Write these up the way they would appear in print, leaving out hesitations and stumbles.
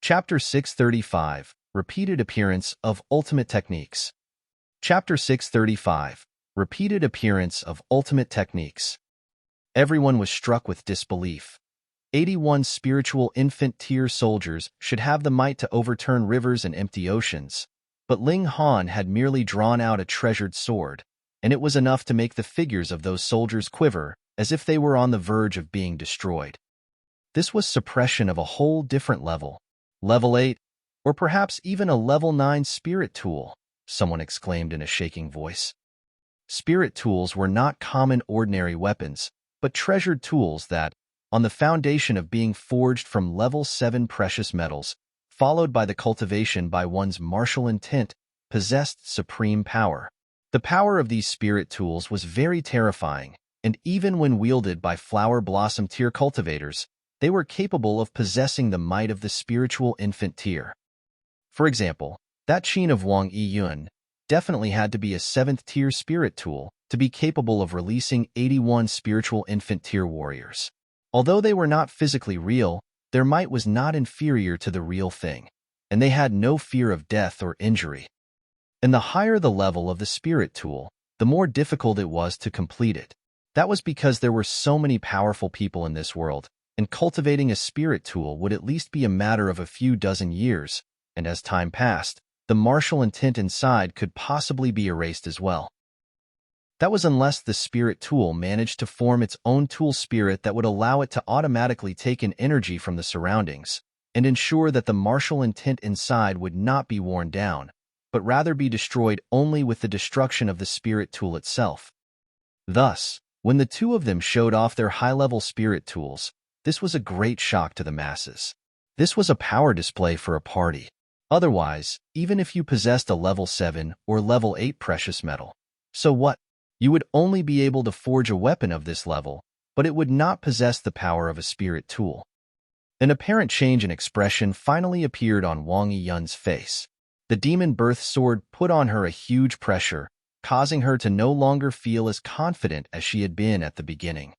Chapter 635, Repeated Appearance of Ultimate Techniques. Chapter 635, Repeated Appearance of Ultimate Techniques. Everyone was struck with disbelief. 81 spiritual infant-tier soldiers should have the might to overturn rivers and empty oceans, but Ling Han had merely drawn out a treasured sword, and it was enough to make the figures of those soldiers quiver as if they were on the verge of being destroyed. This was suppression of a whole different level. Level 8, or perhaps even a level 9 spirit tool, someone exclaimed in a shaking voice. Spirit tools were not common ordinary weapons, but treasured tools that, on the foundation of being forged from level 7 precious metals, followed by the cultivation by one's martial intent, possessed supreme power. The power of these spirit tools was very terrifying, and even when wielded by flower blossom tier cultivators, they were capable of possessing the might of the spiritual infant tier. For example, that Qin of Yuan definitely had to be a 7th tier spirit tool to be capable of releasing 81 spiritual infant tier warriors. Although they were not physically real, their might was not inferior to the real thing, and they had no fear of death or injury. And the higher the level of the spirit tool, the more difficult it was to complete it. That was because there were so many powerful people in this world, and cultivating a spirit tool would at least be a matter of a few dozen years, and as time passed, the martial intent inside could possibly be erased as well. That was unless the spirit tool managed to form its own tool spirit that would allow it to automatically take in energy from the surroundings, and ensure that the martial intent inside would not be worn down, but rather be destroyed only with the destruction of the spirit tool itself. Thus, when the two of them showed off their high-level spirit tools, this was a great shock to the masses. This was a power display for a party. Otherwise, even if you possessed a level 7 or level 8 precious metal, so what? You would only be able to forge a weapon of this level, but it would not possess the power of a spirit tool. An apparent change in expression finally appeared on Wang Yiyun's face. The demon birth sword put on her a huge pressure, causing her to no longer feel as confident as she had been at the beginning.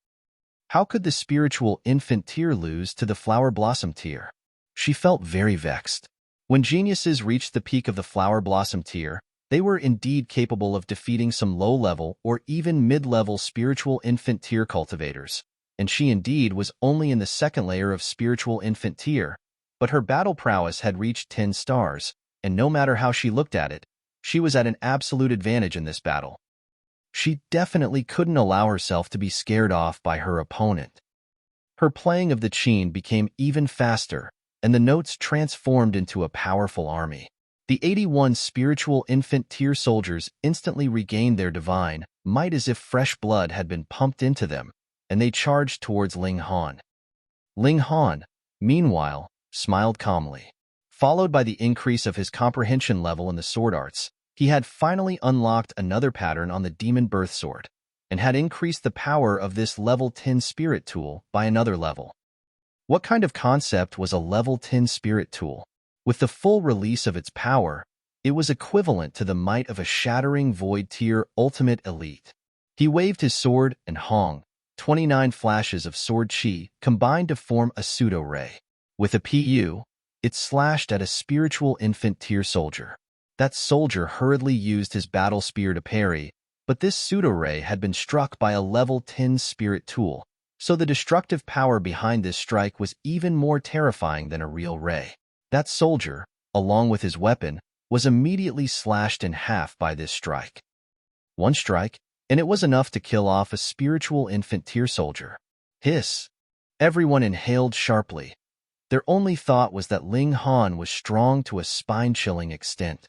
How could the spiritual infant tier lose to the flower blossom tier? She felt very vexed. When geniuses reached the peak of the flower blossom tier, they were indeed capable of defeating some low-level or even mid-level spiritual infant tier cultivators, and she indeed was only in the second layer of spiritual infant tier, but her battle prowess had reached 10 stars, and no matter how she looked at it, she was at an absolute advantage in this battle. She definitely couldn't allow herself to be scared off by her opponent. Her playing of the Qin became even faster, and the notes transformed into a powerful army. The 81 spiritual infant tier soldiers instantly regained their divine might as if fresh blood had been pumped into them, and they charged towards Ling Han. Ling Han, meanwhile, smiled calmly. Followed by the increase of his comprehension level in the sword arts, he had finally unlocked another pattern on the demon birth sword, and had increased the power of this level 10 spirit tool by another level. What kind of concept was a level 10 spirit tool? With the full release of its power, it was equivalent to the might of a shattering void tier ultimate elite. He waved his sword and Hong, 29 flashes of sword chi combined to form a pseudo-ray. With a PU, it slashed at a spiritual infant tier soldier. That soldier hurriedly used his battle spear to parry, but this pseudo-ray had been struck by a level 10 spirit tool, so the destructive power behind this strike was even more terrifying than a real ray. That soldier, along with his weapon, was immediately slashed in half by this strike. One strike, and it was enough to kill off a spiritual infant tier soldier. Hiss! Everyone inhaled sharply. Their only thought was that Ling Han was strong to a spine-chilling extent.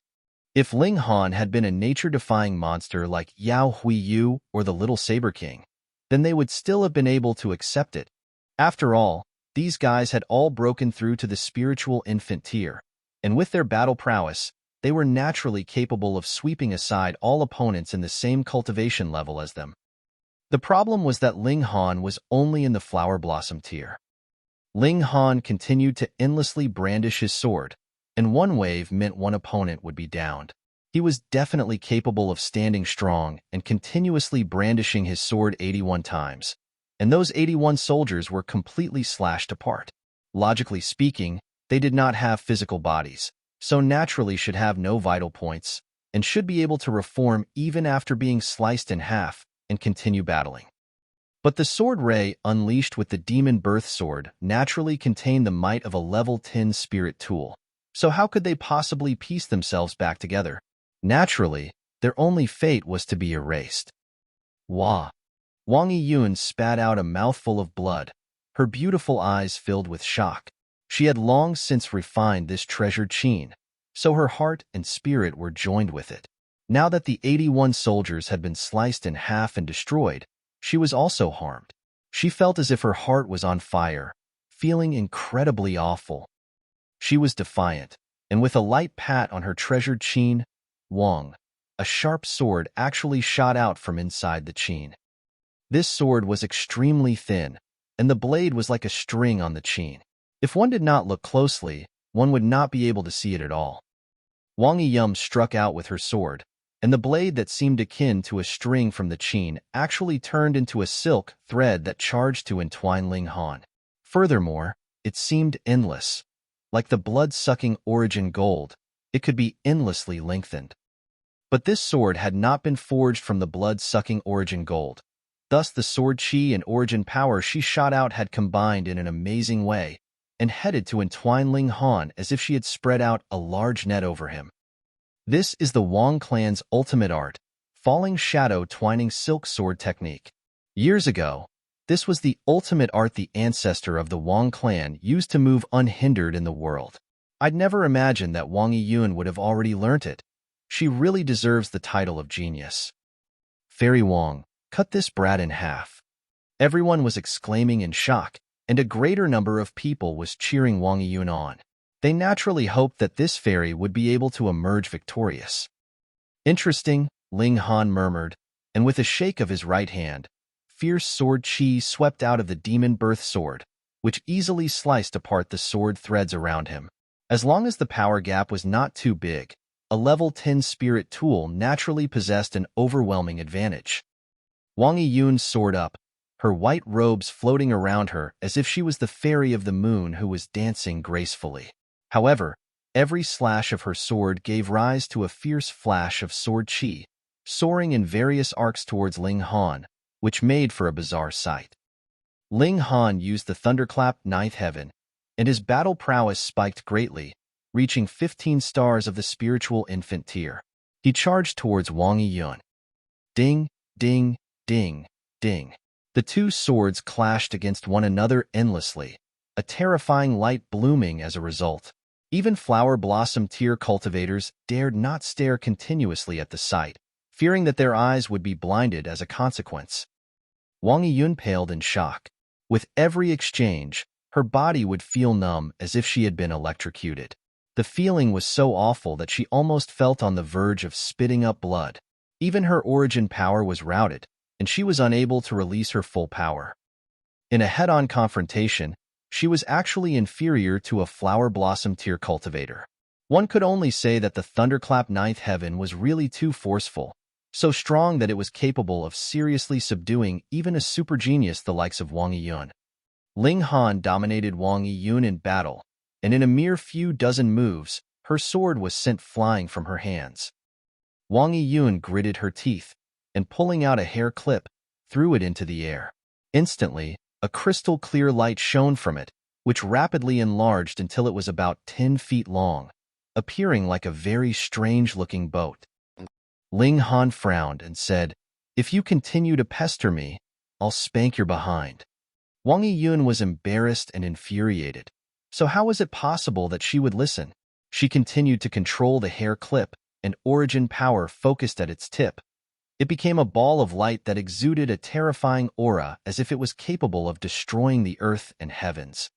If Ling Han had been a nature-defying monster like Yao Hui Yue or the Little Saber King, then they would still have been able to accept it. After all, these guys had all broken through to the spiritual infant tier, and with their battle prowess, they were naturally capable of sweeping aside all opponents in the same cultivation level as them. The problem was that Ling Han was only in the flower blossom tier. Ling Han continued to endlessly brandish his sword, and one wave meant one opponent would be downed. He was definitely capable of standing strong and continuously brandishing his sword 81 times, and those 81 soldiers were completely slashed apart. Logically speaking, They did not have physical bodies, so naturally should have no vital points, and should be able to reform even after being sliced in half and continue battling. But the sword ray unleashed with the demon birth sword naturally contained the might of a level 10 spirit tool. So how could they possibly piece themselves back together? Naturally, their only fate was to be erased. Wah! Wang Yiyun spat out a mouthful of blood, her beautiful eyes filled with shock. She had long since refined this treasured qin, so her heart and spirit were joined with it. Now that the 81 soldiers had been sliced in half and destroyed, she was also harmed. She felt as if her heart was on fire, feeling incredibly awful. She was defiant, and with a light pat on her treasured qin, Wang, a sharp sword actually shot out from inside the qin. This sword was extremely thin, and the blade was like a string on the qin. If one did not look closely, one would not be able to see it at all. Wang Yiyun struck out with her sword, and the blade that seemed akin to a string from the qin actually turned into a silk thread that charged to entwine Ling Han. Furthermore, it seemed endless. Like the blood-sucking origin gold, it could be endlessly lengthened. But this sword had not been forged from the blood-sucking origin gold. Thus the sword qi and origin power she shot out had combined in an amazing way, and headed to entwine Ling Han as if she had spread out a large net over him. This is the Wang clan's ultimate art, falling shadow twining silk sword technique. Years ago, this was the ultimate art the ancestor of the Wang clan used to move unhindered in the world. I'd never imagined that Wang Yiyun would have already learnt it. She really deserves the title of genius. Fairy Wang, cut this brat in half. Everyone was exclaiming in shock, and a greater number of people was cheering Wang Yiyun on. They naturally hoped that this fairy would be able to emerge victorious. Interesting, Ling Han murmured, and with a shake of his right hand, fierce sword qi swept out of the demon birth sword, which easily sliced apart the sword threads around him. As long as the power gap was not too big, a level 10 spirit tool naturally possessed an overwhelming advantage. Wang Yiyun soared up, her white robes floating around her as if she was the fairy of the moon who was dancing gracefully. However, every slash of her sword gave rise to a fierce flash of sword qi, soaring in various arcs towards Ling Han, which made for a bizarre sight. Ling Han used the thunderclap ninth heaven, and his battle prowess spiked greatly, reaching 15 stars of the spiritual infant tier. He charged towards Wang Yiyun. Ding, ding, ding, ding. The two swords clashed against one another endlessly, a terrifying light blooming as a result. Even flower blossom tier cultivators dared not stare continuously at the sight, fearing that their eyes would be blinded as a consequence. Wang Yiyun paled in shock. With every exchange, her body would feel numb as if she had been electrocuted. The feeling was so awful that she almost felt on the verge of spitting up blood. Even her origin power was routed, and she was unable to release her full power. In a head-on confrontation, she was actually inferior to a flower blossom tier cultivator. One could only say that the thunderclap ninth heaven was really too forceful, so strong that it was capable of seriously subduing even a super genius the likes of Wang Yiyun. Ling Han dominated Wang Yiyun in battle, and in a mere few dozen moves, her sword was sent flying from her hands. Wang Yiyun gritted her teeth, and pulling out a hair clip, threw it into the air. Instantly, a crystal-clear light shone from it, which rapidly enlarged until it was about 10 feet long, appearing like a very strange-looking boat. Ling Han frowned and said, "If you continue to pester me, I'll spank your behind." Wang Yiyun was embarrassed and infuriated. So how was it possible that she would listen? She continued to control the hair clip, and origin power focused at its tip. It became a ball of light that exuded a terrifying aura as if it was capable of destroying the earth and heavens.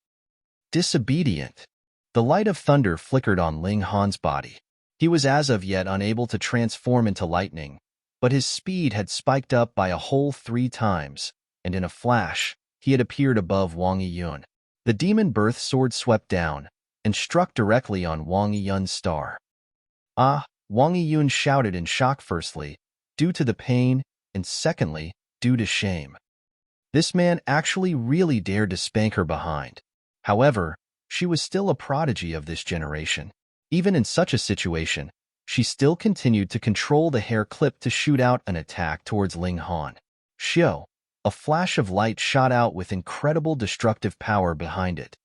Disobedient. The light of thunder flickered on Ling Han's body. He was as of yet unable to transform into lightning, but his speed had spiked up by a whole 3 times, and in a flash, he had appeared above Wang Yiyun. The demon birth sword swept down and struck directly on Wang Yiyun's star. Ah! Wang Yiyun shouted in shock firstly, due to the pain, and secondly, due to shame. This man actually really dared to spank her behind. However, she was still a prodigy of this generation. Even in such a situation, she still continued to control the hair clip to shoot out an attack towards Ling Han. Xiao, a flash of light shot out with incredible destructive power behind it.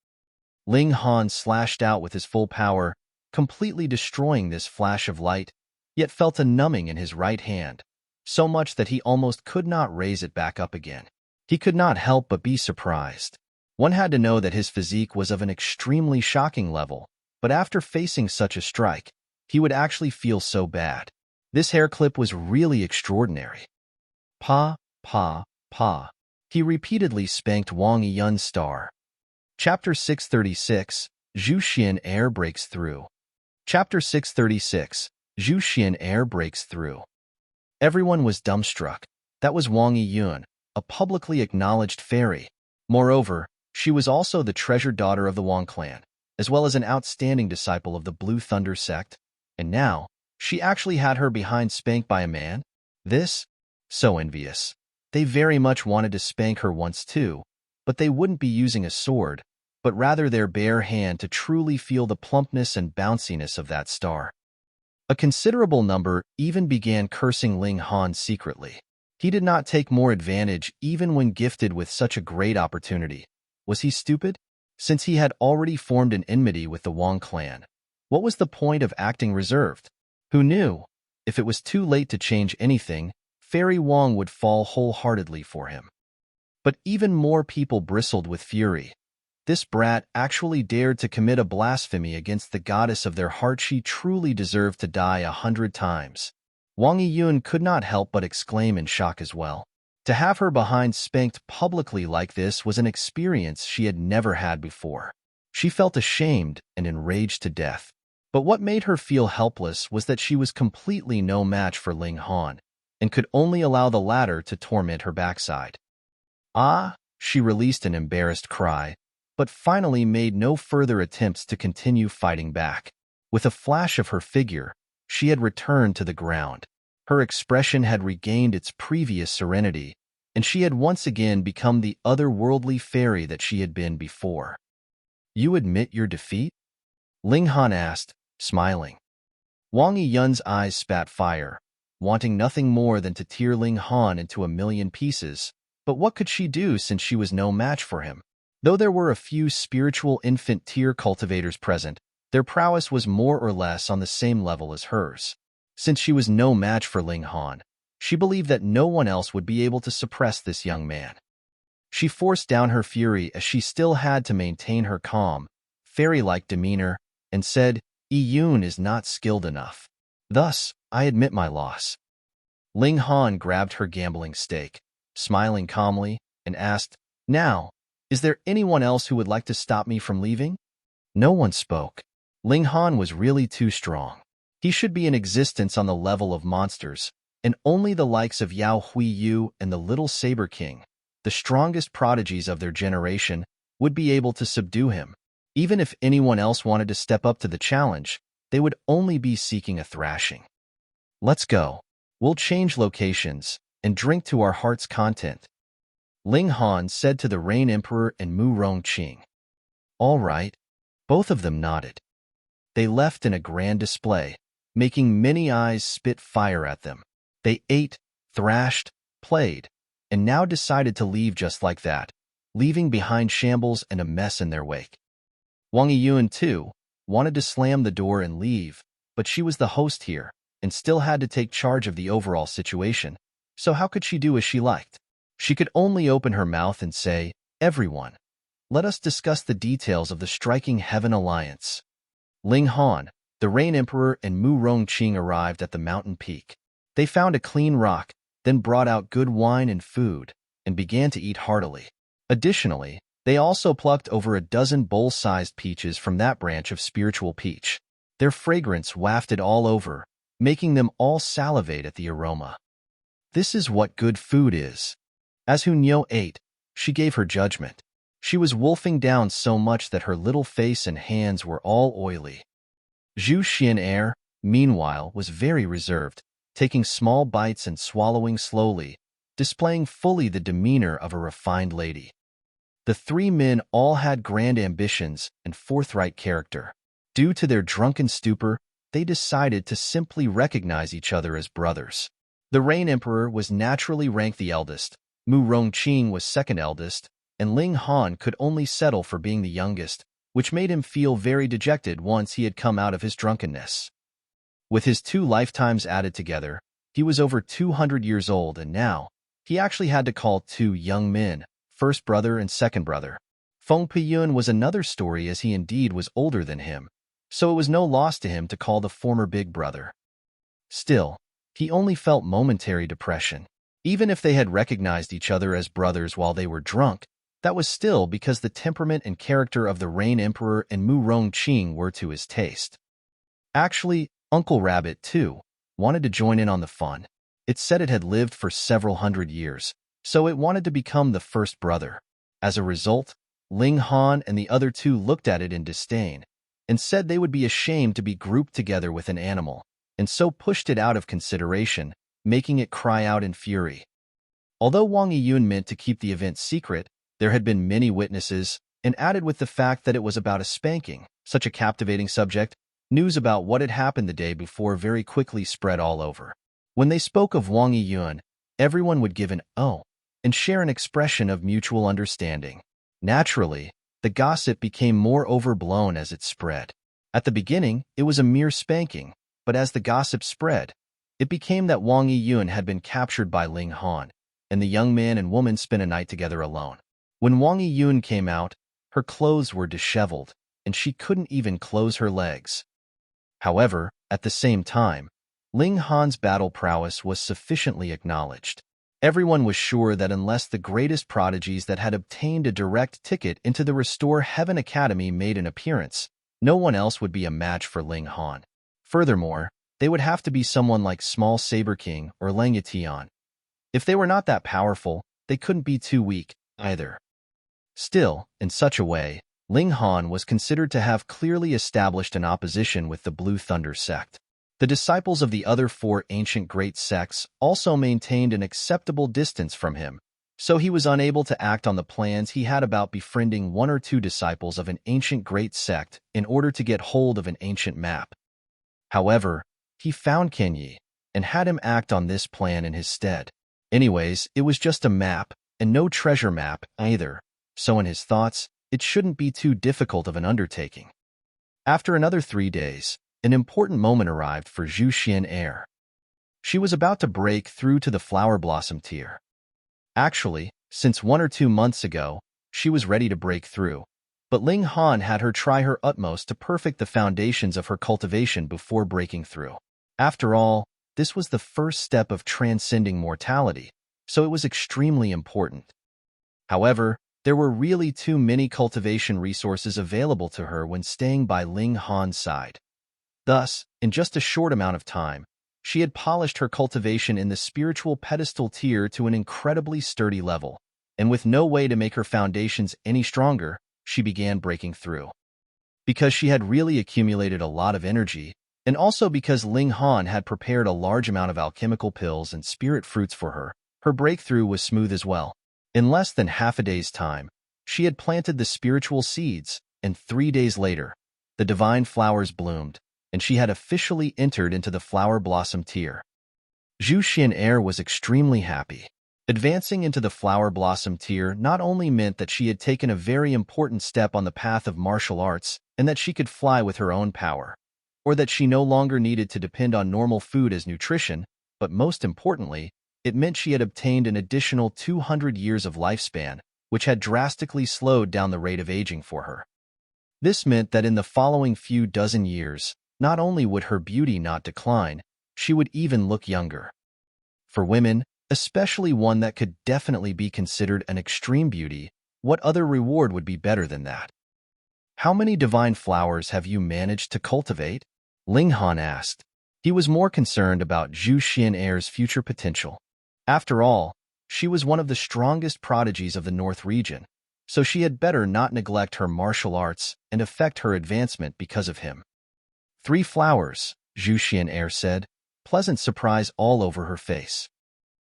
Ling Han slashed out with his full power, completely destroying this flash of light, yet felt a numbing in his right hand, so much that he almost could not raise it back up again. He could not help but be surprised. One had to know that his physique was of an extremely shocking level, but after facing such a strike, he would actually feel so bad. This hair clip was really extraordinary. Pa, pa, pa. He repeatedly spanked Wang Yun's star. Chapter 636, Zhu Xian Air Breaks Through. Chapter 636, Zhu Xian Air Breaks Through. Everyone was dumbstruck. That was Wang Yun, a publicly acknowledged fairy. Moreover, she was also the treasured daughter of the Wang clan, as well as an outstanding disciple of the Blue Thunder sect, and now, she actually had her behind spanked by a man? This? So envious. They very much wanted to spank her once too, but they wouldn't be using a sword, but rather their bare hand to truly feel the plumpness and bounciness of that star. A considerable number even began cursing Ling Han secretly. He did not take more advantage even when gifted with such a great opportunity. Was he stupid? Since he had already formed an enmity with the Wang clan, what was the point of acting reserved? Who knew? If it was too late to change anything, Fairy Wang would fall wholeheartedly for him. But even more people bristled with fury. This brat actually dared to commit a blasphemy against the goddess of their heart. She truly deserved to die 100 times. Wang Yun could not help but exclaim in shock as well. To have her behind spanked publicly like this was an experience she had never had before. She felt ashamed and enraged to death. But what made her feel helpless was that she was completely no match for Ling Han, and could only allow the latter to torment her backside. Ah! She released an embarrassed cry, but finally made no further attempts to continue fighting back. With a flash of her figure, she had returned to the ground. Her expression had regained its previous serenity, and she had once again become the otherworldly fairy that she had been before. You admit your defeat? Ling Han asked, smiling. Wang Yun's eyes spat fire, wanting nothing more than to tear Ling Han into a million pieces, but what could she do since she was no match for him? Though there were a few spiritual infant tear cultivators present, their prowess was more or less on the same level as hers. Since she was no match for Ling Han, she believed that no one else would be able to suppress this young man. She forced down her fury as she still had to maintain her calm, fairy-like demeanor, and said, Yun is not skilled enough. Thus, I admit my loss. Ling Han grabbed her gambling stake, smiling calmly, and asked, Now, is there anyone else who would like to stop me from leaving? No one spoke. Ling Han was really too strong. He should be in existence on the level of monsters, and only the likes of Yao Hui Yue and the Little Saber King, the strongest prodigies of their generation, would be able to subdue him. Even if anyone else wanted to step up to the challenge, they would only be seeking a thrashing. Let's go. We'll change locations and drink to our heart's content. Ling Han said to the Rain Emperor and Mu Rongqing. All right. Both of them nodded. They left in a grand display, making many eyes spit fire at them. They ate, thrashed, played, and now decided to leave just like that, leaving behind shambles and a mess in their wake. Wang Yun, too, wanted to slam the door and leave, but she was the host here, and still had to take charge of the overall situation, so how could she do as she liked? She could only open her mouth and say, Everyone, let us discuss the details of the striking Heaven Alliance. Ling Han, the Rain Emperor, and Mu Rongqing arrived at the mountain peak. They found a clean rock, then brought out good wine and food, and began to eat heartily. Additionally, they also plucked over a dozen bowl-sized peaches from that branch of spiritual peach. Their fragrance wafted all over, making them all salivate at the aroma. This is what good food is. As Hunyou ate, she gave her judgment. She was wolfing down so much that her little face and hands were all oily. Zhu Xian, meanwhile, was very reserved, taking small bites and swallowing slowly, displaying fully the demeanor of a refined lady. The three men all had grand ambitions and forthright character. Due to their drunken stupor, they decided to simply recognize each other as brothers. The Rain Emperor was naturally ranked the eldest, Mu Rongqing was second eldest, and Ling Han could only settle for being the youngest, which made him feel very dejected once he had come out of his drunkenness. With his 2 lifetimes added together, he was over 200 years old, and now he actually had to call 2 young men, first brother and second brother. Feng Piyun was another story, as he indeed was older than him, so it was no loss to him to call the former big brother. Still, he only felt momentary depression. Even if they had recognized each other as brothers while they were drunk, that was still because the temperament and character of the Rain Emperor and Mu Rongqing were to his taste. Actually, Uncle Rabbit, too, wanted to join in on the fun. It said it had lived for several hundred years, so it wanted to become the first brother. As a result, Ling Han and the other 2 looked at it in disdain and said they would be ashamed to be grouped together with an animal, and so pushed it out of consideration, making it cry out in fury. Although Wang Yiyun meant to keep the event secret, there had been many witnesses, and added with the fact that it was about a spanking, such a captivating subject, news about what had happened the day before very quickly spread all over. When they spoke of Wang Yiyun, everyone would give an "oh" and share an expression of mutual understanding. Naturally, the gossip became more overblown as it spread. At the beginning, it was a mere spanking, but as the gossip spread, it became that Wang Yiyun had been captured by Ling Han, and the young man and woman spent a night together alone. When Wang Yiyun came out, her clothes were disheveled, and she couldn't even close her legs. However, at the same time, Ling Han's battle prowess was sufficiently acknowledged. Everyone was sure that unless the greatest prodigies that had obtained a direct ticket into the Restore Heaven Academy made an appearance, no one else would be a match for Ling Han. Furthermore, they would have to be someone like Small Saber King or Lang Yitian. If they were not that powerful, they couldn't be too weak, either. Still, in such a way, Ling Han was considered to have clearly established an opposition with the Blue Thunder sect. The disciples of the other 4 ancient great sects also maintained an acceptable distance from him, so he was unable to act on the plans he had about befriending 1 or 2 disciples of an ancient great sect in order to get hold of an ancient map. However, he found Kenyi and had him act on this plan in his stead. Anyways, it was just a map, and no treasure map either, so in his thoughts, it shouldn't be too difficult of an undertaking. After another 3 days, an important moment arrived for Zhu Xian. She was about to break through to the flower blossom tier. Actually, since 1 or 2 months ago, she was ready to break through, but Ling Han had her try her utmost to perfect the foundations of her cultivation before breaking through. After all, this was the first step of transcending mortality, so it was extremely important. However, there were really too many cultivation resources available to her when staying by Ling Han's side. Thus, in just a short amount of time, she had polished her cultivation in the spiritual pedestal tier to an incredibly sturdy level, and with no way to make her foundations any stronger, she began breaking through. Because she had really accumulated a lot of energy, and also because Ling Han had prepared a large amount of alchemical pills and spirit fruits for her, her breakthrough was smooth as well. In less than half a day's time, she had planted the spiritual seeds, and 3 days later, the divine flowers bloomed, and she had officially entered into the flower blossom tier. Zhu Xian was extremely happy. Advancing into the flower blossom tier not only meant that she had taken a very important step on the path of martial arts and that she could fly with her own power, or that she no longer needed to depend on normal food as nutrition, but most importantly, it meant she had obtained an additional 200 years of lifespan, which had drastically slowed down the rate of aging for her. This meant that in the following few dozen years, not only would her beauty not decline, she would even look younger. For women, especially one that could definitely be considered an extreme beauty, what other reward would be better than that? "How many divine flowers have you managed to cultivate?" Ling Han asked. He was more concerned about Zhu Xian's future potential. After all, she was one of the strongest prodigies of the North region, so she had better not neglect her martial arts and affect her advancement because of him. 3 flowers, Zhu Xian said, pleasant surprise all over her face.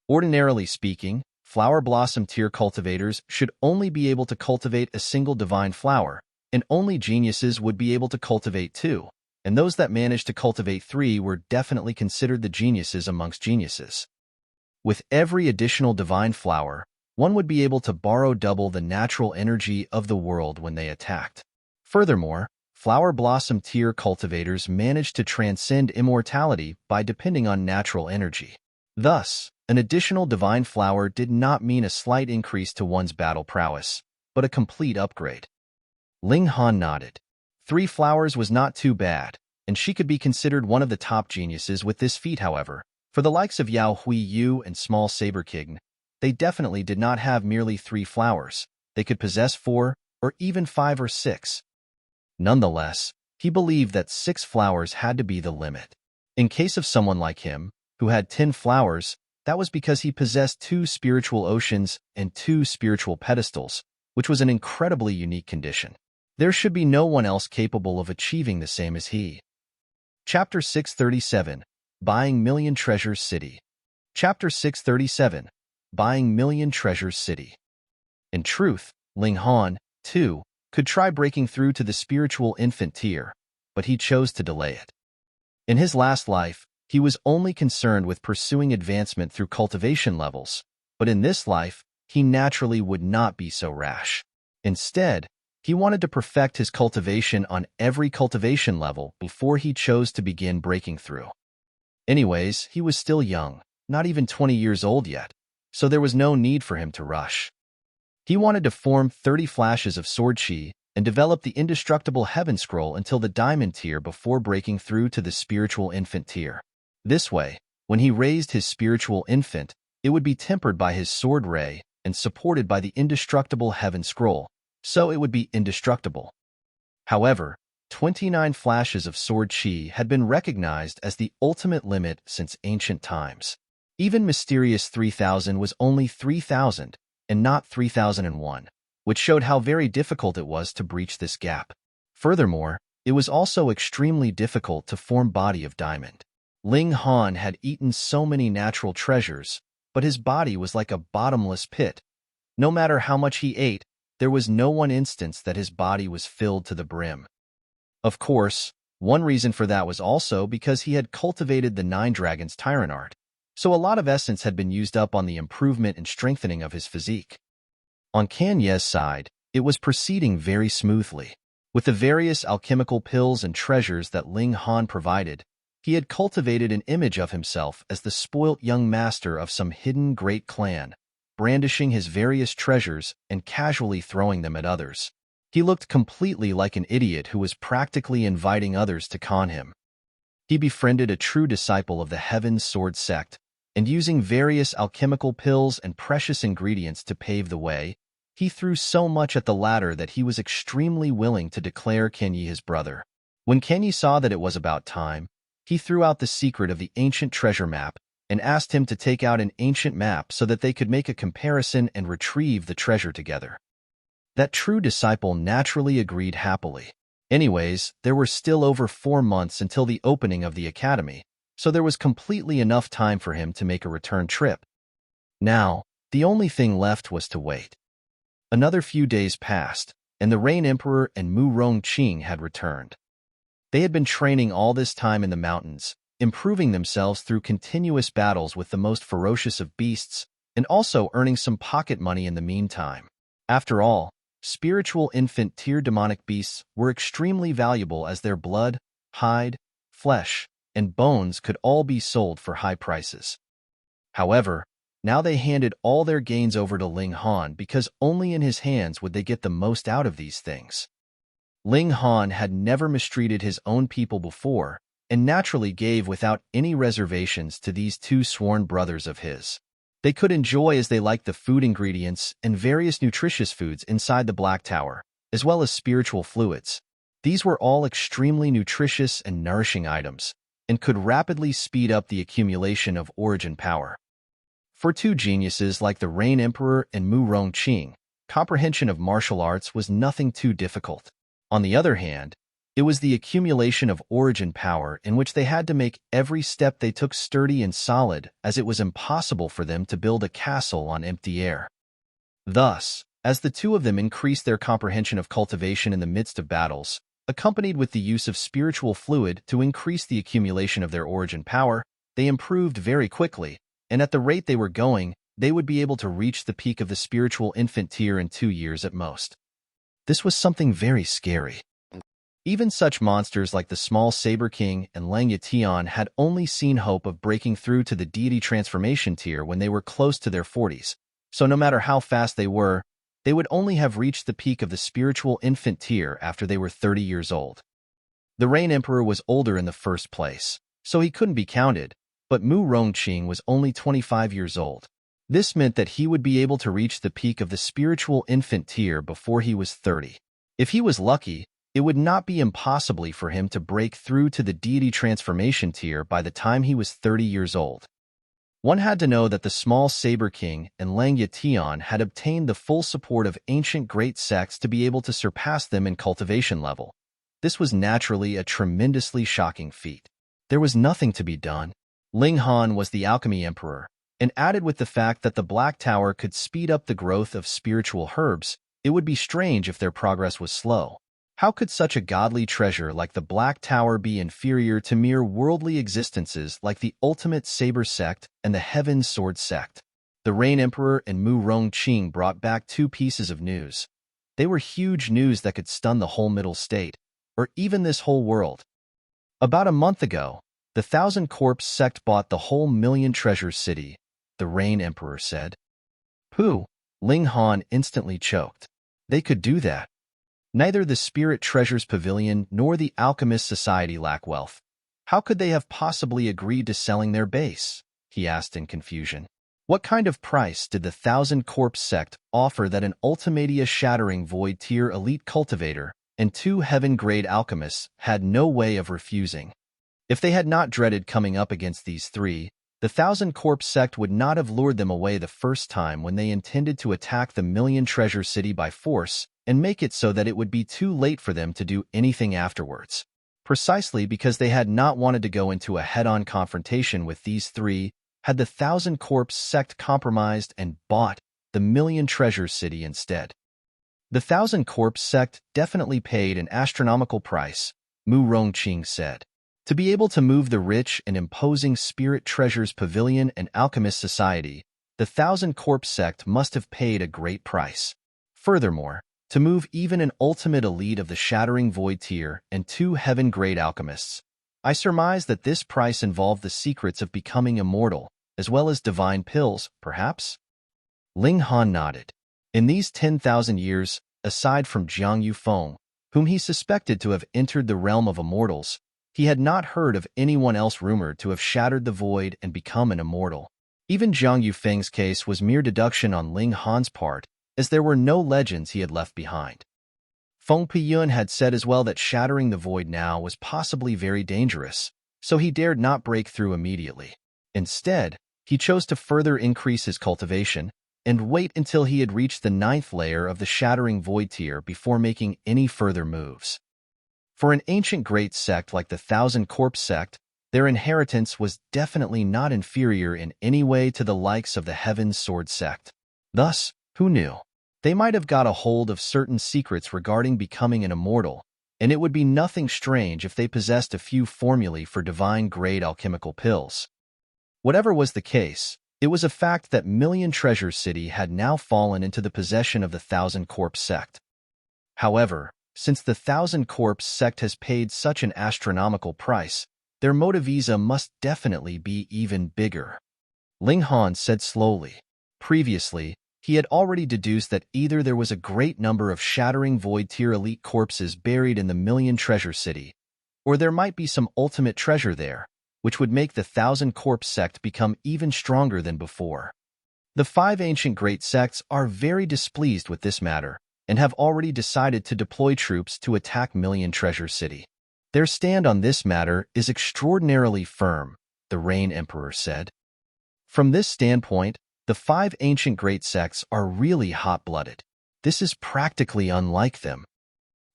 Ordinarily speaking, flower blossom tier cultivators should only be able to cultivate a single divine flower, and only geniuses would be able to cultivate two, and those that managed to cultivate three were definitely considered the geniuses amongst geniuses. With every additional divine flower, one would be able to borrow double the natural energy of the world when they attacked. Furthermore, flower blossom tier cultivators managed to transcend immortality by depending on natural energy. Thus, an additional divine flower did not mean a slight increase to one's battle prowess, but a complete upgrade. Ling Han nodded. 3 flowers was not too bad, and she could be considered one of the top geniuses with this feat. However, for the likes of Yao Hui Yue and Small Saber King, they definitely did not have merely 3 flowers. They could possess 4, or even 5 or 6. Nonetheless, he believed that 6 flowers had to be the limit. In case of someone like him, who had 10 flowers, that was because he possessed 2 spiritual oceans and 2 spiritual pedestals, which was an incredibly unique condition. There should be no one else capable of achieving the same as he. Chapter 637, Buying Million Treasures City. Chapter 637, Buying Million Treasures City. In truth, Ling Han, too, could try breaking through to the spiritual infant tier, but he chose to delay it. In his last life, he was only concerned with pursuing advancement through cultivation levels, but in this life, he naturally would not be so rash. Instead, he wanted to perfect his cultivation on every cultivation level before he chose to begin breaking through. Anyways, he was still young, not even 20 years old yet, so there was no need for him to rush. He wanted to form 30 flashes of sword chi and develop the indestructible heaven scroll until the diamond tier before breaking through to the spiritual infant tier. This way, when he raised his spiritual infant, it would be tempered by his sword ray and supported by the indestructible heaven scroll, so it would be indestructible. However, 29 flashes of sword chi had been recognized as the ultimate limit since ancient times. Even mysterious 3000 was only 3000 and not 3001, which showed how very difficult it was to breach this gap. Furthermore, it was also extremely difficult to form body of diamond. Ling Han had eaten so many natural treasures, but his body was like a bottomless pit. No matter how much he ate, there was no one instance that his body was filled to the brim. Of course, one reason for that was also because he had cultivated the 9 Dragons Tyrant art, so a lot of essence had been used up on the improvement and strengthening of his physique. On Kan Ye's side, it was proceeding very smoothly. With the various alchemical pills and treasures that Ling Han provided, he had cultivated an image of himself as the spoilt young master of some hidden great clan, brandishing his various treasures and casually throwing them at others. He looked completely like an idiot who was practically inviting others to con him. He befriended a true disciple of the Heaven's Sword sect, and using various alchemical pills and precious ingredients to pave the way, he threw so much at the latter that he was extremely willing to declare Kan Ye his brother. When Kan Ye saw that it was about time, he threw out the secret of the ancient treasure map and asked him to take out an ancient map so that they could make a comparison and retrieve the treasure together. That true disciple naturally agreed happily. Anyways, there were still over 4 months until the opening of the academy, so there was completely enough time for him to make a return trip. Now, the only thing left was to wait. Another few days passed, and the Rain Emperor and Mu Rongqing had returned. They had been training all this time in the mountains, improving themselves through continuous battles with the most ferocious of beasts, and also earning some pocket money in the meantime. After all, spiritual infant tier demonic beasts were extremely valuable as their blood, hide, flesh, and bones could all be sold for high prices. However, now they handed all their gains over to Ling Han because only in his hands would they get the most out of these things. Ling Han had never mistreated his own people before, and naturally gave without any reservations to these 2 sworn brothers of his. They could enjoy as they liked the food ingredients and various nutritious foods inside the Black Tower, as well as spiritual fluids. These were all extremely nutritious and nourishing items, and could rapidly speed up the accumulation of origin power. For 2 geniuses like the Rain Emperor and Mu Rongqing, comprehension of martial arts was nothing too difficult. On the other hand, It was the accumulation of origin power in which they had to make every step they took sturdy and solid, as it was impossible for them to build a castle on empty air. Thus, as the two of them increased their comprehension of cultivation in the midst of battles, accompanied with the use of spiritual fluid to increase the accumulation of their origin power, they improved very quickly, and at the rate they were going, they would be able to reach the peak of the spiritual infant tier in 2 years at most. This was something very scary. Even such monsters like the small Saber King and Lang Yatian had only seen hope of breaking through to the deity transformation tier when they were close to their 40s, so no matter how fast they were, they would only have reached the peak of the spiritual infant tier after they were 30 years old. The Rain Emperor was older in the first place, so he couldn't be counted, but Mu Rongqing was only 25 years old. This meant that he would be able to reach the peak of the spiritual infant tier before he was 30. If he was lucky, it would not be impossible for him to break through to the deity transformation tier by the time he was 30 years old. One had to know that the small Saber King and Lang Yatian had obtained the full support of ancient great sects to be able to surpass them in cultivation level. This was naturally a tremendously shocking feat. There was nothing to be done. Ling Han was the Alchemy Emperor, and added with the fact that the Black Tower could speed up the growth of spiritual herbs, it would be strange if their progress was slow. How could such a godly treasure like the Black Tower be inferior to mere worldly existences like the Ultimate Saber Sect and the Heaven Sword Sect? The Rain Emperor and Mu Rongqing brought back 2 pieces of news. They were huge news that could stun the whole Middle State, or even this whole world. About a month ago, the Thousand Corpse Sect bought the whole Million Treasures City, the Rain Emperor said. Pooh! Ling Han instantly choked. They could do that. Neither the Spirit Treasures Pavilion nor the Alchemist Society lack wealth. How could they have possibly agreed to selling their base? He asked in confusion. What kind of price did the Thousand Corpse Sect offer that an Ultimatia Shattering Void Tier elite cultivator and 2 heaven-grade alchemists had no way of refusing? If they had not dreaded coming up against these 3, the Thousand Corpse Sect would not have lured them away the first time when they intended to attack the Million Treasure City by force and make it so that it would be too late for them to do anything afterwards. Precisely because they had not wanted to go into a head-on confrontation with these 3, had the Thousand Corpse Sect compromised and bought the Million Treasure City instead. The Thousand Corpse Sect definitely paid an astronomical price, Mu Rongqing said. To be able to move the rich and imposing Spirit Treasures Pavilion and Alchemist Society, the Thousand Corpse Sect must have paid a great price. Furthermore, to move even an ultimate elite of the Shattering Void tier and 2 heaven-grade alchemists, I surmise that this price involved the secrets of becoming immortal, as well as divine pills, perhaps? Ling Han nodded. In these 10,000 years, aside from Jiang Yufeng, whom he suspected to have entered the realm of immortals, he had not heard of anyone else rumored to have shattered the void and become an immortal. Even Jiang Yufeng's case was mere deduction on Ling Han's part, as there were no legends he had left behind. Feng Piyun had said as well that shattering the void now was possibly very dangerous, so he dared not break through immediately. Instead, he chose to further increase his cultivation and wait until he had reached the 9th layer of the Shattering Void tier before making any further moves. For an ancient great sect like the Thousand Corpse Sect, their inheritance was definitely not inferior in any way to the likes of the Heaven Sword Sect. Thus, who knew? They might have got a hold of certain secrets regarding becoming an immortal, and it would be nothing strange if they possessed a few formulae for divine-grade alchemical pills. Whatever was the case, it was a fact that Million Treasure City had now fallen into the possession of the Thousand Corpse Sect. However, since the Thousand Corpse Sect has paid such an astronomical price, their motivisa must definitely be even bigger. Ling Han said slowly. Previously, he had already deduced that either there was a great number of Shattering Void tier elite corpses buried in the Million Treasure City, or there might be some ultimate treasure there, which would make the Thousand Corpse Sect become even stronger than before. The 5 ancient great sects are very displeased with this matter, and have already decided to deploy troops to attack Million Treasure City. Their stand on this matter is extraordinarily firm, the Rain Emperor said. From this standpoint, the 5 ancient great sects are really hot-blooded. This is practically unlike them.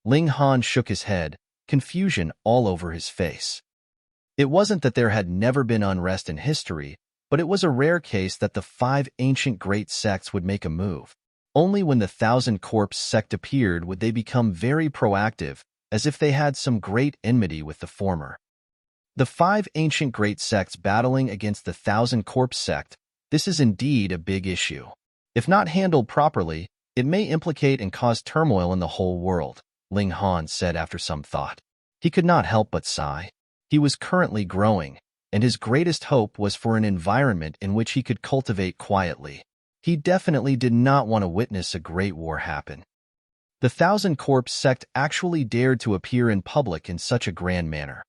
Ling Han shook his head, confusion all over his face. It wasn't that there had never been unrest in history, but it was a rare case that the 5 ancient great sects would make a move. Only when the Thousand Corpse sect appeared would they become very proactive, as if they had some great enmity with the former. The 5 ancient great sects battling against the Thousand Corpse sect, this is indeed a big issue. If not handled properly, it may implicate and cause turmoil in the whole world, Ling Han said after some thought. He could not help but sigh. He was currently growing, and his greatest hope was for an environment in which he could cultivate quietly. He definitely did not want to witness a great war happen. The Thousand Corpse sect actually dared to appear in public in such a grand manner.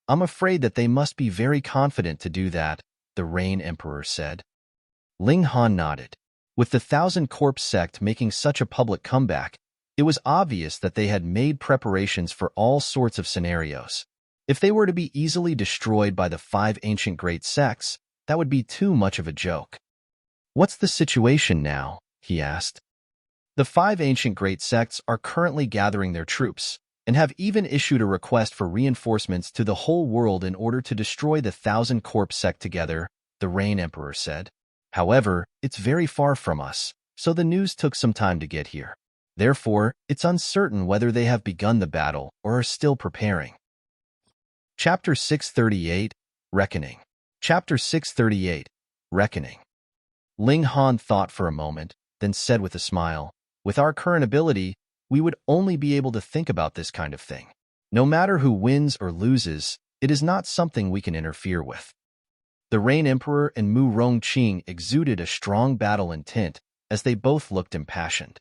I'm afraid that they must be very confident to do that, the Rain Emperor said. Ling Han nodded. With the Thousand Corpse sect making such a public comeback, it was obvious that they had made preparations for all sorts of scenarios. If they were to be easily destroyed by the 5 ancient great sects, that would be too much of a joke. What's the situation now? He asked. The 5 ancient great sects are currently gathering their troops, and have even issued a request for reinforcements to the whole world in order to destroy the Thousand Corpse sect together, the Rain Emperor said. However, it's very far from us, so the news took some time to get here. Therefore, it's uncertain whether they have begun the battle or are still preparing. Chapter 638, Reckoning. Chapter 638, Reckoning. Ling Han thought for a moment, then said with a smile, with our current ability, we would only be able to think about this kind of thing. No matter who wins or loses, it is not something we can interfere with. The Rain Emperor and Mu Rongqing exuded a strong battle intent as they both looked impassioned.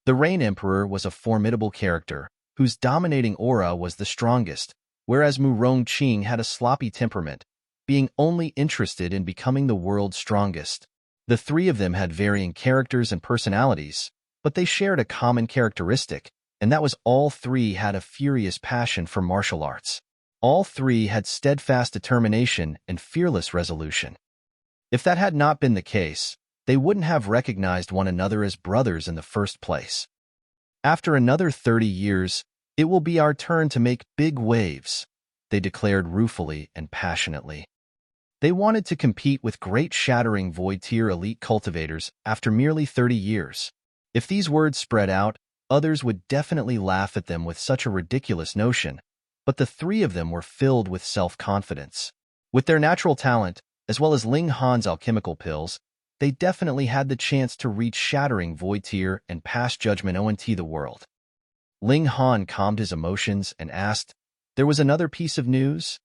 The Rain Emperor was a formidable character, whose dominating aura was the strongest, whereas Mu Rongqing had a sloppy temperament, being only interested in becoming the world's strongest. The three of them had varying characters and personalities, but they shared a common characteristic, and that was all three had a furious passion for martial arts. All three had steadfast determination and fearless resolution. If that had not been the case, they wouldn't have recognized one another as brothers in the first place. After another 30 years, it will be our turn to make big waves, they declared ruefully and passionately. They wanted to compete with great shattering void-tier elite cultivators after merely 30 years. If these words spread out, others would definitely laugh at them with such a ridiculous notion, but the three of them were filled with self-confidence. With their natural talent, as well as Ling Han's alchemical pills, they definitely had the chance to reach shattering void-tier and pass judgment ONT the world. Ling Han calmed his emotions and asked, "There was another piece of news?"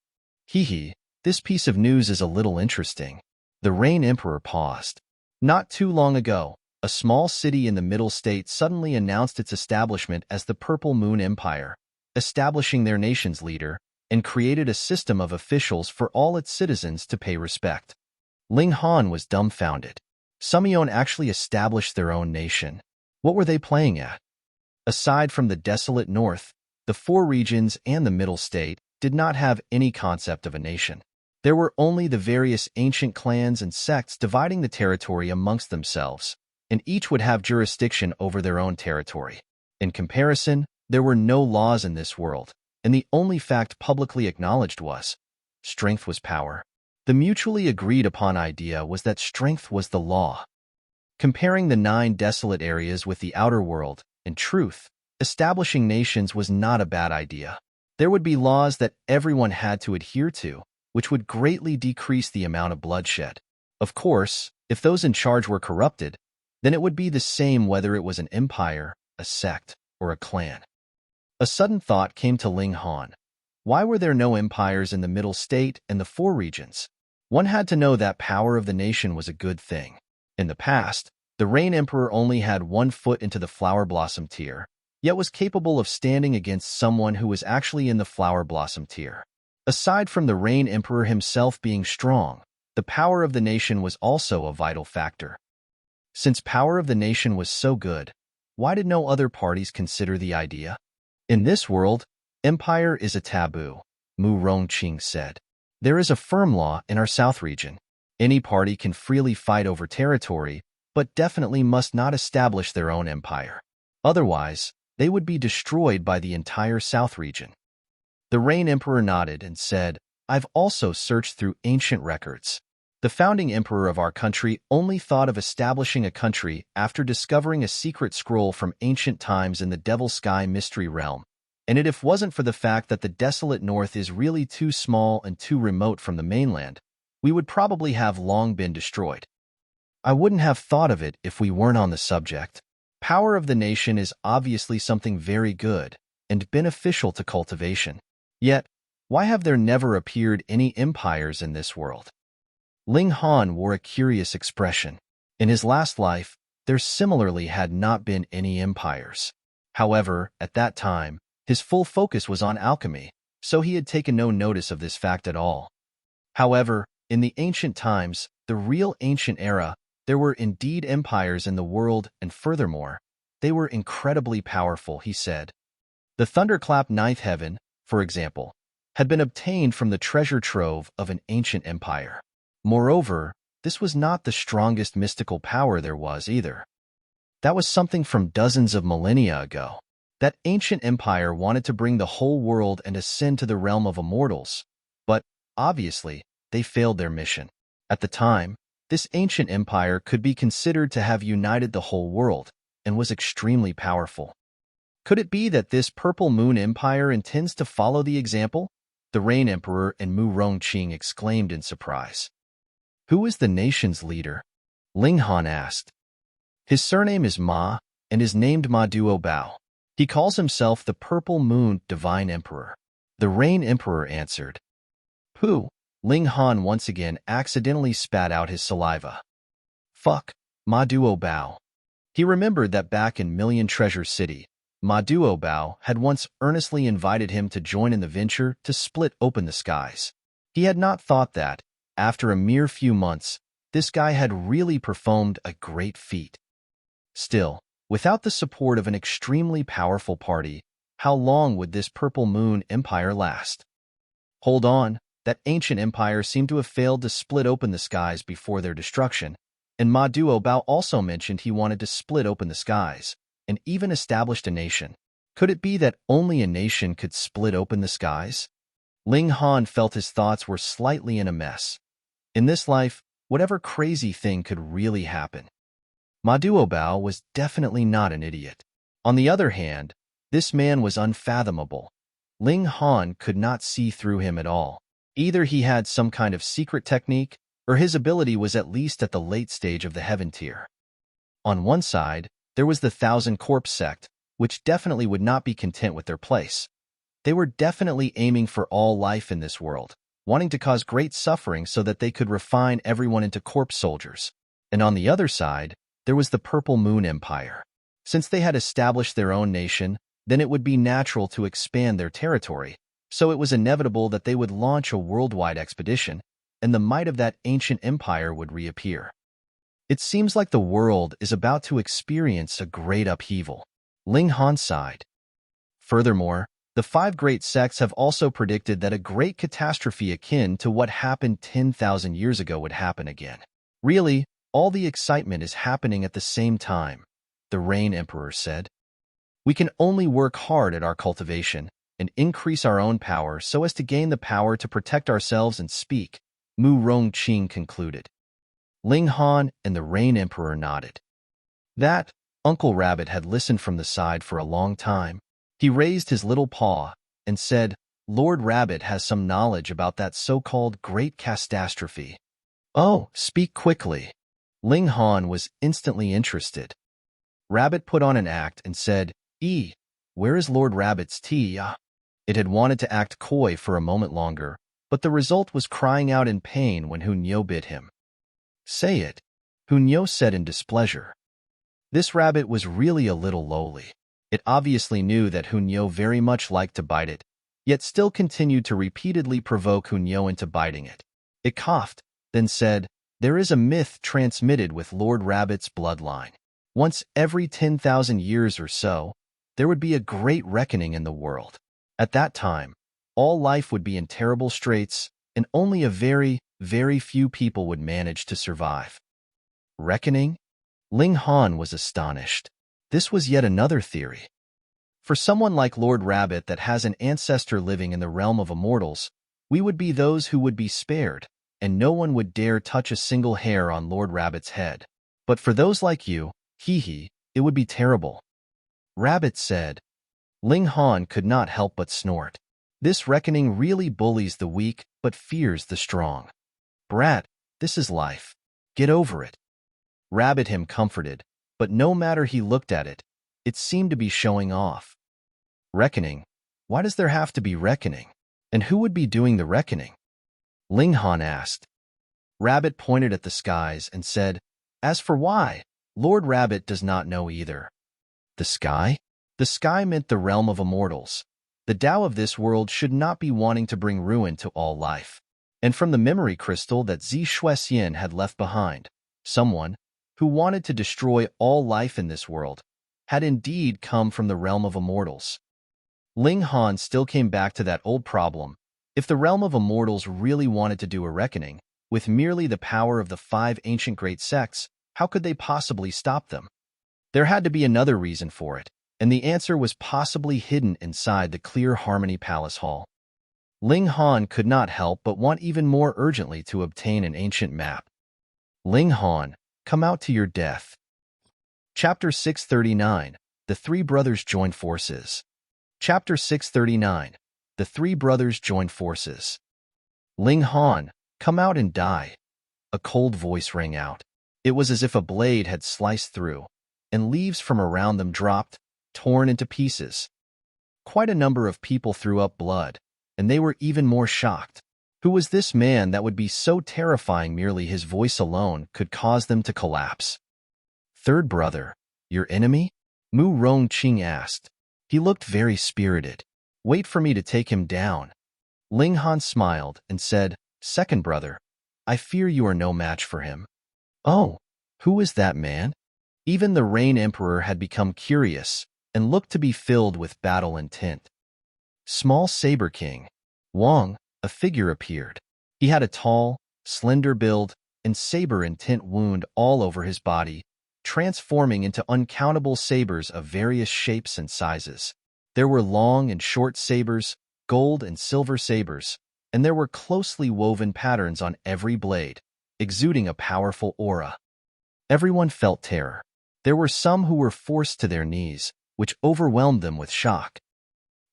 "Hee. This piece of news is a little interesting." The Rain Emperor paused. Not too long ago, a small city in the Middle State suddenly announced its establishment as the Purple Moon Empire, establishing their nation's leader, and created a system of officials for all its citizens to pay respect. Ling Han was dumbfounded. Sumyon actually established their own nation. What were they playing at? Aside from the desolate north, the 4 regions and the Middle State did not have any concept of a nation. There were only the various ancient clans and sects dividing the territory amongst themselves, and each would have jurisdiction over their own territory. In comparison, there were no laws in this world, and the only fact publicly acknowledged was, strength was power. The mutually agreed upon idea was that strength was the law. Comparing the 9 desolate areas with the outer world, in truth, establishing nations was not a bad idea. There would be laws that everyone had to adhere to, which would greatly decrease the amount of bloodshed. Of course, if those in charge were corrupted, then it would be the same whether it was an empire, a sect, or a clan. A sudden thought came to Ling Han. Why were there no empires in the Middle State and the 4 regions? One had to know that power of the nation was a good thing. In the past, the Rain Emperor only had 1 foot into the Flower Blossom tier, yet was capable of standing against someone who was actually in the Flower Blossom tier. Aside from the Rain Emperor himself being strong, the power of the nation was also a vital factor. Since power of the nation was so good, why did no other parties consider the idea? In this world, empire is a taboo, Mu Rongqing said. There is a firm law in our south region. Any party can freely fight over territory, but definitely must not establish their own empire. Otherwise, they would be destroyed by the entire south region. The Rain Emperor nodded and said, I've also searched through ancient records. The founding emperor of our country only thought of establishing a country after discovering a secret scroll from ancient times in the Devil Sky mystery realm. And if it wasn't for the fact that the desolate north is really too small and too remote from the mainland, we would probably have long been destroyed. I wouldn't have thought of it if we weren't on the subject. Power of the nation is obviously something very good and beneficial to cultivation. Yet, why have there never appeared any empires in this world? Ling Han wore a curious expression. In his last life, there similarly had not been any empires. However, at that time, his full focus was on alchemy, so he had taken no notice of this fact at all. However, in the ancient times, the real ancient era, there were indeed empires in the world, and furthermore, they were incredibly powerful, he said. The thunderclap ninth heaven, for example, had been obtained from the treasure trove of an ancient empire. Moreover, this was not the strongest mystical power there was either. That was something from dozens of millennia ago. That ancient empire wanted to bring the whole world and ascend to the realm of immortals, but, obviously, they failed their mission. At the time, this ancient empire could be considered to have united the whole world and was extremely powerful. Could it be that this Purple Moon Empire intends to follow the example? The Rain Emperor and Mu Rongqing exclaimed in surprise. Who is the nation's leader? Ling Han asked. His surname is Ma, and is named Ma Duo Bao. He calls himself the Purple Moon Divine Emperor. The Rain Emperor answered. Pooh! Ling Han once again accidentally spat out his saliva. Fuck, Ma Duo Bao. He remembered that back in Million Treasure City, Ma Duo Bao had once earnestly invited him to join in the venture to split open the skies. He had not thought that, after a mere few months, this guy had really performed a great feat. Still, without the support of an extremely powerful party, how long would this Purple Moon Empire last? Hold on, that ancient empire seemed to have failed to split open the skies before their destruction, and Ma Duo Bao also mentioned he wanted to split open the skies, and even established a nation. Could it be that only a nation could split open the skies? Ling Han felt his thoughts were slightly in a mess. In this life, whatever crazy thing could really happen. Ma Duo Bao was definitely not an idiot. On the other hand, this man was unfathomable. Ling Han could not see through him at all. Either he had some kind of secret technique, or his ability was at least at the late stage of the heaven tier. On one side, there was the Thousand Corpse sect, which definitely would not be content with their place. They were definitely aiming for all life in this world, wanting to cause great suffering so that they could refine everyone into corpse soldiers. And on the other side, there was the Purple Moon Empire. Since they had established their own nation, then it would be natural to expand their territory, so it was inevitable that they would launch a worldwide expedition, and the might of that ancient empire would reappear. It seems like the world is about to experience a great upheaval. Ling Han sighed. Furthermore, the 5 great sects have also predicted that a great catastrophe akin to what happened 10,000 years ago would happen again. Really, all the excitement is happening at the same time, the Rain Emperor said. We can only work hard at our cultivation and increase our own power so as to gain the power to protect ourselves and speak, Mu Rongqing concluded. Ling Han and the Rain Emperor nodded. That, Uncle Rabbit had listened from the side for a long time. He raised his little paw and said, Lord Rabbit has some knowledge about that so-called great catastrophe. Oh, speak quickly. Ling Han was instantly interested. Rabbit put on an act and said, where is Lord Rabbit's tea? It had wanted to act coy for a moment longer, but the result was crying out in pain when Hunyo bit him. Say it, Hunyo said in displeasure. This rabbit was really a little lowly. It obviously knew that Hunyo very much liked to bite it, yet still continued to repeatedly provoke Hunyo into biting it. It coughed, then said, There is a myth transmitted with Lord Rabbit's bloodline. Once every 10,000 years or so, there would be a great reckoning in the world. At that time, all life would be in terrible straits, and only a very, very few people would manage to survive. Reckoning? Ling Han was astonished. This was yet another theory. For someone like Lord Rabbit that has an ancestor living in the realm of immortals, we would be those who would be spared, and no one would dare touch a single hair on Lord Rabbit's head. But for those like you, hee, it would be terrible. Rabbit said. Ling Han could not help but snort. This reckoning really bullies the weak, but fears the strong. Brat, this is life. Get over it. Rabbit him comforted, but no matter he looked at it, it seemed to be showing off. Reckoning? Why does there have to be reckoning? And who would be doing the reckoning? Ling Han asked. Rabbit pointed at the skies and said, As for why, Lord Rabbit does not know either. The sky? The sky meant the realm of immortals. The Tao of this world should not be wanting to bring ruin to all life. And from the memory crystal that Ximen had left behind, someone, who wanted to destroy all life in this world, had indeed come from the realm of immortals. Ling Han still came back to that old problem. If the realm of immortals really wanted to do a reckoning, with merely the power of the 5 ancient great sects, how could they possibly stop them? There had to be another reason for it, and the answer was possibly hidden inside the Clear Harmony Palace Hall. Ling Han could not help but want even more urgently to obtain an ancient map. Ling Han, come out to your death. Chapter 639, The Three Brothers Join Forces. Chapter 639, The Three Brothers Join Forces. Ling Han, come out and die. A cold voice rang out. It was as if a blade had sliced through, and leaves from around them dropped, torn into pieces. Quite a number of people threw up blood, and they were even more shocked. Who was this man that would be so terrifying merely his voice alone could cause them to collapse? Third brother, your enemy? Mu Rongqing asked. He looked very spirited. Wait for me to take him down. Ling Han smiled and said, Second brother, I fear you are no match for him. Oh, who is that man? Even the Rain Emperor had become curious and looked to be filled with battle intent. Small Saber King, Wang, a figure appeared. He had a tall, slender build and saber-intent wound all over his body, transforming into uncountable sabers of various shapes and sizes. There were long and short sabers, gold and silver sabers, and there were closely woven patterns on every blade, exuding a powerful aura. Everyone felt terror. There were some who were forced to their knees, which overwhelmed them with shock.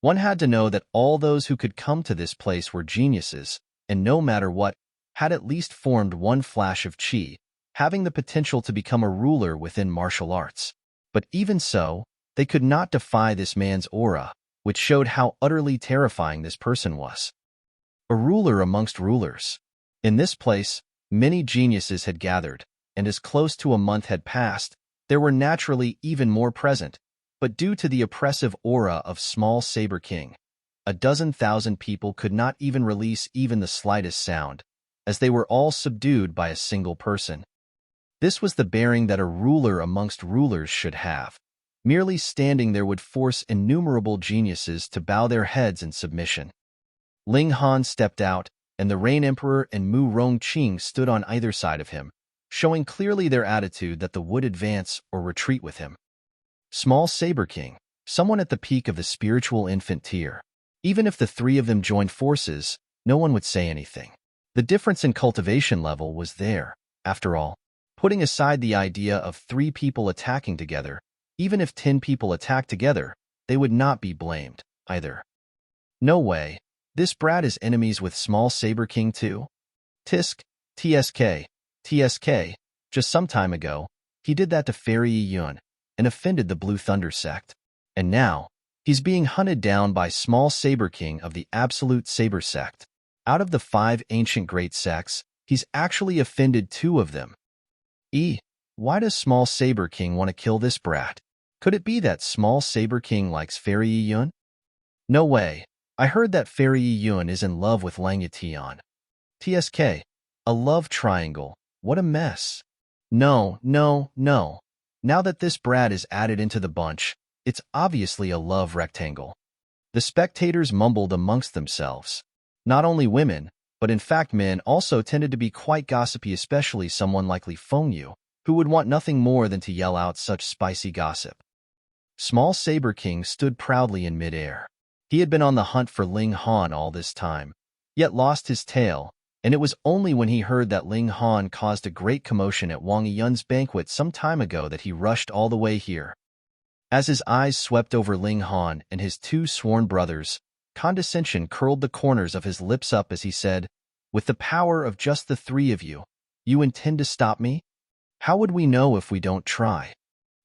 One had to know that all those who could come to this place were geniuses, and no matter what, had at least formed one flash of qi, having the potential to become a ruler within martial arts. But even so, they could not defy this man's aura, which showed how utterly terrifying this person was. A ruler amongst rulers. In this place, many geniuses had gathered, and as close to a month had passed, there were naturally even more present, but due to the oppressive aura of Small Saber King, a dozen thousand people could not even release even the slightest sound, as they were all subdued by a single person. This was the bearing that a ruler amongst rulers should have. Merely standing there would force innumerable geniuses to bow their heads in submission. Ling Han stepped out, and the Rain Emperor and Mu Rongqing stood on either side of him, showing clearly their attitude that they would advance or retreat with him. Small Saber King, someone at the peak of the spiritual infant tier. Even if the three of them joined forces, no one would say anything. The difference in cultivation level was there, after all. Putting aside the idea of 3 people attacking together, even if 10 people attacked together, they would not be blamed, either. No way. This brat is enemies with Small Saber King too? Tisk, TSK. Just some time ago, he did that to Fairy Yuan, and offended the Blue Thunder sect. And now, he's being hunted down by Small Saber King of the Absolute Saber sect. Out of the 5 ancient great sects, he's actually offended 2 of them. Why does Small Saber King want to kill this brat? Could it be that Small Saber King likes Fairy Yuan? No way. I heard that Fairy Yuan is in love with Lang Yatian. TSK. A love triangle. What a mess. No. Now that this brat is added into the bunch, it's obviously a love rectangle. The spectators mumbled amongst themselves. Not only women, but in fact men also tended to be quite gossipy, especially someone like Li Fengyu, who would want nothing more than to yell out such spicy gossip. Small Saber King stood proudly in midair. He had been on the hunt for Ling Han all this time, yet lost his tail, and it was only when he heard that Ling Han caused a great commotion at Wang Yun's banquet some time ago that he rushed all the way here. As his eyes swept over Ling Han and his two sworn brothers, condescension curled the corners of his lips up as he said, "With the power of just the three of you, you intend to stop me? How would we know if we don't try?"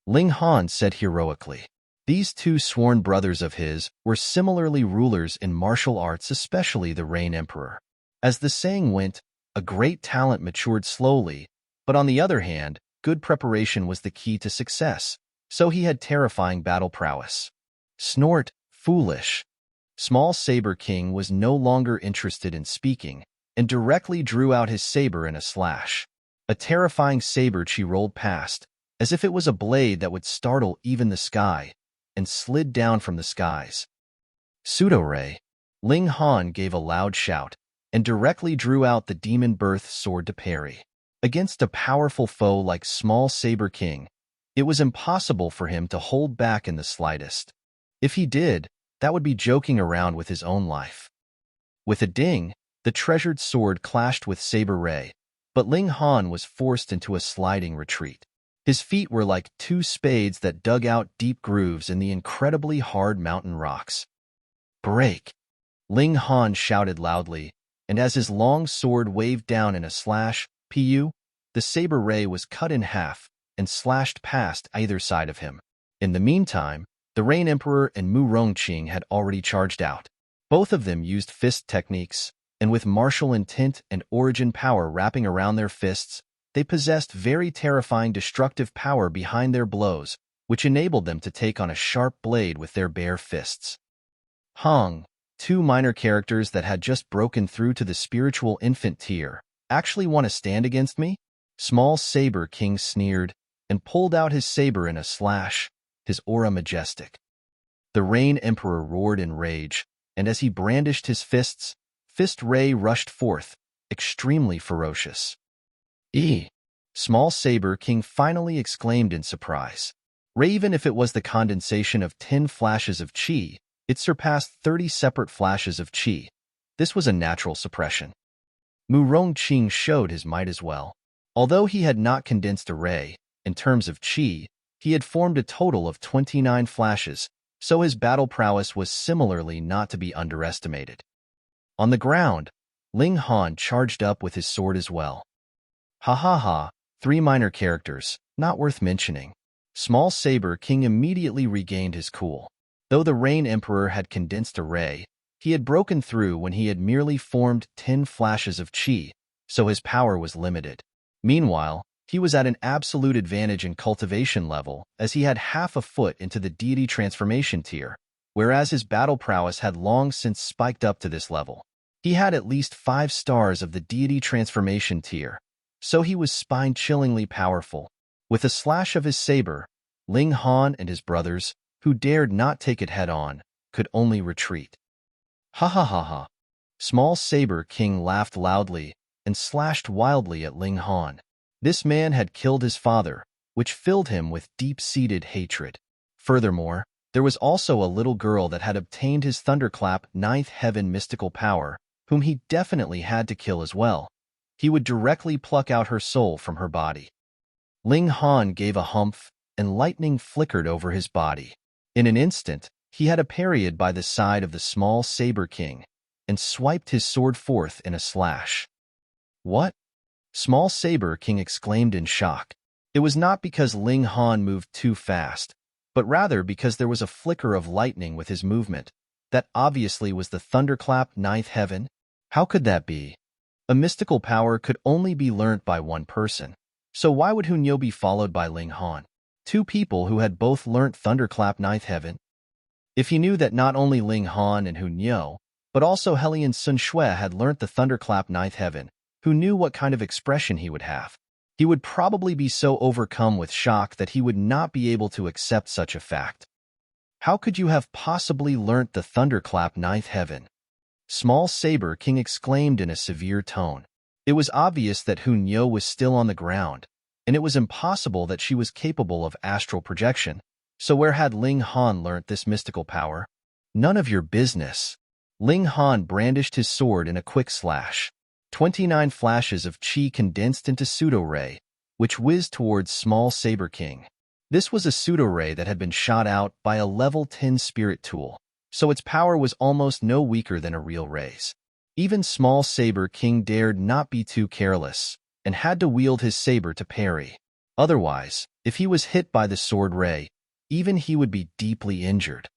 Ling Han said heroically. These two sworn brothers of his were similarly rulers in martial arts, especially the Rain Emperor. As the saying went, a great talent matured slowly, but on the other hand, good preparation was the key to success, so he had terrifying battle prowess. Snort, foolish. Small Saber King was no longer interested in speaking, and directly drew out his saber in a slash. A terrifying saber chi rolled past, as if it was a blade that would startle even the sky, and slid down from the skies. Pseudo-ray. Ling Han gave a loud shout, and directly drew out the demon birth sword to parry. Against a powerful foe like Small Saber King, it was impossible for him to hold back in the slightest. If he did, that would be joking around with his own life. With a ding, the treasured sword clashed with Saber Ray, but Ling Han was forced into a sliding retreat. His feet were like two spades that dug out deep grooves in the incredibly hard mountain rocks. Break! Ling Han shouted loudly, and as his long sword waved down in a slash, pu, the saber ray was cut in half and slashed past either side of him. In the meantime, the Rain Emperor and Mu Rongqing had already charged out. Both of them used fist techniques, and with martial intent and origin power wrapping around their fists, they possessed very terrifying destructive power behind their blows, which enabled them to take on a sharp blade with their bare fists. Hong, two minor characters that had just broken through to the spiritual infant tier, actually want to stand against me? Small Saber King sneered, and pulled out his saber in a slash, his aura majestic. The Rain Emperor roared in rage, and as he brandished his fists, Fist Ray rushed forth, extremely ferocious. Small Saber King finally exclaimed in surprise. Even if it was the condensation of 10 flashes of chi, it surpassed 30 separate flashes of chi. This was a natural suppression. Mu Rongqing showed his might as well. Although he had not condensed a ray, in terms of chi, he had formed a total of 29 flashes, so his battle prowess was similarly not to be underestimated. On the ground, Ling Han charged up with his sword as well. Ha ha ha, 3 minor characters, not worth mentioning. Small Saber King immediately regained his cool. Though the Rain Emperor had condensed a ray, he had broken through when he had merely formed 10 flashes of chi, so his power was limited. Meanwhile, he was at an absolute advantage in cultivation level, as he had half a foot into the deity transformation tier, whereas his battle prowess had long since spiked up to this level. He had at least 5 stars of the deity transformation tier, so he was spine-chillingly powerful. With a slash of his saber, Ling Han and his brothers, who dared not take it head-on, could only retreat. Ha ha ha ha. Small Saber King laughed loudly and slashed wildly at Ling Han. This man had killed his father, which filled him with deep-seated hatred. Furthermore, there was also a little girl that had obtained his thunderclap 9th heaven mystical power, whom he definitely had to kill as well. He would directly pluck out her soul from her body. Ling Han gave a humph, and lightning flickered over his body. In an instant, he had a period by the side of the Small Saber King, and swiped his sword forth in a slash. What? Small Saber King exclaimed in shock. It was not because Ling Han moved too fast, but rather because there was a flicker of lightning with his movement. That obviously was the thunderclap 9th heaven. How could that be? A mystical power could only be learnt by one person, so why would Hunyo be followed by Ling Han? 2 people who had both learnt thunderclap 9th heaven? If he knew that not only Ling Han and Hunyo, but also Hellion Sun Shui had learnt the thunderclap 9th heaven, who knew what kind of expression he would have? He would probably be so overcome with shock that he would not be able to accept such a fact. How could you have possibly learnt the thunderclap 9th heaven? Small Saber King exclaimed in a severe tone. It was obvious that Hunyo was still on the ground, and it was impossible that she was capable of astral projection, So where had Ling Han learnt this mystical power? None of your business. Ling Han brandished his sword in a quick slash. 29 flashes of chi condensed into pseudo-ray, which whizzed towards small Saber King. This was a pseudo-ray that had been shot out by a level 10 spirit tool, so its power was almost no weaker than a real ray's. Even small Saber King dared not be too careless, and had to wield his saber to parry. Otherwise, if he was hit by the sword ray, even he would be deeply injured.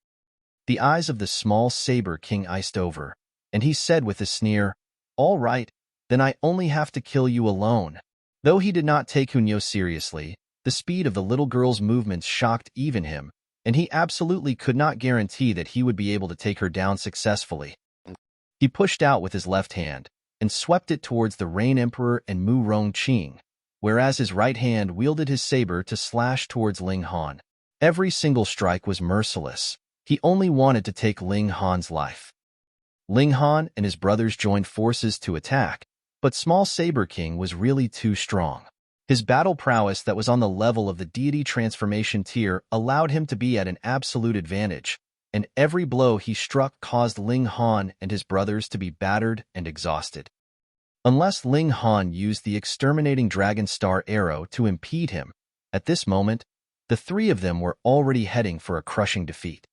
The eyes of the small Saber King iced over, and he said with a sneer, "All right, then I only have to kill you alone." Though he did not take Hunyo seriously, the speed of the little girl's movements shocked even him, and he absolutely could not guarantee that he would be able to take her down successfully. He pushed out with his left hand and swept it towards the Rain Emperor and Mu Rongqing, whereas his right hand wielded his saber to slash towards Ling Han. Every single strike was merciless. He only wanted to take Ling Han's life. Ling Han and his brothers joined forces to attack, but small Saber King was really too strong. His battle prowess that was on the level of the deity transformation tier allowed him to be at an absolute advantage, and every blow he struck caused Ling Han and his brothers to be battered and exhausted. Unless Ling Han used the exterminating Dragon Star arrow to impede him, at this moment, the three of them were already heading for a crushing defeat.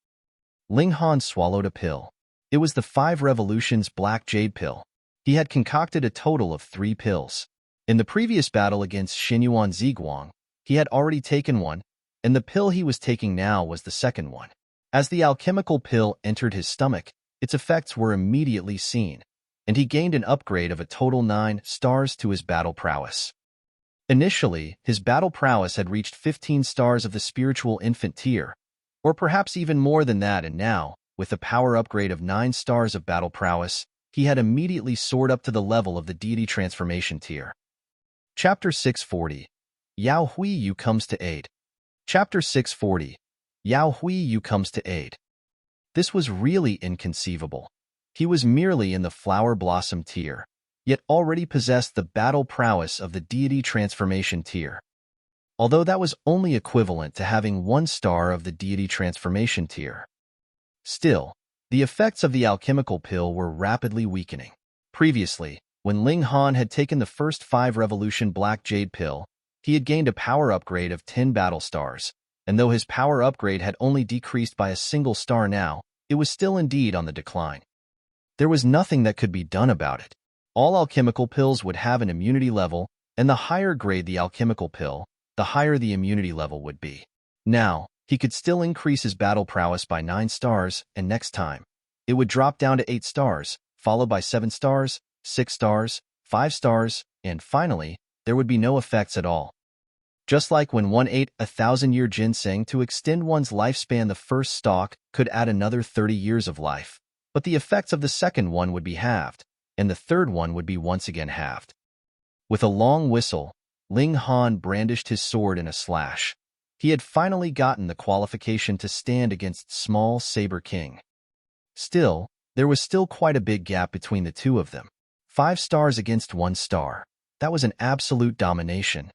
Ling Han swallowed a pill. It was the 5 Revolutions Black Jade pill. He had concocted a total of 3 pills. In the previous battle against Xinyuan Ziguang, he had already taken one, and the pill he was taking now was the second one. As the alchemical pill entered his stomach, its effects were immediately seen, and he gained an upgrade of a total 9 stars to his battle prowess. Initially, his battle prowess had reached 15 stars of the spiritual infant tier, or perhaps even more than that, and now, with the power upgrade of 9 stars of battle prowess, he had immediately soared up to the level of the deity transformation tier. Chapter 640. Yao Hui Yue Comes to Aid. Chapter 640. Yao Hui Yue Comes to Aid. This was really inconceivable. He was merely in the flower blossom tier, yet already possessed the battle prowess of the deity transformation tier. Although that was only equivalent to having 1 star of the deity transformation tier. Still, the effects of the alchemical pill were rapidly weakening. Previously, when Ling Han had taken the first 5 Revolution Black Jade pill, he had gained a power upgrade of 10 battle stars, and though his power upgrade had only decreased by a single star now, it was still indeed on the decline. There was nothing that could be done about it. All alchemical pills would have an immunity level, and the higher grade the alchemical pill, the higher the immunity level would be. Now, he could still increase his battle prowess by 9 stars, and next time, it would drop down to 8 stars, followed by 7 stars, 6 stars, 5 stars, and finally, there would be no effects at all. Just like when one ate 1,000-year ginseng to extend one's lifespan, the first stalk could add another 30 years of life, but the effects of the second one would be halved, and the third one would be once again halved. With a long whistle, Ling Han brandished his sword in a slash. He had finally gotten the qualification to stand against small Saber King. Still, there was still quite a big gap between the two of them. 5 stars against 1 star. That was an absolute domination.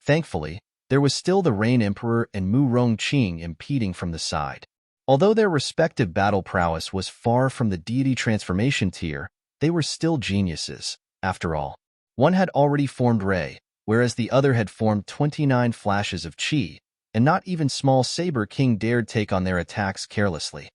Thankfully, there was still the Rain Emperor and Mu Rongqing impeding from the side. Although their respective battle prowess was far from the deity transformation tier, they were still geniuses, after all. One had already formed Ray, whereas the other had formed 29 flashes of Qi, and not even small Saber King dared take on their attacks carelessly.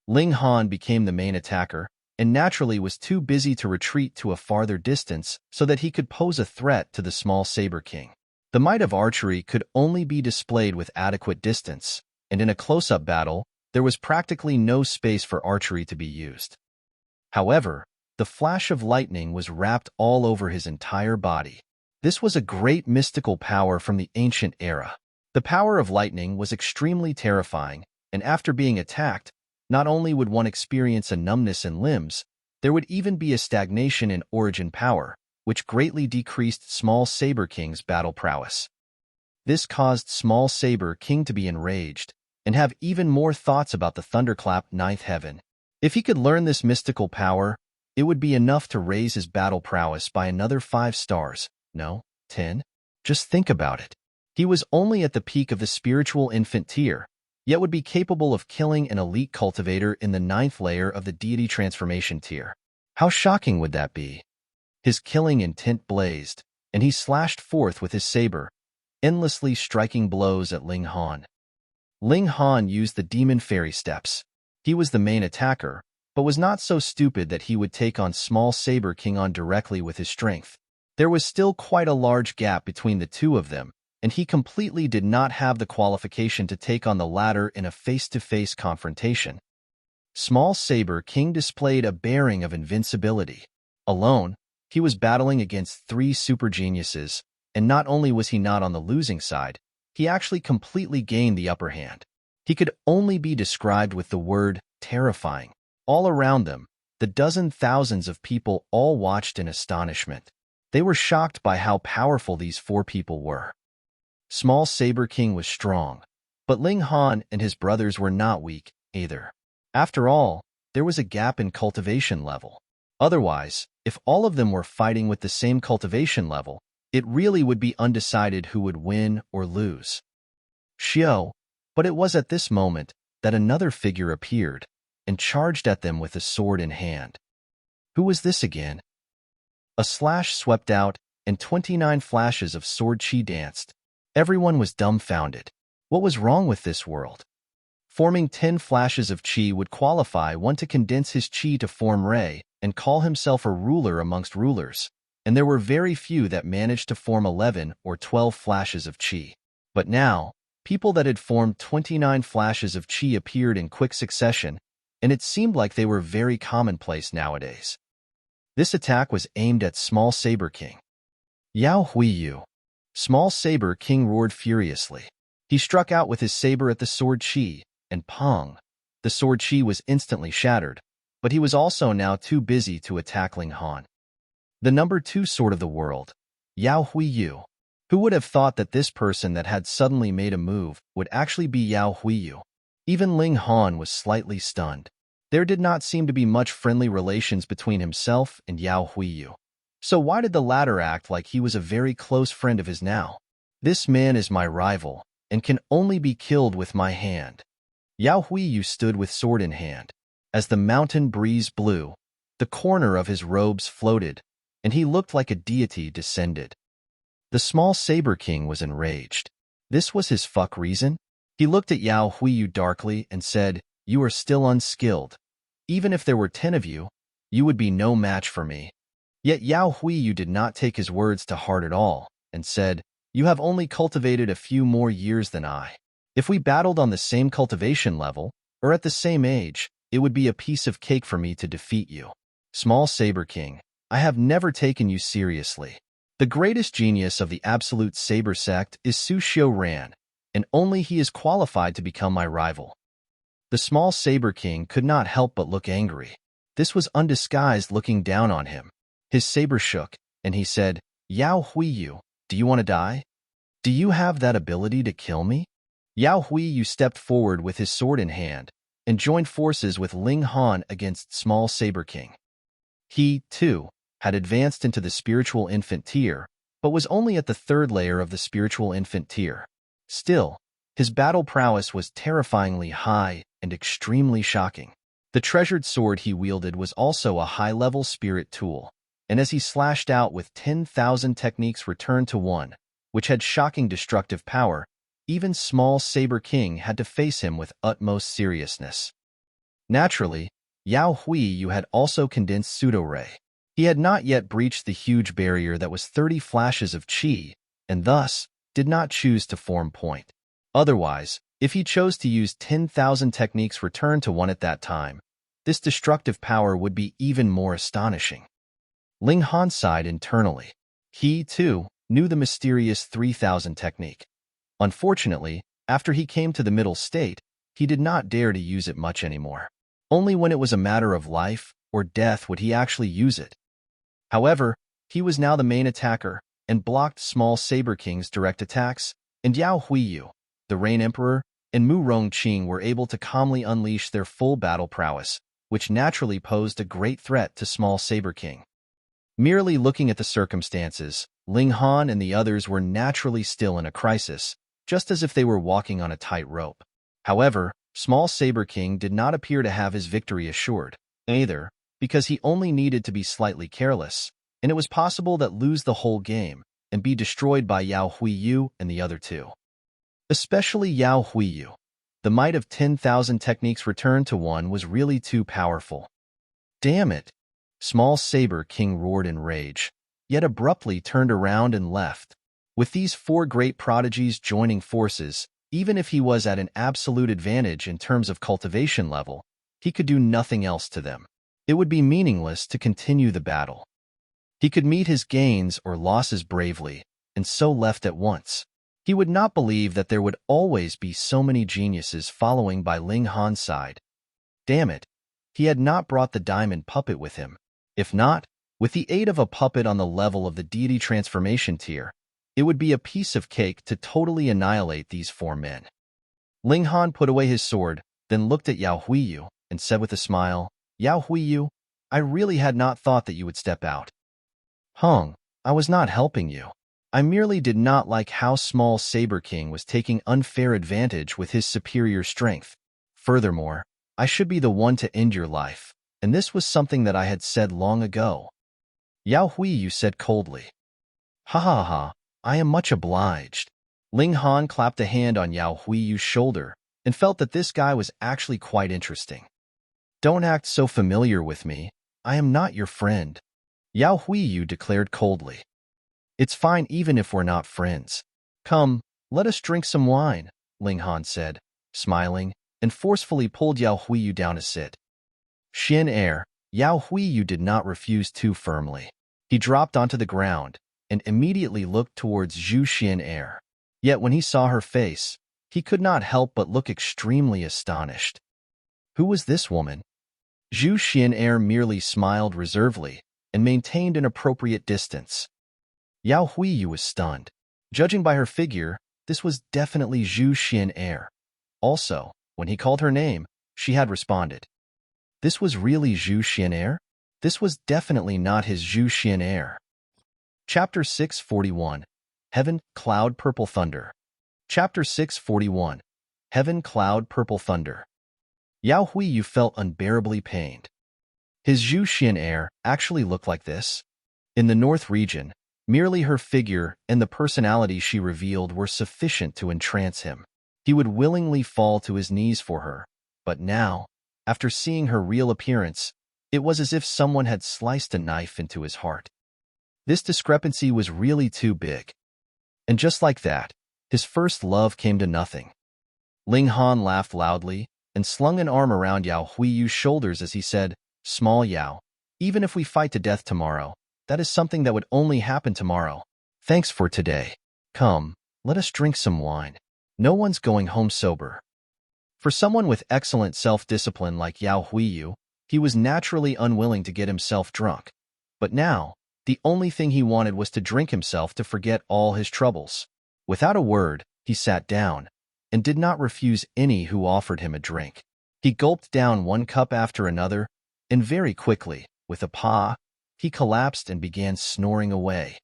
Ling Han became the main attacker, and naturally was too busy to retreat to a farther distance so that he could pose a threat to the small Saber King. The might of archery could only be displayed with adequate distance, and in a close-up battle, there was practically no space for archery to be used. However, the flash of lightning was wrapped all over his entire body. This was a great mystical power from the ancient era. The power of lightning was extremely terrifying, and after being attacked, not only would one experience a numbness in limbs, there would even be a stagnation in origin power, which greatly decreased small Saber King's battle prowess. This caused small Saber King to be enraged, and have even more thoughts about the thunderclap 9th heaven. If he could learn this mystical power, it would be enough to raise his battle prowess by another 5 stars, no, 10? Just think about it. He was only at the peak of the spiritual infant tier, yet would be capable of killing an elite cultivator in the 9th layer of the deity transformation tier. How shocking would that be? His killing intent blazed, and he slashed forth with his saber, endlessly striking blows at Ling Han. Ling Han used the demon fairy steps. He was the main attacker, but was not so stupid that he would take on Small Saber King on directly with his strength. There was still quite a large gap between the two of them, and he completely did not have the qualification to take on the latter in a face-to-face confrontation. Small Saber King displayed a bearing of invincibility. Alone, he was battling against 3 super geniuses, and not only was he not on the losing side, he actually completely gained the upper hand. He could only be described with the word terrifying. All around them, the dozen thousands of people all watched in astonishment. They were shocked by how powerful these 4 people were. Small Saber King was strong, but Ling Han and his brothers were not weak either. After all, there was a gap in cultivation level. Otherwise, if all of them were fighting with the same cultivation level, it really would be undecided who would win or lose. Xiao, but it was at this moment that another figure appeared and charged at them with a sword in hand. Who was this again? A slash swept out, and 29 flashes of sword chi danced. Everyone was dumbfounded. What was wrong with this world? Forming 10 flashes of chi would qualify one to condense his chi to form Ray and call himself a ruler amongst rulers, and there were very few that managed to form 11 or 12 flashes of chi. But now, people that had formed 29 flashes of chi appeared in quick succession, and it seemed like they were very commonplace nowadays. This attack was aimed at Small Saber King. Yao Hui Yue. Small Saber King roared furiously. He struck out with his saber at the sword chi, and pong! The sword chi was instantly shattered, but he was also now too busy to attack Ling Han. The number 2 sword of the world, Yao Hui Yue. Who would have thought that this person that had suddenly made a move would actually be Yao Hui Yue? Even Ling Han was slightly stunned. There did not seem to be much friendly relations between himself and Yao Hui Yue. So why did the latter act like he was a very close friend of his now? This man is my rival, and can only be killed with my hand. Yao Hui Yue stood with sword in hand. As the mountain breeze blew, the corner of his robes floated, and he looked like a deity descended. The Small Saber King was enraged. This was his fuck reason? He looked at Yao Hui Yue darkly and said, "You are still unskilled. Even if there were 10 of you, you would be no match for me." Yet Yao Hui Yue did not take his words to heart at all, and said, "You have only cultivated a few more years than I. If we battled on the same cultivation level, or at the same age, it would be a piece of cake for me to defeat you. Small Saber King, I have never taken you seriously. The greatest genius of the Absolute Saber sect is Su Xiu, and only he is qualified to become my rival." The Small Saber King could not help but look angry. This was undisguised looking down on him. His saber shook, and he said, "Yao Hui Yue, do you want to die? Do you have that ability to kill me?" Yao Hui Yue stepped forward with his sword in hand, and joined forces with Ling Han against Small Saber King. He, too, had advanced into the spiritual infant tier, but was only at the 3rd layer of the spiritual infant tier. Still, his battle prowess was terrifyingly high and extremely shocking. The treasured sword he wielded was also a high-level spirit tool, and as he slashed out with 10,000 techniques returned to 1, which had shocking destructive power, even Small Saber King had to face him with utmost seriousness. Naturally, Yao Hui Yue had also condensed pseudo-ray. He had not yet breached the huge barrier that was 30 flashes of chi, and thus did not choose to form point. Otherwise, if he chose to use 10,000 techniques returned to 1 at that time, this destructive power would be even more astonishing. Ling Han sighed internally. He, too, knew the mysterious 3,000 technique. Unfortunately, after he came to the middle state, he did not dare to use it much anymore. Only when it was a matter of life or death would he actually use it. However, he was now the main attacker and blocked Small Saber King's direct attacks, and Yao Hui Yue, the Rain Emperor, and Mu Rongqing were able to calmly unleash their full battle prowess, which naturally posed a great threat to Small Saber King. Merely looking at the circumstances, Ling Han and the others were naturally still in a crisis, just as if they were walking on a tight rope. However, Small Saber King did not appear to have his victory assured, either, because he only needed to be slightly careless, and it was possible that lose the whole game and be destroyed by Yao Hui Yue and the other two. Especially Yao Hui Yue. The might of 10,000 techniques returned to one was really too powerful. Damn it! Small Saber King roared in rage, yet abruptly turned around and left. With these four great prodigies joining forces, even if he was at an absolute advantage in terms of cultivation level, he could do nothing else to them. It would be meaningless to continue the battle. He could meet his gains or losses bravely, and so left at once. He would not believe that there would always be so many geniuses following by Ling Han's side. Damn it, he had not brought the diamond puppet with him. If not, with the aid of a puppet on the level of the deity transformation tier, it would be a piece of cake to totally annihilate these four men. Ling Han put away his sword, then looked at Yao Hui Yue and said with a smile, "Yao Hui Yue, I really had not thought that you would step out." "Hung, I was not helping you. I merely did not like how Small Saber King was taking unfair advantage with his superior strength. Furthermore, I should be the one to end your life, and this was something that I had said long ago." Yao Hui Yue said coldly. "Ha ha ha, I am much obliged." Ling Han clapped a hand on Yao Hui Yue's shoulder and felt that this guy was actually quite interesting. "Don't act so familiar with me. I am not your friend," Yao Hui Yue declared coldly. "It's fine even if we're not friends. Come, let us drink some wine," Ling Han said, smiling, and forcefully pulled Yao Hui Yue down to sit. Shen air, Yao Hui Yue did not refuse too firmly. He dropped onto the ground and immediately looked towards Zhu Xian air. Yet when he saw her face, he could not help but look extremely astonished. Who was this woman? Zhu Xian air merely smiled reservedly and maintained an appropriate distance. Yao Hui Yue was stunned. Judging by her figure, this was definitely Zhu Xian air. Also, when he called her name, she had responded. This was really Zhu Xian air? This was definitely not his Zhu Xian air. Chapter 641. Heaven, Cloud, Purple Thunder. Chapter 641. Heaven, Cloud, Purple Thunder. Yao Hui Yue felt unbearably pained. His Zhu Xian air actually looked like this. In the north region, merely her figure and the personality she revealed were sufficient to entrance him. He would willingly fall to his knees for her, but now, after seeing her real appearance, it was as if someone had sliced a knife into his heart. This discrepancy was really too big. And just like that, his first love came to nothing. Ling Han laughed loudly and slung an arm around Yao Hui Yue's shoulders as he said, "Small Yao, even if we fight to death tomorrow, that is something that would only happen tomorrow. Thanks for today. Come, let us drink some wine. No one's going home sober." For someone with excellent self-discipline like Yao Hui Yue, he was naturally unwilling to get himself drunk. But now, the only thing he wanted was to drink himself to forget all his troubles. Without a word, he sat down, and did not refuse any who offered him a drink. He gulped down one cup after another, and very quickly, with a pah, he collapsed and began snoring away.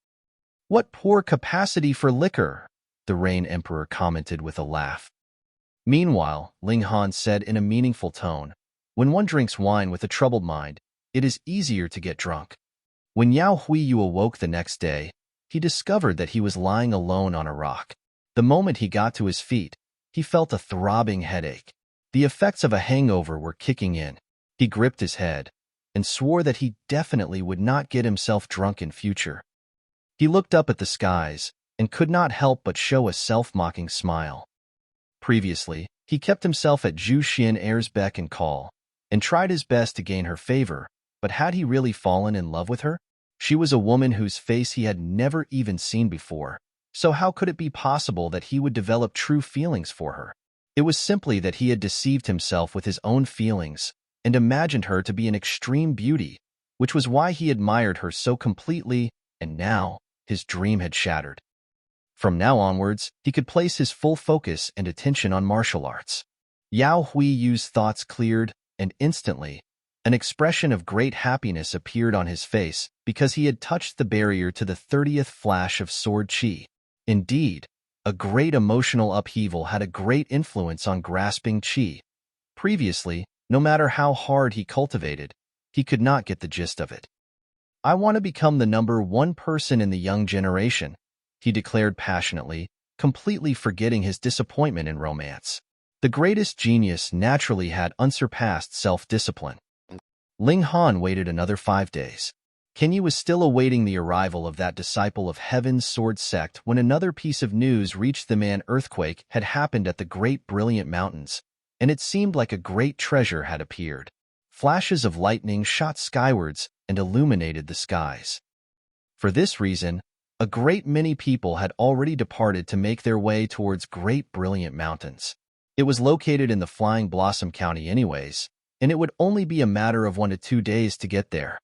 "What poor capacity for liquor," the Rain Emperor commented with a laugh. Meanwhile, Ling Han said in a meaningful tone, "When one drinks wine with a troubled mind, it is easier to get drunk." When Yao Hui Yue awoke the next day, he discovered that he was lying alone on a rock. The moment he got to his feet, he felt a throbbing headache. The effects of a hangover were kicking in. He gripped his head and swore that he definitely would not get himself drunk in future. He looked up at the skies and could not help but show a self-mocking smile. Previously, he kept himself at Zhu Xian air's beck and call and tried his best to gain her favor, but had he really fallen in love with her? She was a woman whose face he had never even seen before, so how could it be possible that he would develop true feelings for her? It was simply that he had deceived himself with his own feelings and imagined her to be an extreme beauty, which was why he admired her so completely, and now his dream had shattered. From now onwards, he could place his full focus and attention on martial arts. Yao Hui Yue's thoughts cleared, and instantly, an expression of great happiness appeared on his face because he had touched the barrier to the 30th flash of sword chi. Indeed, A great emotional upheaval had a great influence on grasping qi. Previously, no matter how hard he cultivated, he could not get the gist of it. "I want to become the #1 person in the young generation," he declared passionately, completely forgetting his disappointment in romance. The greatest genius naturally had unsurpassed self-discipline. Ling Han waited another 5 days. Kenya was still awaiting the arrival of that disciple of Heaven's Sword sect when another piece of news reached them. An earthquake had happened at the Great Brilliant Mountains, and it seemed like a great treasure had appeared. Flashes of lightning shot skywards and illuminated the skies. For this reason, a great many people had already departed to make their way towards Great Brilliant Mountains. It was located in the Flying Blossom County anyways, and it would only be a matter of 1 to 2 days to get there.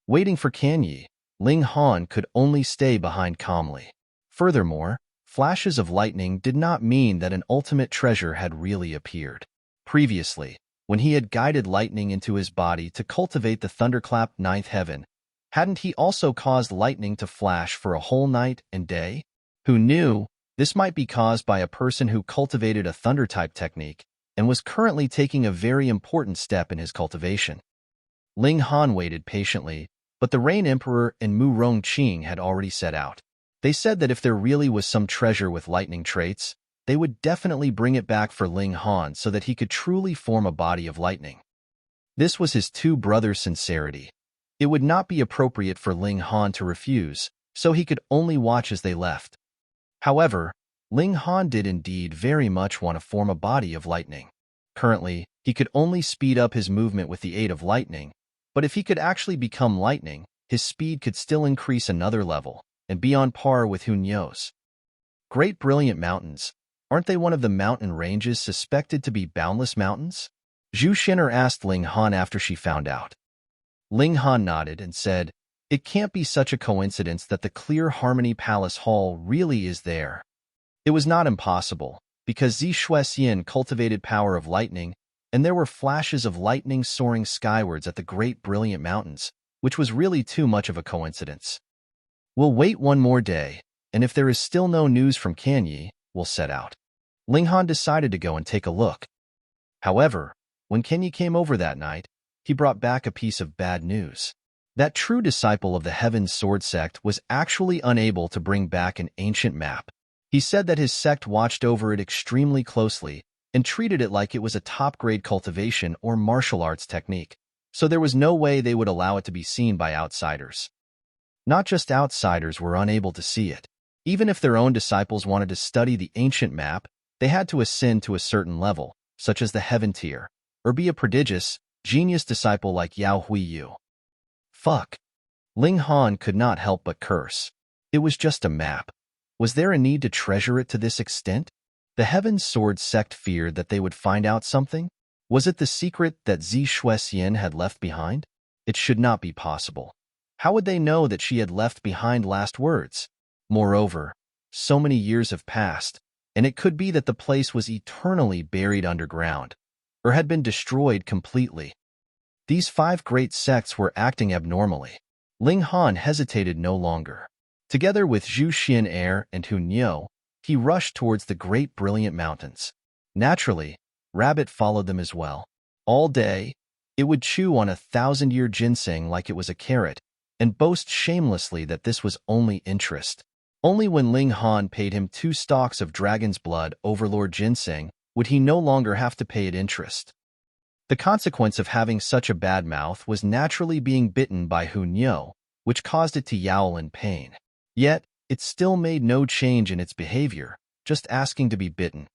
Waiting for Kanye, Ling Han could only stay behind calmly. Furthermore, flashes of lightning did not mean that an ultimate treasure had really appeared. Previously, when he had guided lightning into his body to cultivate the thunderclap 9th heaven, hadn't he also caused lightning to flash for a whole night and day? Who knew? This might be caused by a person who cultivated a thunder-type technique and was currently taking a very important step in his cultivation. Ling Han waited patiently, but the Rain Emperor and Mu Rongqing had already set out. They said that if there really was some treasure with lightning traits, they would definitely bring it back for Ling Han so that he could truly form a body of lightning. This was his two brothers' sincerity. It would not be appropriate for Ling Han to refuse, so he could only watch as they left. However, Ling Han did indeed very much want to form a body of lightning. Currently, he could only speed up his movement with the aid of lightning, but if he could actually become lightning, his speed could still increase another level and be on par with Hunyo's. Great Brilliant Mountains, aren't they one of the mountain ranges suspected to be boundless mountains? Zhu Shen'er asked Ling Han after she found out. Ling Han nodded and said, "It can't be such a coincidence that the Clear Harmony Palace Hall really is there." It was not impossible, because Zi Shuexian cultivated power of lightning, and there were flashes of lightning soaring skywards at the Great Brilliant Mountains, which was really too much of a coincidence. "We'll wait 1 more day, and if there is still no news from Kanye, we'll set out." Ling Han decided to go and take a look. However, when Kanye came over that night, he brought back a piece of bad news. That true disciple of the Heaven's Sword sect was actually unable to bring back an ancient map. He said that his sect watched over it extremely closely and treated it like it was a top-grade cultivation or martial arts technique, so there was no way they would allow it to be seen by outsiders. Not just outsiders were unable to see it. Even if their own disciples wanted to study the ancient map, they had to ascend to a certain level, such as the Heaven tier, or be a prodigious, genius disciple like Yao Hui Yue. Fuck. Ling Han could not help but curse. It was just a map. Was there a need to treasure it to this extent? The Heaven's Sword sect feared that they would find out something? Was it the secret that Zi Shuexian had left behind? It should not be possible. How would they know that she had left behind last words? Moreover, so many years have passed, and it could be that the place was eternally buried underground, or had been destroyed completely. These 5 great sects were acting abnormally. Ling Han hesitated no longer. Together with Zhu Xian'er and Hunyo, he rushed towards the Great Brilliant Mountains. Naturally, Rabbit followed them as well. All day, it would chew on a 1,000-year ginseng like it was a carrot, and boast shamelessly that this was only interest. Only when Ling Han paid him 2 stalks of dragon's blood overlord ginseng would he no longer have to pay it interest. The consequence of having such a bad mouth was naturally being bitten by Hunyo, which caused it to yowl in pain. Yet, it still made no change in its behavior, just asking to be bitten.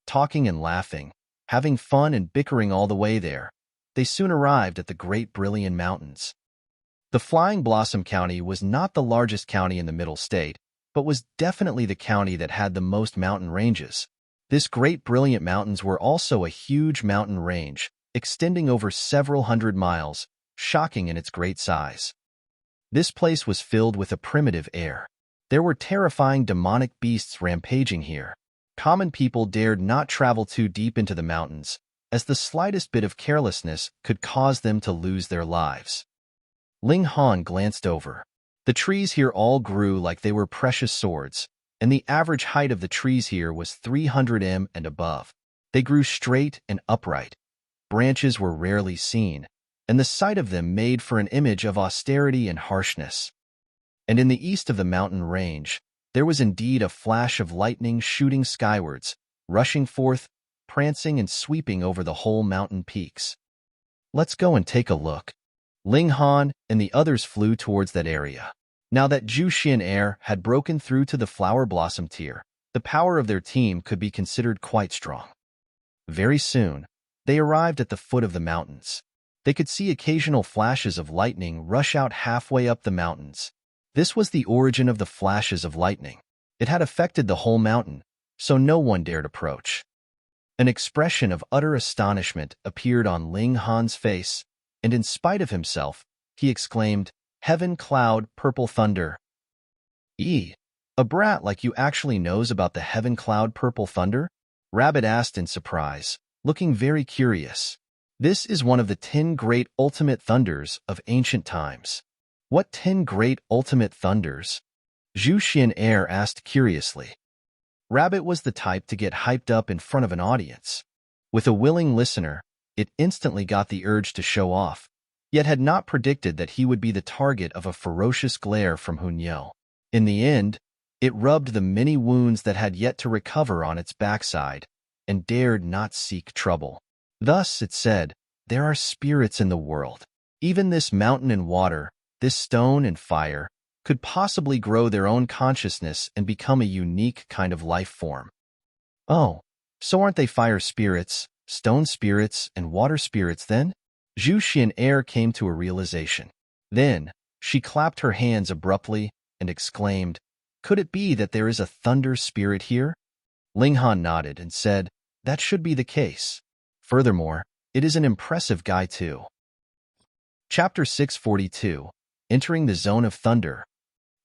Talking and laughing, having fun and bickering all the way there, they soon arrived at the Great Brilliant Mountains. The Flying Blossom County was not the largest county in the Middle State, but was definitely the county that had the most mountain ranges. This Great Brilliant Mountains were also a huge mountain range, extending over several hundred miles, shocking in its great size. This place was filled with a primitive air. There were terrifying demonic beasts rampaging here. Common people dared not travel too deep into the mountains, as the slightest bit of carelessness could cause them to lose their lives. Ling Han glanced over. The trees here all grew like they were precious swords, and the average height of the trees here was 300 m and above. They grew straight and upright. Branches were rarely seen, and the sight of them made for an image of austerity and harshness. And in the east of the mountain range, there was indeed a flash of lightning shooting skywards, rushing forth, prancing and sweeping over the whole mountain peaks. "Let's go and take a look." Ling Han and the others flew towards that area. Now that Zhu Xian had broken through to the flower blossom tier, the power of their team could be considered quite strong. Very soon, they arrived at the foot of the mountains. They could see occasional flashes of lightning rush out halfway up the mountains. This was the origin of the flashes of lightning. It had affected the whole mountain, so no one dared approach. An expression of utter astonishment appeared on Ling Han's face, and in spite of himself, he exclaimed, "Heaven cloud, purple thunder." A brat like you actually knows about the heaven cloud, purple thunder? Rabbit asked in surprise, looking very curious. This is one of the 10 great ultimate thunders of ancient times. What 10 great ultimate thunders? Zhu Xian asked curiously. Rabbit was the type to get hyped up in front of an audience. With a willing listener, it instantly got the urge to show off, yet had not predicted that he would be the target of a ferocious glare from Hunyao. In the end, it rubbed the many wounds that had yet to recover on its backside, and dared not seek trouble. Thus, it said, there are spirits in the world. Even this mountain and water, this stone and fire, could possibly grow their own consciousness and become a unique kind of life form. Oh, so aren't they fire spirits, stone spirits, and water spirits then? Zhu Xian came to a realization. Then, she clapped her hands abruptly and exclaimed, "Could it be that there is a thunder spirit here?" Ling Han nodded and said, "That should be the case. Furthermore, it is an impressive guy too." Chapter 642, Entering the Zone of Thunder.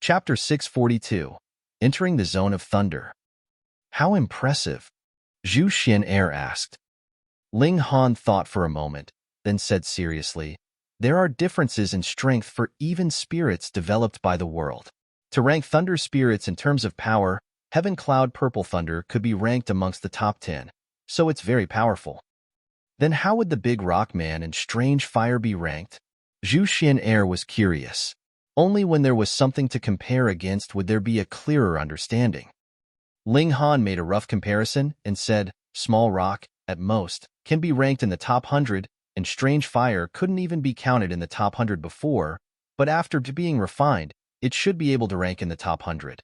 Chapter 642, Entering the Zone of Thunder. How impressive? Zhu Xian asked. Ling Han thought for a moment, then said seriously, "There are differences in strength for even spirits developed by the world. To rank thunder spirits in terms of power, Heaven Cloud Purple Thunder could be ranked amongst the top 10, so it's very powerful. Then how would the Big Rock Man and Strange Fire be ranked?" Zhu Xian was curious. Only when there was something to compare against would there be a clearer understanding. Ling Han made a rough comparison and said, "Small Rock, at most, can be ranked in the top 100, and Strange Fire couldn't even be counted in the top 100 before, but after being refined, it should be able to rank in the top 100.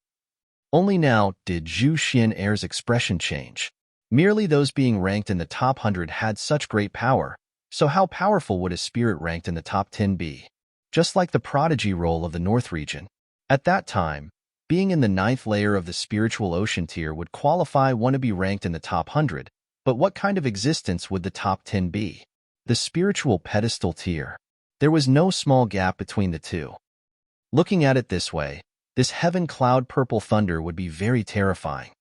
Only now did Zhu Xian's expression change. Merely those being ranked in the top 100 had such great power, so how powerful would a spirit ranked in the top 10 be? Just like the prodigy role of the North region. At that time, being in the 9th layer of the spiritual ocean tier would qualify one to be ranked in the top 100, but what kind of existence would the top 10 be? The spiritual pedestal tier. There was no small gap between the two. Looking at it this way, this Heaven Cloud Purple Thunder would be very terrifying.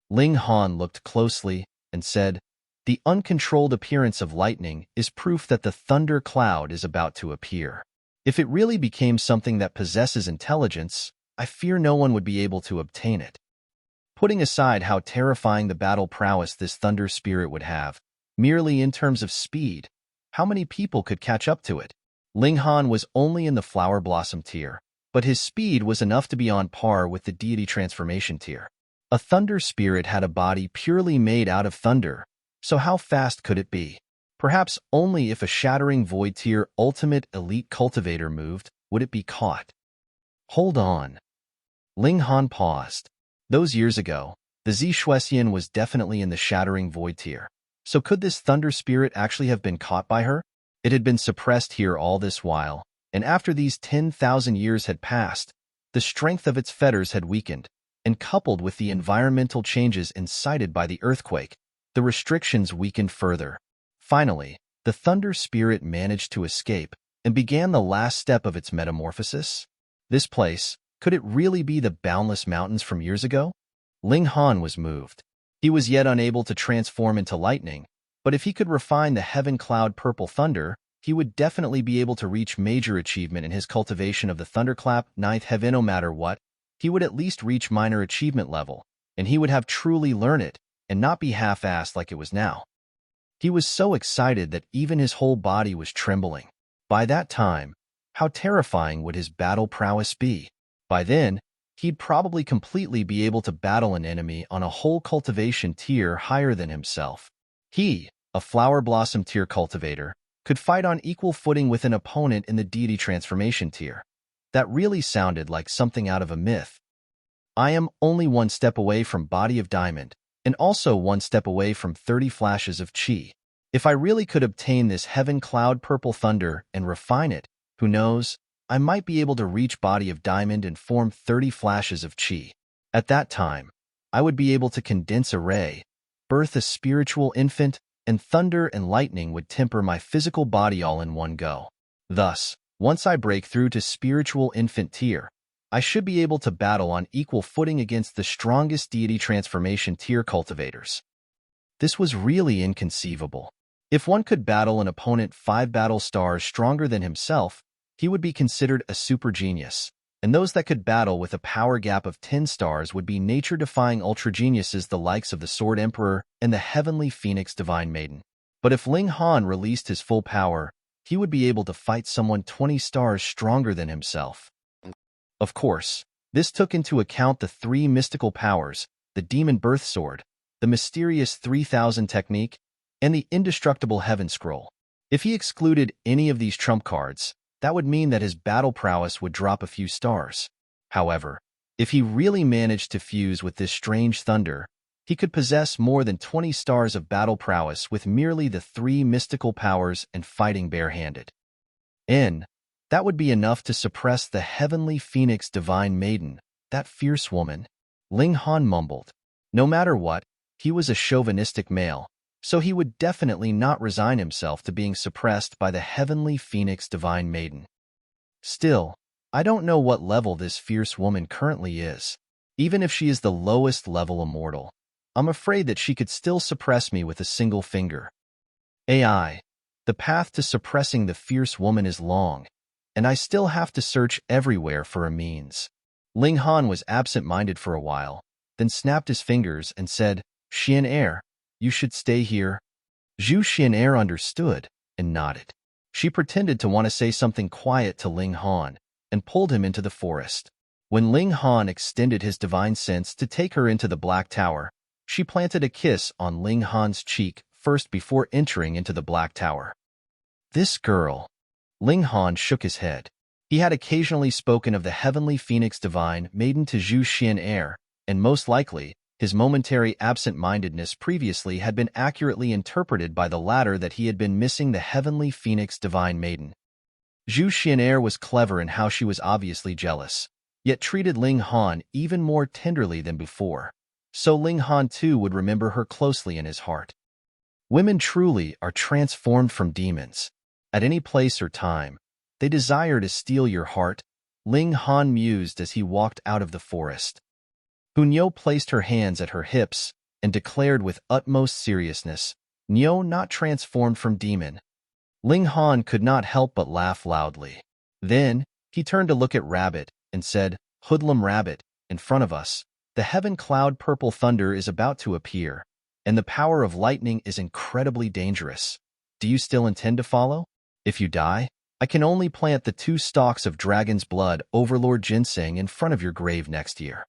Ling Han looked closely and said, "The uncontrolled appearance of lightning is proof that the thunder cloud is about to appear. If it really became something that possesses intelligence, I fear no one would be able to obtain it." Putting aside how terrifying the battle prowess this thunder spirit would have, merely in terms of speed, how many people could catch up to it? Ling Han was only in the flower blossom tier, but his speed was enough to be on par with the deity transformation tier. A thunder spirit had a body purely made out of thunder, so how fast could it be? Perhaps only if a shattering void tier ultimate elite cultivator moved would it be caught. Hold on. Ling Han paused. Those years ago, the Zhuxian was definitely in the shattering void tier. So could this thunder spirit actually have been caught by her? It had been suppressed here all this while, and after these 10,000 years had passed, the strength of its fetters had weakened, and coupled with the environmental changes incited by the earthquake, the restrictions weakened further. Finally, the thunder spirit managed to escape and began the last step of its metamorphosis. This place, could it really be the boundless mountains from years ago? Ling Han was moved. He was yet unable to transform into lightning, but if he could refine the Heaven Cloud Purple Thunder, he would definitely be able to reach major achievement in his cultivation of the Thunderclap 9th Heaven no matter what. he would at least reach minor achievement level, and he would have truly learned it and not be half-assed like it was now. He was so excited that even his whole body was trembling. By that time, how terrifying would his battle prowess be? By then, he'd probably completely be able to battle an enemy on a whole cultivation tier higher than himself. He, a flower blossom tier cultivator, could fight on equal footing with an opponent in the deity transformation tier. That really sounded like something out of a myth. I am only one step away from Body of Diamond, and also one step away from 30 flashes of Qi. If I really could obtain this Heaven Cloud Purple Thunder and refine it, who knows, I might be able to reach Body of Diamond and form 30 flashes of Qi. At that time, I would be able to condense a ray, birth a spiritual infant, and thunder and lightning would temper my physical body all in one go. Thus, once I break through to spiritual infant tier, I should be able to battle on equal footing against the strongest deity transformation tier cultivators. This was really inconceivable. If one could battle an opponent 5 battle stars stronger than himself, he would be considered a super genius, and those that could battle with a power gap of 10 stars would be nature-defying ultra geniuses the likes of the Sword Emperor and the Heavenly Phoenix Divine Maiden. But if Ling Han released his full power, he would be able to fight someone 20 stars stronger than himself. Of course, this took into account the 3 mystical powers, the Demon Birth Sword, the mysterious 3000 technique, and the indestructible Heaven Scroll. If he excluded any of these trump cards, that would mean that his battle prowess would drop a few stars. However, if he really managed to fuse with this strange thunder, he could possess more than 20 stars of battle prowess with merely the 3 mystical powers and fighting barehanded. That would be enough to suppress the Heavenly Phoenix Divine Maiden, that fierce woman. Ling Han mumbled. No matter what, he was a chauvinistic male, so he would definitely not resign himself to being suppressed by the Heavenly Phoenix Divine Maiden. Still, I don't know what level this fierce woman currently is. Even if she is the lowest level immortal, I'm afraid that she could still suppress me with a single finger. AI, the path to suppressing the fierce woman is long, and I still have to search everywhere for a means. Ling Han was absent-minded for a while, then snapped his fingers and said, Xian, you should stay here. Zhu Xian understood and nodded. She pretended to want to say something quiet to Ling Han and pulled him into the forest. When Ling Han extended his divine sense to take her into the Black Tower, she planted a kiss on Ling Han's cheek first before entering into the Black Tower. This girl. Ling Han shook his head. He had occasionally spoken of the Heavenly Phoenix Divine Maiden to Zhu Xian, and most likely, his momentary absent-mindedness previously had been accurately interpreted by the latter that he had been missing the Heavenly Phoenix Divine Maiden. Zhu Xian was clever in how she was obviously jealous, yet treated Ling Han even more tenderly than before, so Ling Han too would remember her closely in his heart. Women truly are transformed from demons. At any place or time, they desire to steal your heart, Ling Han mused as he walked out of the forest. Hunyo placed her hands at her hips and declared with utmost seriousness, Nyo not transformed from demon. Ling Han could not help but laugh loudly. Then, he turned to look at Rabbit and said, Hoodlum Rabbit, in front of us, the Heaven Cloud Purple Thunder is about to appear, and the power of lightning is incredibly dangerous. Do you still intend to follow? If you die, I can only plant the 2 stalks of Dragon's Blood Overlord Ginseng in front of your grave next year.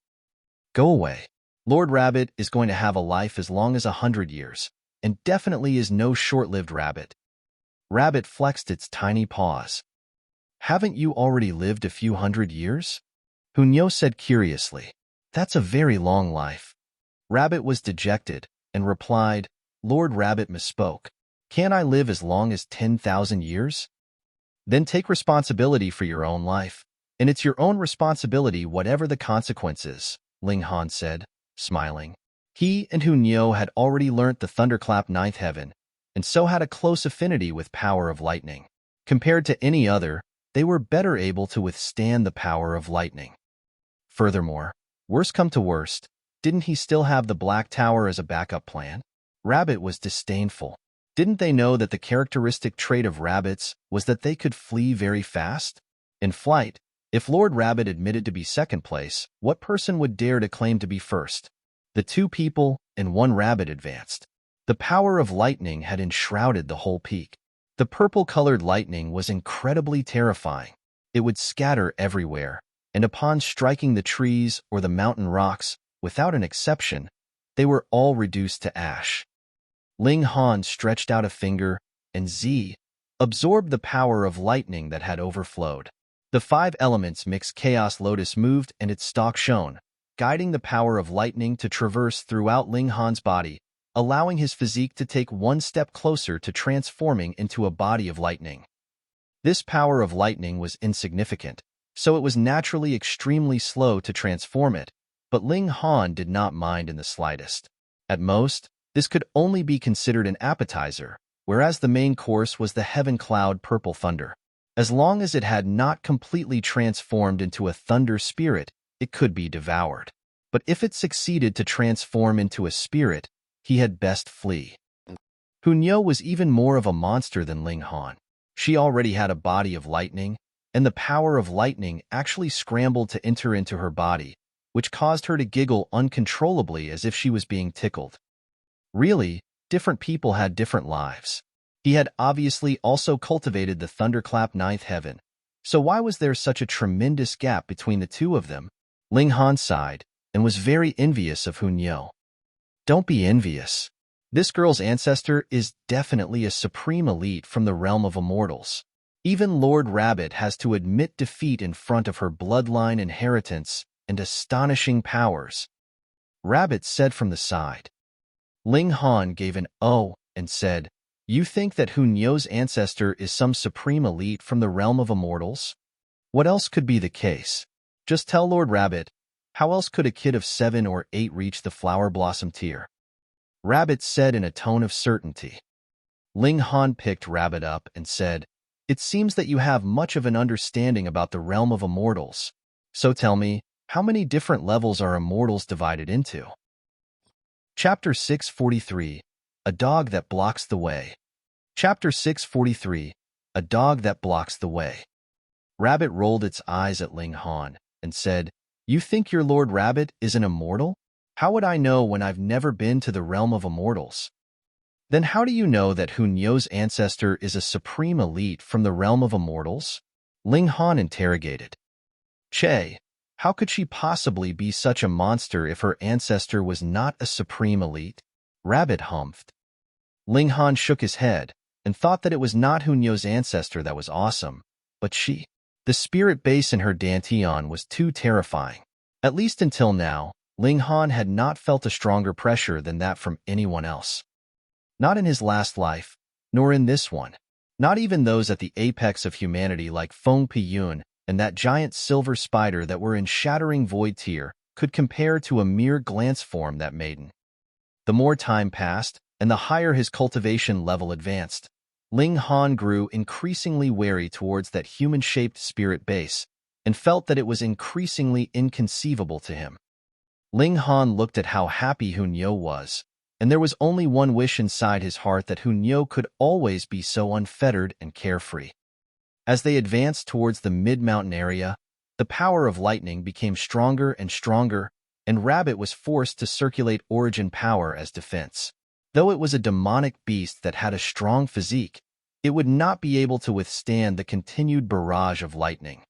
Go away. Lord Rabbit is going to have a life as long as 100 years, and definitely is no short-lived rabbit. Rabbit flexed its tiny paws. Haven't you already lived a few hundred years? Hunyo said curiously. That's a very long life. Rabbit was dejected and replied, Lord Rabbit misspoke. Can't I live as long as 10,000 years? Then take responsibility for your own life, and it's your own responsibility whatever the consequences, Ling Han said, smiling. He and Hunyo had already learnt the Thunderclap 9th Heaven, and so had a close affinity with power of lightning. Compared to any other, they were better able to withstand the power of lightning. Furthermore, worst come to worst, didn't he still have the Black Tower as a backup plan? Rabbit was disdainful. Didn't they know that the characteristic trait of rabbits was that they could flee very fast? In flight, If Lord Rabbit admitted to be second place, what person would dare to claim to be first? The two people and one rabbit advanced. The power of lightning had enshrouded the whole peak. The purple-colored lightning was incredibly terrifying. It would scatter everywhere, and upon striking the trees or the mountain rocks, without an exception, they were all reduced to ash. Ling Han stretched out a finger, and Z absorbed the power of lightning that had overflowed. The five elements mixed chaos. Lotus moved and its stalk shone, guiding the power of lightning to traverse throughout Ling Han's body, allowing his physique to take one step closer to transforming into a body of lightning. This power of lightning was insignificant, so it was naturally extremely slow to transform it, but Ling Han did not mind in the slightest. At most, this could only be considered an appetizer, whereas the main course was the heaven cloud purple thunder. As long as it had not completely transformed into a thunder spirit, it could be devoured. But if it succeeded to transform into a spirit, he had best flee. Hunyou was even more of a monster than Ling Han. She already had a body of lightning, and the power of lightning actually scrambled to enter into her body, which caused her to giggle uncontrollably as if she was being tickled. Really, different people had different lives. He had obviously also cultivated the thunderclap ninth heaven, so why was there such a tremendous gap between the two of them? Ling Han sighed and was very envious of Hunyou. Don't be envious. This girl's ancestor is definitely a supreme elite from the realm of immortals. Even Lord Rabbit has to admit defeat in front of her bloodline inheritance and astonishing powers. Rabbit said from the side. Ling Han gave an "oh" and said, "You think that Hunyou's ancestor is some supreme elite from the realm of immortals? What else could be the case? Just tell Lord Rabbit, how else could a kid of 7 or 8 reach the flower blossom tier?" Rabbit said in a tone of certainty. Ling Han picked Rabbit up and said, "It seems that you have much of an understanding about the realm of immortals. So tell me, how many different levels are immortals divided into?" Chapter 643, A Dog That Blocks the Way. Chapter 643, A Dog That Blocks the Way. Rabbit rolled its eyes at Ling Han and said, "You think your Lord Rabbit is an immortal? How would I know when I've never been to the realm of immortals?" "Then how do you know that Hunyou's ancestor is a supreme elite from the realm of immortals?" Ling Han interrogated. "Che, how could she possibly be such a monster if her ancestor was not a supreme elite?" Rabbit humphed. Ling Han shook his head and thought that it was not Hunyou's ancestor that was awesome, but she. The spirit base in her dantian was too terrifying. At least until now, Ling Han had not felt a stronger pressure than that from anyone else. Not in his last life, nor in this one. Not even those at the apex of humanity like Feng Piyun and that giant silver spider that were in shattering void tier could compare to a mere glance form that maiden. The more time passed, and the higher his cultivation level advanced, Ling Han grew increasingly wary towards that human-shaped spirit base, and felt that it was increasingly inconceivable to him. Ling Han looked at how happy Hunyou was, and there was only one wish inside his heart, that Hunyou could always be so unfettered and carefree. As they advanced towards the mid-mountain area, the power of lightning became stronger and stronger, and Rabbit was forced to circulate origin power as defense. Though it was a demonic beast that had a strong physique, it would not be able to withstand the continued barrage of lightning.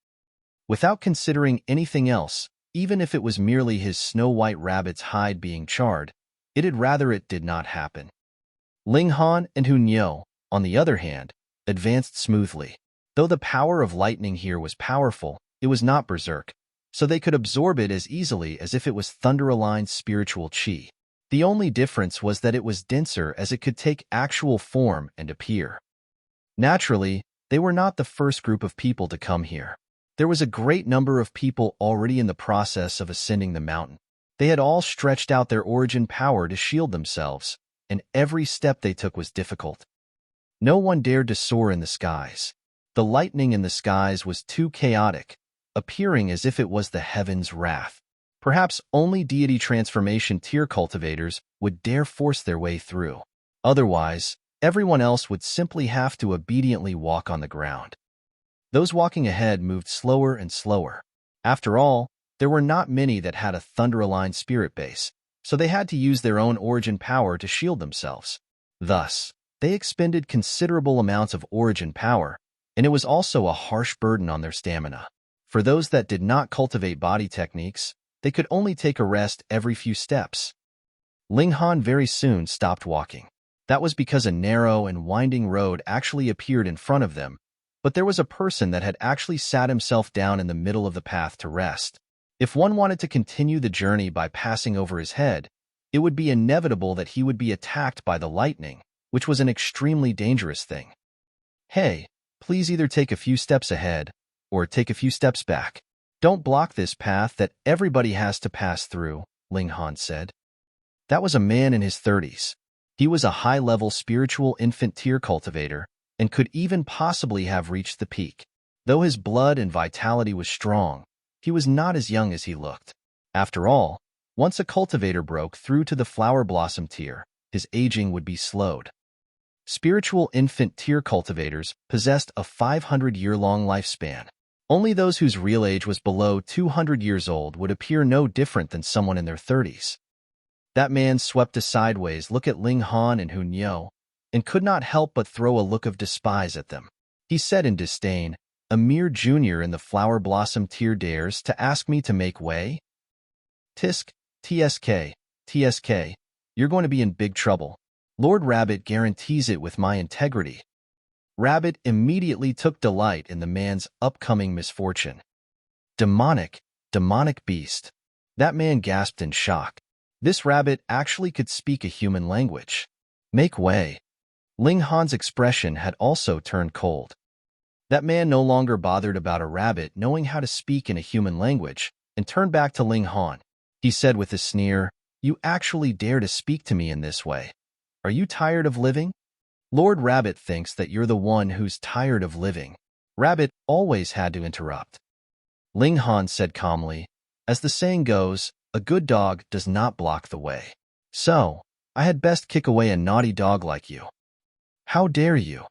Without considering anything else, even if it was merely his snow-white rabbit's hide being charred, it'd rather it did not happen. Ling Han and Hunyou, on the other hand, advanced smoothly. Though the power of lightning here was powerful, it was not berserk, so they could absorb it as easily as if it was thunder-aligned spiritual chi. The only difference was that it was denser, as it could take actual form and appear. Naturally, they were not the first group of people to come here. There was a great number of people already in the process of ascending the mountain. They had all stretched out their origin power to shield themselves, and every step they took was difficult. No one dared to soar in the skies. The lightning in the skies was too chaotic, appearing as if it was the heavens' wrath. Perhaps only deity transformation tier cultivators would dare force their way through. Otherwise, everyone else would simply have to obediently walk on the ground. Those walking ahead moved slower and slower. After all, there were not many that had a thunder-aligned spirit base, so they had to use their own origin power to shield themselves. Thus, they expended considerable amounts of origin power, and it was also a harsh burden on their stamina. For those that did not cultivate body techniques, they could only take a rest every few steps. Ling Han very soon stopped walking. That was because a narrow and winding road actually appeared in front of them, but there was a person that had actually sat himself down in the middle of the path to rest. If one wanted to continue the journey by passing over his head, it would be inevitable that he would be attacked by the lightning, which was an extremely dangerous thing. Hey, please either take a few steps ahead, or take a few steps back. Don't block this path that everybody has to pass through, Ling Han said. That was a man in his 30s. He was a high-level spiritual infant tier cultivator, and could even possibly have reached the peak. Though his blood and vitality was strong, he was not as young as he looked. After all, once a cultivator broke through to the flower blossom tier, his aging would be slowed. Spiritual infant tier cultivators possessed a 500-year-long lifespan. Only those whose real age was below 200 years old would appear no different than someone in their 30s. That man swept a sideways look at Ling Han and Hun Yo, and could not help but throw a look of despise at them. He said in disdain, "A mere junior in the flower blossom tier dares to ask me to make way? Tisk, TSK, you're going to be in big trouble. Lord Rabbit guarantees it with my integrity." Rabbit immediately took delight in the man's upcoming misfortune. Demonic beast. That man gasped in shock. This rabbit actually could speak a human language. Make way. Ling Han's expression had also turned cold. That man no longer bothered about a rabbit knowing how to speak in a human language, and turned back to Ling Han. He said with a sneer, "You actually dare to speak to me in this way. Are you tired of living?" Lord Rabbit thinks that you're the one who's tired of living. Rabbit always had to interrupt. Ling Han said calmly, "As the saying goes, a good dog does not block the way. So, I had best kick away a naughty dog like you." "How dare you?"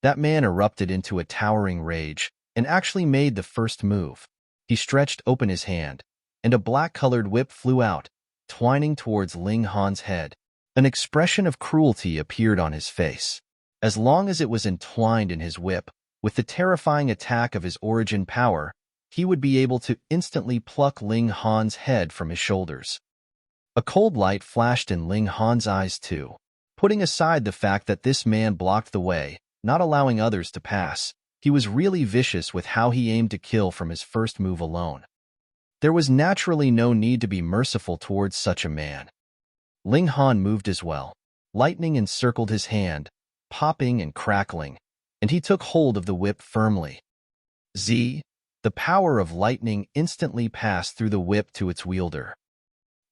That man erupted into a towering rage, and actually made the first move. He stretched open his hand, and a black-colored whip flew out, twining towards Ling Han's head. An expression of cruelty appeared on his face. As long as it was entwined in his whip, with the terrifying attack of his origin power, he would be able to instantly pluck Ling Han's head from his shoulders. A cold light flashed in Ling Han's eyes too. Putting aside the fact that this man blocked the way, not allowing others to pass, he was really vicious with how he aimed to kill from his first move alone. There was naturally no need to be merciful towards such a man. Ling Han moved as well. Lightning encircled his hand, popping and crackling, and he took hold of the whip firmly. The power of lightning instantly passed through the whip to its wielder.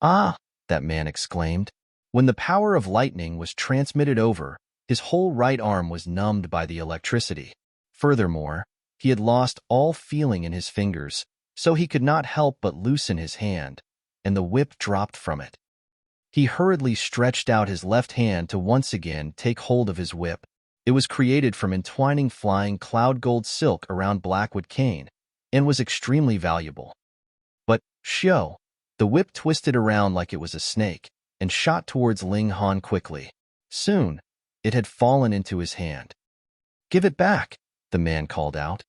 "Ah!" that man exclaimed. When the power of lightning was transmitted over, his whole right arm was numbed by the electricity. Furthermore, he had lost all feeling in his fingers, so he could not help but loosen his hand, and the whip dropped from it. He hurriedly stretched out his left hand to once again take hold of his whip. It was created from entwining flying cloud gold silk around blackwood cane, and was extremely valuable. But, shoo! The whip twisted around like it was a snake, and shot towards Ling Han quickly. Soon, it had fallen into his hand. "Give it back," the man called out.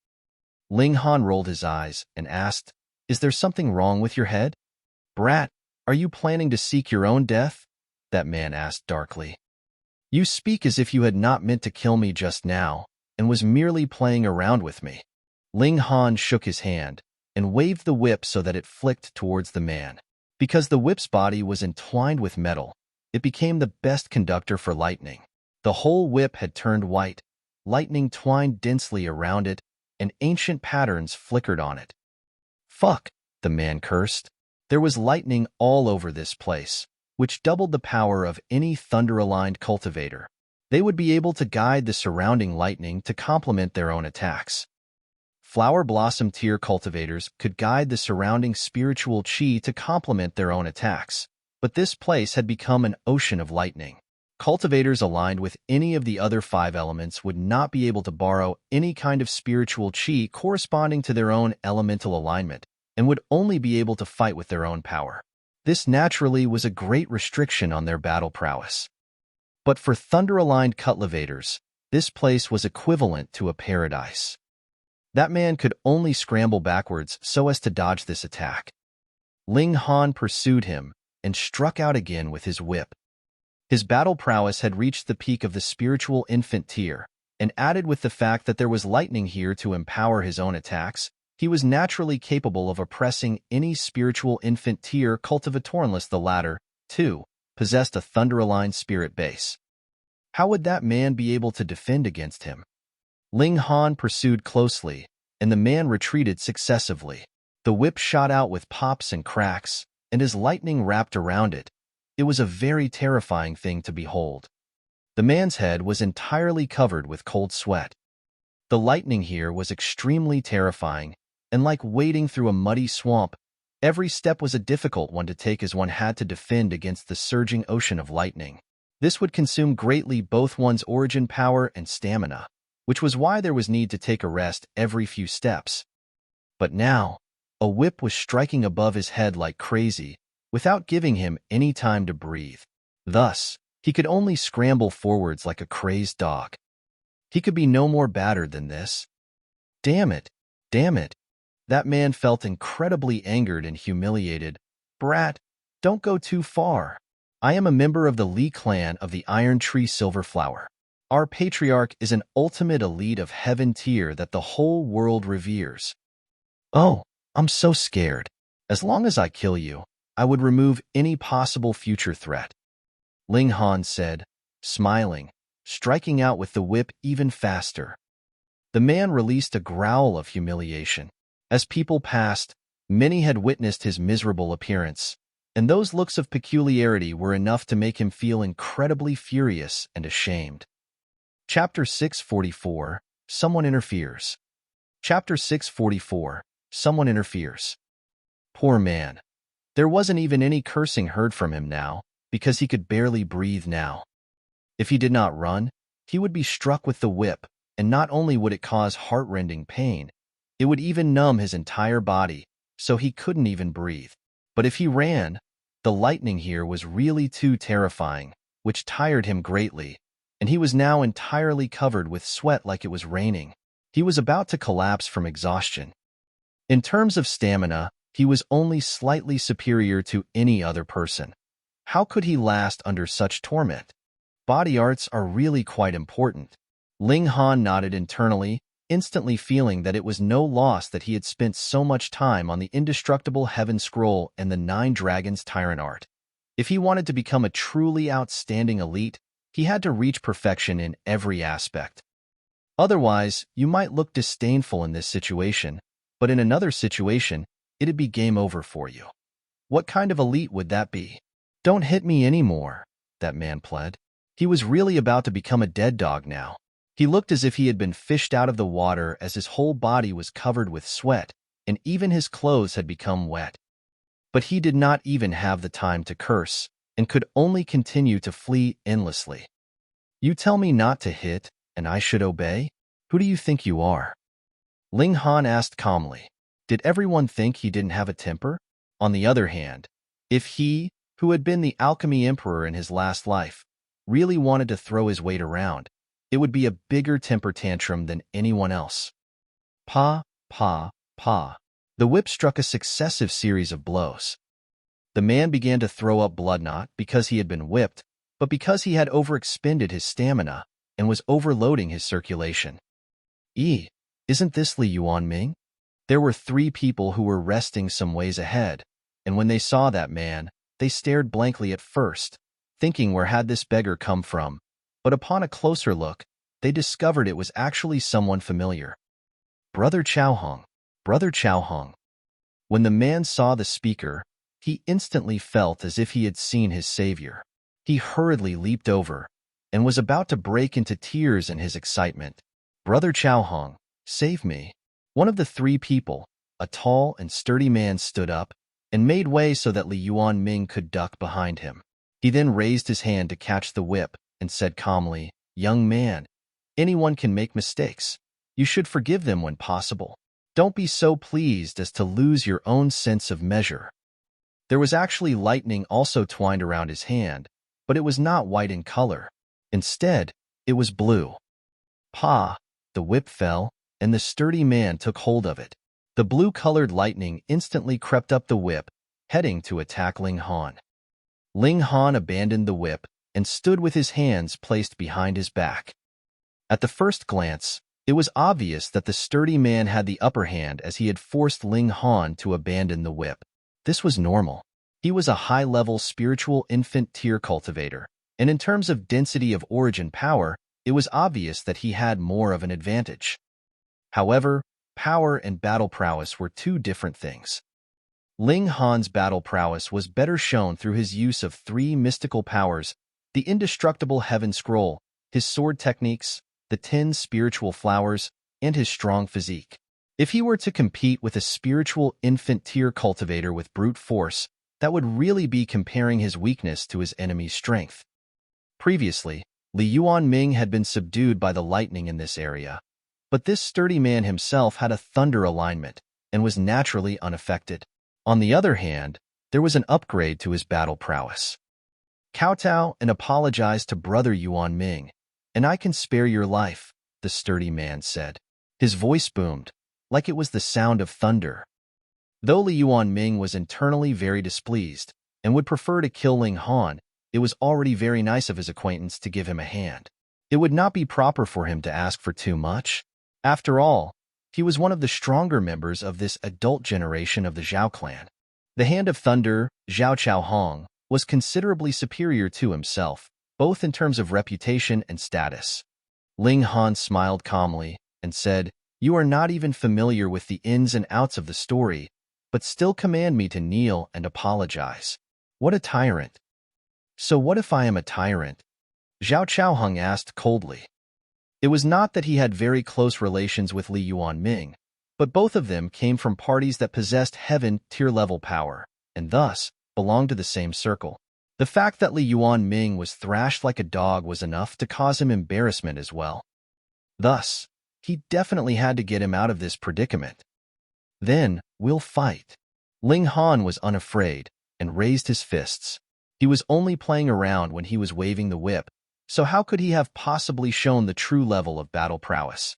Ling Han rolled his eyes and asked, "Is there something wrong with your head? Brat, are you planning to seek your own death?" that man asked darkly. "You speak as if you had not meant to kill me just now, and was merely playing around with me." Ling Han shook his hand, and waved the whip so that it flicked towards the man. Because the whip's body was entwined with metal, it became the best conductor for lightning. The whole whip had turned white, lightning twined densely around it, and ancient patterns flickered on it. "Fuck," the man cursed. There was lightning all over this place, which doubled the power of any thunder-aligned cultivator. They would be able to guide the surrounding lightning to complement their own attacks. Flower blossom tier cultivators could guide the surrounding spiritual chi to complement their own attacks, but this place had become an ocean of lightning. Cultivators aligned with any of the other 5 elements would not be able to borrow any kind of spiritual chi corresponding to their own elemental alignment, and would only be able to fight with their own power. This naturally was a great restriction on their battle prowess. But for thunder-aligned cultivators, this place was equivalent to a paradise. That man could only scramble backwards so as to dodge this attack. Ling Han pursued him and struck out again with his whip. His battle prowess had reached the peak of the spiritual infant tier, and added with the fact that there was lightning here to empower his own attacks, he was naturally capable of oppressing any spiritual infant tier cultivator unless the latter, too, possessed a thunder-aligned spirit base. How would that man be able to defend against him? Ling Han pursued closely, and the man retreated successively. The whip shot out with pops and cracks, and as lightning wrapped around it, it was a very terrifying thing to behold. The man's head was entirely covered with cold sweat. The lightning here was extremely terrifying, and like wading through a muddy swamp, every step was a difficult one to take as one had to defend against the surging ocean of lightning. This would consume greatly both one's origin power and stamina, which was why there was need to take a rest every few steps. But now, a whip was striking above his head like crazy, without giving him any time to breathe. Thus, he could only scramble forwards like a crazed dog. He could be no more battered than this. Damn it! Damn it! That man felt incredibly angered and humiliated. Brat, don't go too far. I am a member of the Li clan of the Iron Tree Silver Flower. Our patriarch is an ultimate elite of heaven tier that the whole world reveres. Oh, I'm so scared. As long as I kill you, I would remove any possible future threat. Ling Han said, smiling, striking out with the whip even faster. The man released a growl of humiliation. As people passed, many had witnessed his miserable appearance, and those looks of peculiarity were enough to make him feel incredibly furious and ashamed. Chapter 644, Someone Interferes. Chapter 644, Someone Interferes. Poor man. There wasn't even any cursing heard from him now, because he could barely breathe now. If he did not run, he would be struck with the whip, and not only would it cause heart-rending pain, it would even numb his entire body, so he couldn't even breathe. But if he ran, the lightning here was really too terrifying, which tired him greatly, and he was now entirely covered with sweat like it was raining. He was about to collapse from exhaustion. In terms of stamina, he was only slightly superior to any other person. How could he last under such torment? Body arts are really quite important. Ling Han nodded internally, instantly feeling that it was no loss that he had spent so much time on the indestructible Heaven Scroll and the 9 Dragons Tyrant art. If he wanted to become a truly outstanding elite, he had to reach perfection in every aspect. Otherwise, you might look disdainful in this situation, but in another situation, it'd be game over for you. What kind of elite would that be? Don't hit me anymore, that man pled. He was really about to become a dead dog now. He looked as if he had been fished out of the water as his whole body was covered with sweat, and even his clothes had become wet. But he did not even have the time to curse, and could only continue to flee endlessly. You tell me not to hit, and I should obey? Who do you think you are? Ling Han asked calmly. Did everyone think he didn't have a temper? On the other hand, if he, who had been the Alchemy Emperor in his last life, really wanted to throw his weight around, it would be a bigger temper tantrum than anyone else. Pa, pa, pa. The whip struck a successive series of blows. The man began to throw up blood not because he had been whipped, but because he had overexpended his stamina and was overloading his circulation. Isn't this Li Yuan Ming? There were 3 people who were resting some ways ahead, and when they saw that man, they stared blankly at first, thinking where had this beggar come from, but upon a closer look, they discovered it was actually someone familiar. Brother Chao Hong. Brother Chao Hong. When the man saw the speaker, he instantly felt as if he had seen his savior. He hurriedly leaped over, and was about to break into tears in his excitement. Brother Chao Hong, save me. One of the 3 people, a tall and sturdy man, stood up, and made way so that Li Yuan Ming could duck behind him. He then raised his hand to catch the whip, and said calmly, "Young man, anyone can make mistakes. You should forgive them when possible. Don't be so pleased as to lose your own sense of measure." There was actually lightning also twined around his hand, but it was not white in color. Instead, it was blue. Pa! The whip fell, and the sturdy man took hold of it. The blue-colored lightning instantly crept up the whip, heading to attack Ling Han. Ling Han abandoned the whip and stood with his hands placed behind his back. At the first glance, it was obvious that the sturdy man had the upper hand as he had forced Ling Han to abandon the whip. This was normal. He was a high-level spiritual infant tier cultivator, and in terms of density of origin power, it was obvious that he had more of an advantage. However, power and battle prowess were two different things. Ling Han's battle prowess was better shown through his use of 3 mystical powers: the indestructible heaven scroll, his sword techniques, the 10 spiritual flowers, and his strong physique. If he were to compete with a spiritual infant tier cultivator with brute force, that would really be comparing his weakness to his enemy's strength. Previously, Li Yuanming had been subdued by the lightning in this area, but this sturdy man himself had a thunder alignment and was naturally unaffected. On the other hand, there was an upgrade to his battle prowess. "Kowtow and apologize to brother Yuanming, and I can spare your life," the sturdy man said. His voice boomed, like it was the sound of thunder. Though Li Yuanming was internally very displeased and would prefer to kill Ling Han, it was already very nice of his acquaintance to give him a hand. It would not be proper for him to ask for too much. After all, he was one of the stronger members of this adult generation of the Zhao clan. The Hand of Thunder, Zhao Chaohong, was considerably superior to himself, both in terms of reputation and status. Ling Han smiled calmly and said, "You are not even familiar with the ins and outs of the story, but still command me to kneel and apologize. What a tyrant." "So what if I am a tyrant?" Zhao Chaohong asked coldly. It was not that he had very close relations with Li Yuanming, but both of them came from parties that possessed heaven tier-level power, and thus belonged to the same circle. The fact that Li Yuanming was thrashed like a dog was enough to cause him embarrassment as well. Thus, he definitely had to get him out of this predicament. "Then, we'll fight." Ling Han was unafraid and raised his fists. He was only playing around when he was waving the whip, so how could he have possibly shown the true level of battle prowess?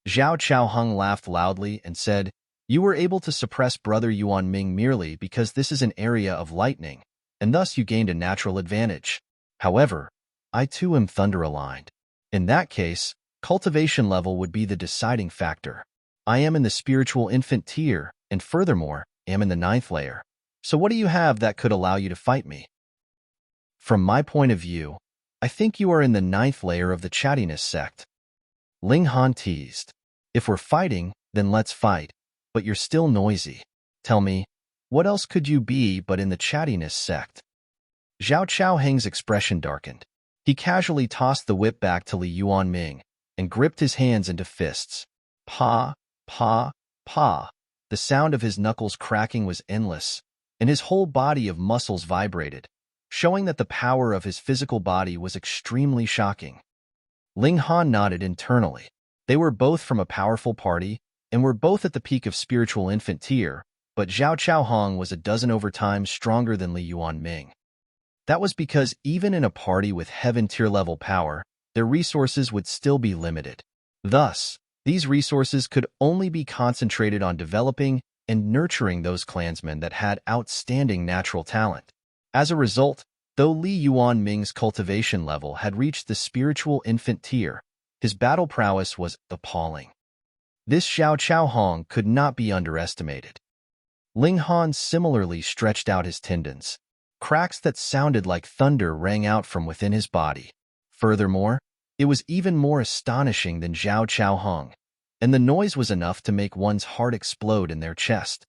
Zhao Chaohong laughed loudly and said, "You were able to suppress brother Yuanming merely because this is an area of lightning, and thus you gained a natural advantage. However, I too am thunder-aligned. In that case, cultivation level would be the deciding factor. I am in the spiritual infant tier, and furthermore, am in the 9th layer. So what do you have that could allow you to fight me?" "From my point of view, I think you are in the 9th layer of the chattiness sect." Ling Han teased. "If we're fighting, then let's fight, but you're still noisy. Tell me, what else could you be but in the chattiness sect?" Zhao Chaoheng's expression darkened. He casually tossed the whip back to Li Yuanming and gripped his hands into fists. Pa, pa, pa. The sound of his knuckles cracking was endless, and his whole body of muscles vibrated, showing that the power of his physical body was extremely shocking. Ling Han nodded internally. They were both from a powerful party and were both at the peak of spiritual infant tier, but Zhao Chaohong was a dozen over times stronger than Li Yuanming. That was because even in a party with heaven tier level power, their resources would still be limited. Thus, these resources could only be concentrated on developing and nurturing those clansmen that had outstanding natural talent. As a result, though Li Yuanming's cultivation level had reached the spiritual infant tier, his battle prowess was appalling. This Zhao Chaohong could not be underestimated. Ling Han similarly stretched out his tendons. Cracks that sounded like thunder rang out from within his body. Furthermore, it was even more astonishing than Zhao Chaohong, and the noise was enough to make one's heart explode in their chest.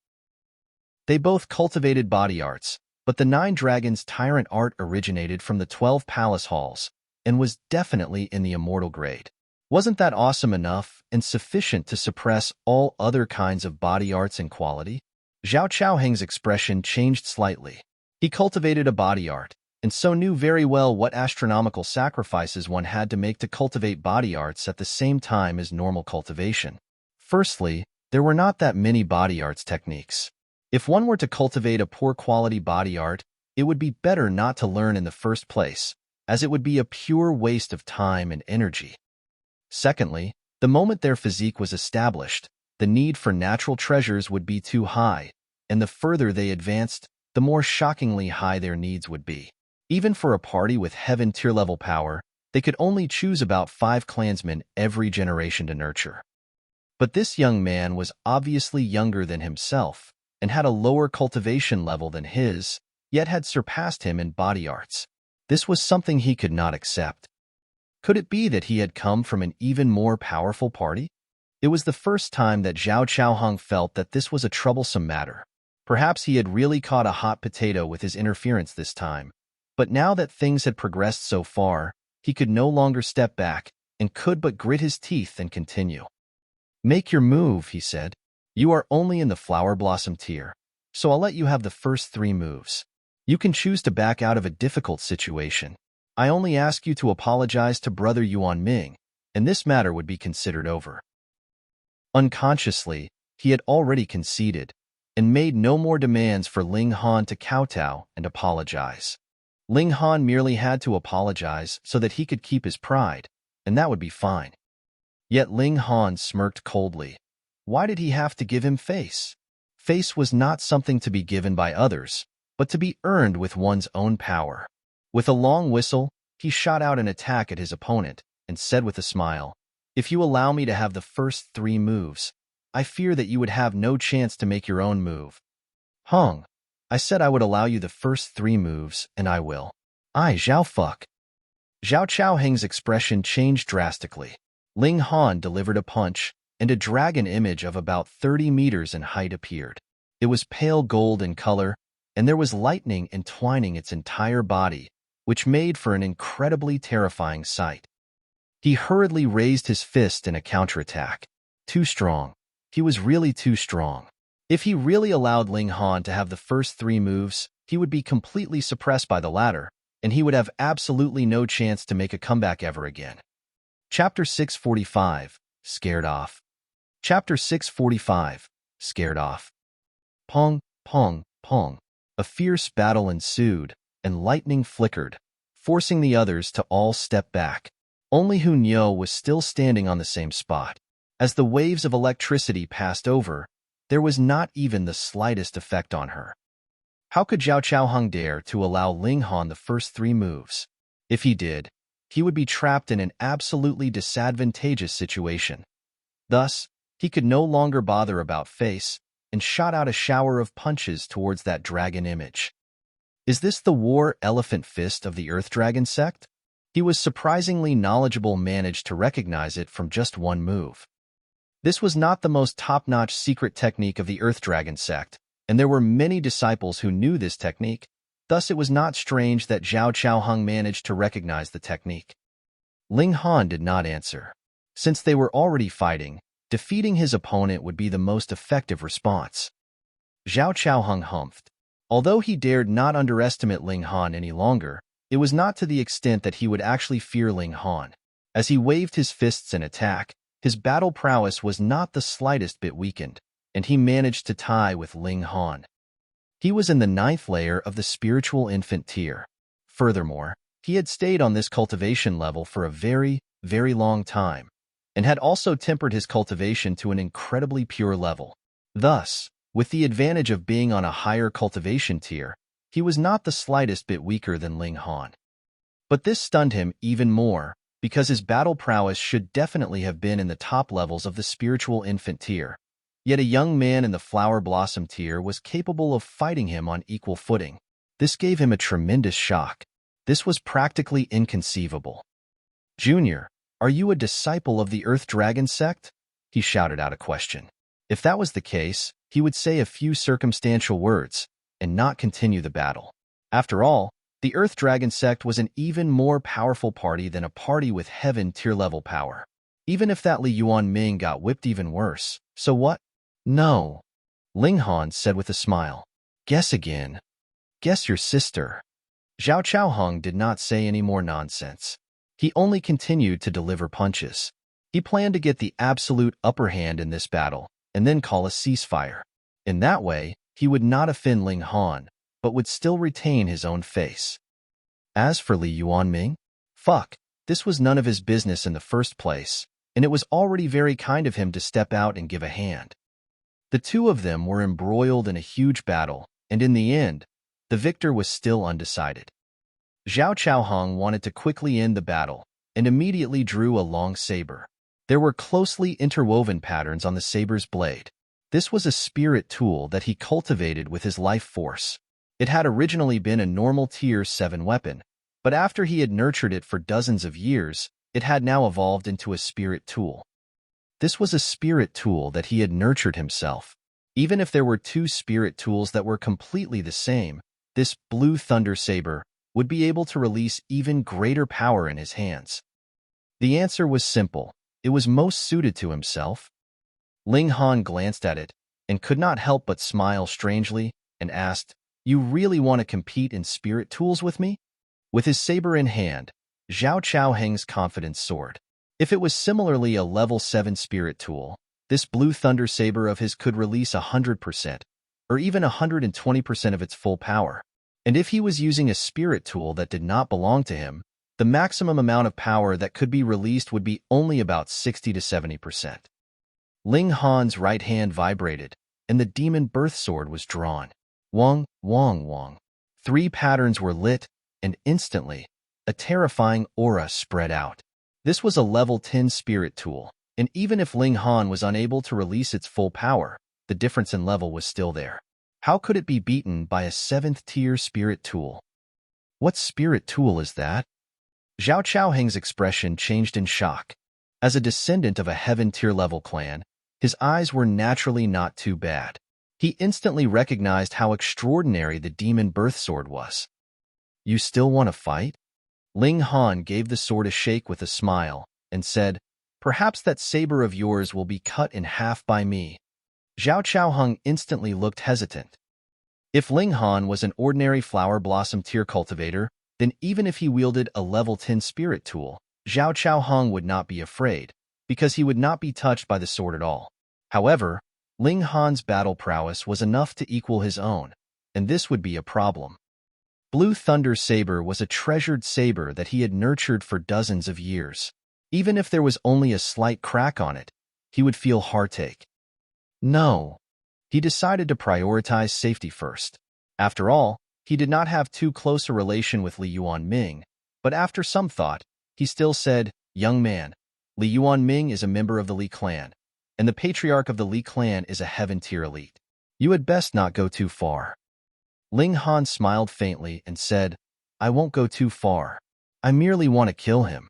They both cultivated body arts, but the 9 Dragons tyrant art originated from the 12 palace halls and was definitely in the immortal grade. Wasn't that awesome enough and sufficient to suppress all other kinds of body arts and quality? Zhao Chaoheng's expression changed slightly. He cultivated a body art, and so knew very well what astronomical sacrifices one had to make to cultivate body arts at the same time as normal cultivation. Firstly, there were not that many body arts techniques. If one were to cultivate a poor quality body art, it would be better not to learn in the first place, as it would be a pure waste of time and energy. Secondly, the moment their physique was established, the need for natural treasures would be too high, and the further they advanced, the more shockingly high their needs would be. Even for a party with heaven tier level power, they could only choose about 5 clansmen every generation to nurture. But this young man was obviously younger than himself, and had a lower cultivation level than his, yet had surpassed him in body arts. This was something he could not accept. Could it be that he had come from an even more powerful party? It was the first time that Zhao Chaohong felt that this was a troublesome matter. Perhaps he had really caught a hot potato with his interference this time, but now that things had progressed so far, he could no longer step back and could but grit his teeth and continue. "Make your move," he said. "You are only in the flower blossom tier, so I'll let you have the first 3 moves. You can choose to back out of a difficult situation. I only ask you to apologize to Brother Yuan Ming, and this matter would be considered over." Unconsciously, he had already conceded, and made no more demands for Ling Han to kowtow and apologize. Ling Han merely had to apologize so that he could keep his pride, and that would be fine. Yet Ling Han smirked coldly. Why did he have to give him face? Face was not something to be given by others, but to be earned with one's own power. With a long whistle, he shot out an attack at his opponent and said with a smile, "If you allow me to have the first 3 moves, I fear that you would have no chance to make your own move." "Hung, I said I would allow you the first 3 moves, and I will." "I Zhao fuck." Zhao Chaoheng's expression changed drastically. Ling Han delivered a punch, and a dragon image of about 30 meters in height appeared. It was pale gold in color, and there was lightning entwining its entire body, which made for an incredibly terrifying sight. He hurriedly raised his fist in a counterattack. Too strong. He was really too strong. If he really allowed Ling Han to have the first 3 moves, he would be completely suppressed by the latter, and he would have absolutely no chance to make a comeback ever again. Chapter 645, Scared Off. Chapter 645, Scared Off. Pong, pong, pong. A fierce battle ensued, and lightning flickered, forcing the others to all step back. Only Hun Yo was still standing on the same spot. As the waves of electricity passed over, there was not even the slightest effect on her. How could Zhao Chaohong dare to allow Ling Han the first 3 moves? If he did, he would be trapped in an absolutely disadvantageous situation. Thus, he could no longer bother about face, and shot out a shower of punches towards that dragon image. Is this the war elephant fist of the Earth Dragon sect? He was surprisingly knowledgeable, managed to recognize it from just 1 move. This was not the most top-notch secret technique of the Earth Dragon sect, and there were many disciples who knew this technique. Thus, it was not strange that Zhao Chaohong managed to recognize the technique. Ling Han did not answer. Since they were already fighting, defeating his opponent would be the most effective response. Zhao Chaohong humphed. Although he dared not underestimate Ling Han any longer, it was not to the extent that he would actually fear Ling Han. As he waved his fists in attack, his battle prowess was not the slightest bit weakened, and he managed to tie with Ling Han. He was in the 9th layer of the spiritual infant tier. Furthermore, he had stayed on this cultivation level for a very, very long time, and had also tempered his cultivation to an incredibly pure level. Thus, with the advantage of being on a higher cultivation tier, he was not the slightest bit weaker than Ling Han. But this stunned him even more, because his battle prowess should definitely have been in the top levels of the spiritual infant tier. Yet a young man in the flower blossom tier was capable of fighting him on equal footing. This gave him a tremendous shock. This was practically inconceivable. "Junior, are you a disciple of the Earth Dragon sect?" He shouted out a question. If that was the case, he would say a few circumstantial words, and not continue the battle. After all, the Earth Dragon sect was an even more powerful party than a party with heaven tier level power. Even if that Li Yuan Ming got whipped even worse, so what? "No," Ling Han said with a smile. "Guess again. Guess your sister." Zhao Chaohong did not say any more nonsense. He only continued to deliver punches. He planned to get the absolute upper hand in this battle, and then call a ceasefire. In that way, he would not offend Ling Han, but would still retain his own face. As for Li Yuanming, this was none of his business in the first place, and it was already very kind of him to step out and give a hand. The two of them were embroiled in a huge battle, and in the end, the victor was still undecided. Zhao Chaohong wanted to quickly end the battle, and immediately drew a long saber. There were closely interwoven patterns on the saber's blade. This was a spirit tool that he cultivated with his life force. It had originally been a normal Tier 7 weapon, but after he had nurtured it for dozens of years, it had now evolved into a spirit tool. This was a spirit tool that he had nurtured himself. Even if there were two spirit tools that were completely the same, this blue thunder saber would be able to release even greater power in his hands. The answer was simple. It was most suited to himself. Ling Han glanced at it and could not help but smile strangely and asked, "You really want to compete in spirit tools with me?" With his saber in hand, Zhao Chaoheng's confidence soared. If it was similarly a level 7 spirit tool, this blue thunder saber of his could release 100%, or even 120% of its full power. And if he was using a spirit tool that did not belong to him, the maximum amount of power that could be released would be only about 60 to 70%. Ling Han's right hand vibrated, and the demon birth sword was drawn. Wong, wong, wong. 3 patterns were lit, and instantly, a terrifying aura spread out. This was a level 10 spirit tool, and even if Ling Han was unable to release its full power, the difference in level was still there. How could it be beaten by a 7th tier spirit tool? What spirit tool is that? Zhao Chaoheng's expression changed in shock. As a descendant of a heaven tier level clan, his eyes were naturally not too bad. He instantly recognized how extraordinary the demon birth sword was. "You still want to fight?" Ling Han gave the sword a shake with a smile and said, "Perhaps that saber of yours will be cut in half by me." Zhao Chaohong instantly looked hesitant. If Ling Han was an ordinary flower blossom tier cultivator, then even if he wielded a level 10 spirit tool, Zhao Chaohong would not be afraid, because he would not be touched by the sword at all. However, Ling Han's battle prowess was enough to equal his own, and this would be a problem. Blue Thunder Saber was a treasured saber that he had nurtured for dozens of years. Even if there was only a slight crack on it, he would feel heartache. No. He decided to prioritize safety first. After all, he did not have too close a relation with Li Yuanming, but after some thought, he still said, "Young man, Li Yuanming is a member of the Li clan, and the patriarch of the Li clan is a heaven-tier elite. You had best not go too far." Ling Han smiled faintly and said, "I won't go too far. I merely want to kill him."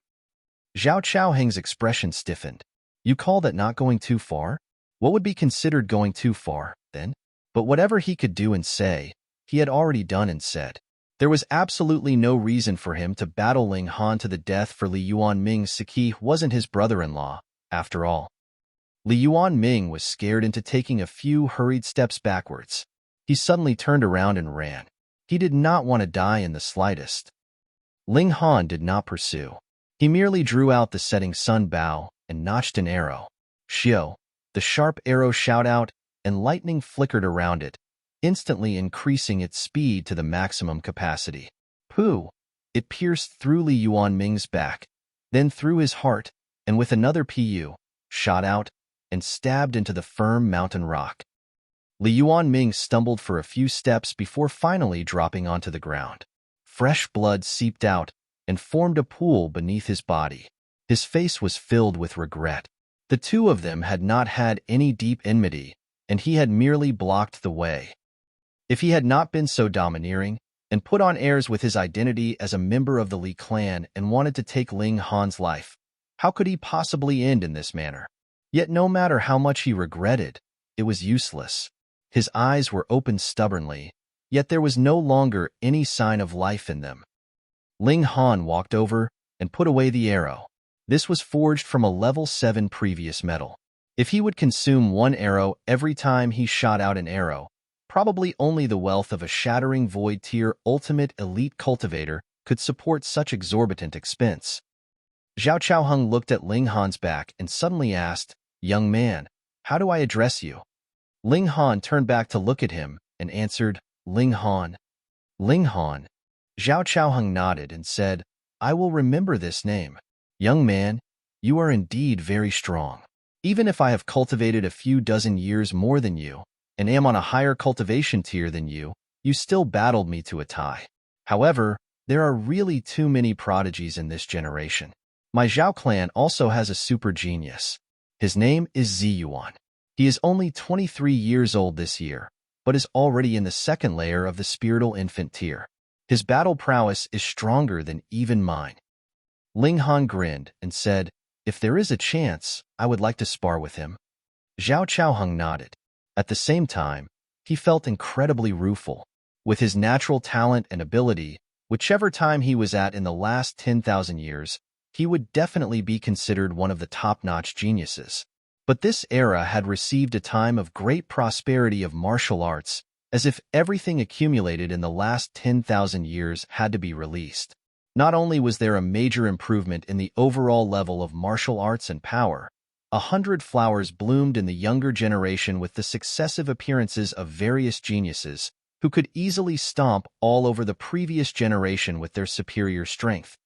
Zhao Chaoheng's expression stiffened. "You call that not going too far? What would be considered going too far, then?" But whatever he could do and say, he had already done and said. There was absolutely no reason for him to battle Ling Han to the death, for Li Yuanming's Saki wasn't his brother-in-law, after all. Li Yuanming was scared into taking a few hurried steps backwards. He suddenly turned around and ran. He did not want to die in the slightest. Ling Han did not pursue. He merely drew out the setting sun bow and notched an arrow. Xiao. The sharp arrow shot out, and lightning flickered around it, instantly increasing its speed to the maximum capacity. Pooh! It pierced through Li Yuanming's back, then through his heart, and with another pu, shot out and stabbed into the firm mountain rock. Li Yuanming stumbled for a few steps before finally dropping onto the ground. Fresh blood seeped out and formed a pool beneath his body. His face was filled with regret. The two of them had not had any deep enmity, and he had merely blocked the way. If he had not been so domineering and put on airs with his identity as a member of the Li clan and wanted to take Ling Han's life, how could he possibly end in this manner? Yet no matter how much he regretted, it was useless. His eyes were open stubbornly, yet there was no longer any sign of life in them. Ling Han walked over and put away the arrow. This was forged from a level 7 previous metal. If he would consume one arrow every time he shot out an arrow, Probably only the wealth of a shattering void-tier ultimate elite cultivator could support such exorbitant expense. Zhao Chaoheng looked at Ling Han's back and suddenly asked, "Young man, how do I address you?" Ling Han turned back to look at him and answered, "Ling Han." "Ling Han." Zhao Chaoheng nodded and said, "I will remember this name. Young man, you are indeed very strong. Even if I have cultivated a few dozen years more than you, and am on a higher cultivation tier than you, you still battled me to a tie. However, there are really too many prodigies in this generation. My Zhao clan also has a super genius. His name is Yuan. He is only 23 years old this year, but is already in the second layer of the spiritual infant tier. His battle prowess is stronger than even mine." Ling Han grinned and said, "If there is a chance, I would like to spar with him." Zhao Chaoheng nodded. At the same time, he felt incredibly rueful. With his natural talent and ability, whichever time he was at in the last 10,000 years, he would definitely be considered one of the top-notch geniuses. But this era had received a time of great prosperity of martial arts, as if everything accumulated in the last 10,000 years had to be released. Not only was there a major improvement in the overall level of martial arts and power, 100 flowers bloomed in the younger generation with the successive appearances of various geniuses who could easily stomp all over the previous generation with their superior strength.